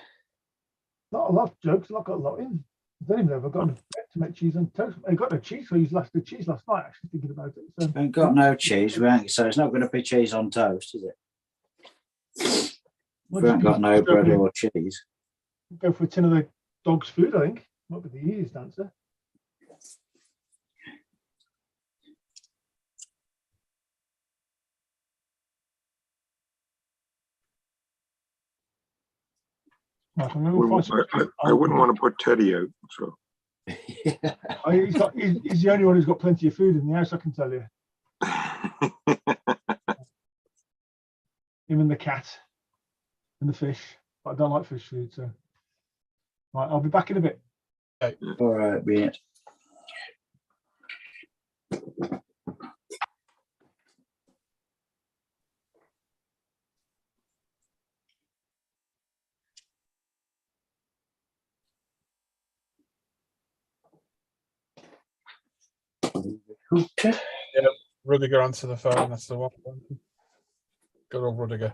Not a lot of jokes. Not got a lot in. I don't even know if I've got enough bread to make cheese on toast. I got no cheese. So I used the cheese last night, actually, thinking about it. So Ain't got no cheese, we ain't, so it's not going to be cheese on toast, is it? we'll We just ain't got no bread or cheese. go for a tin of the dog's food, I think. Might be the easiest answer. Right, I'm gonna go find some- I wouldn't want to put Teddy out. So Oh, he's the only one who's got plenty of food in the house, I can tell you. Him and the cat and the fish. But I don't like fish food, so. Right, I'll be back in a bit. All right, mate. Rudiger answer the phone. That's the one. Good old Rudiger.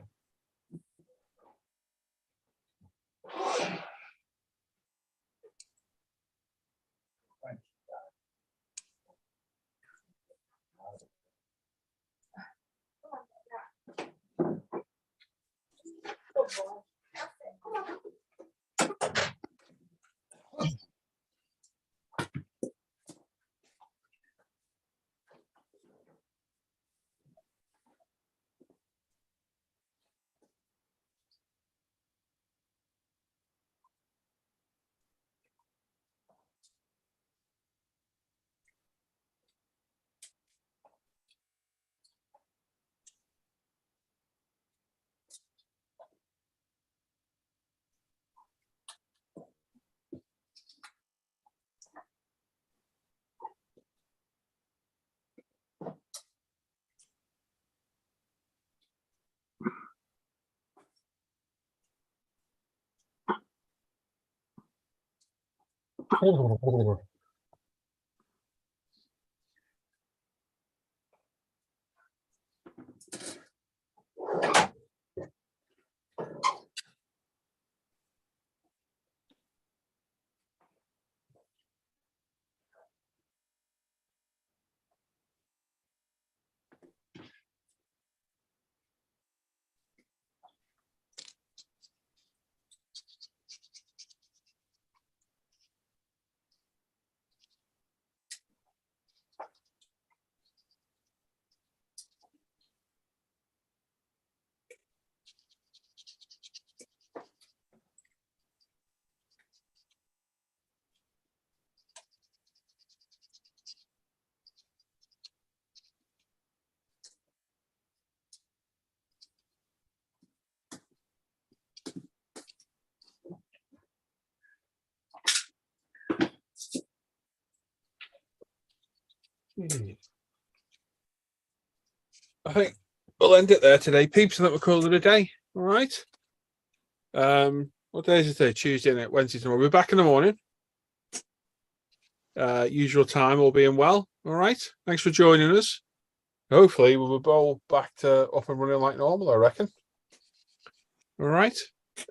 I think we'll end it there today, peeps. And that we'll call it a day. All right. What day is it today? Tuesday, and Wednesday tomorrow. We'll be back in the morning. Usual time, all being well. All right. Thanks for joining us. Hopefully, we'll be all back to up and running like normal, I reckon. All right.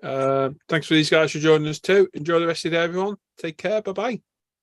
Thanks for these guys for joining us too. Enjoy the rest of the day, everyone. Take care. Bye-bye.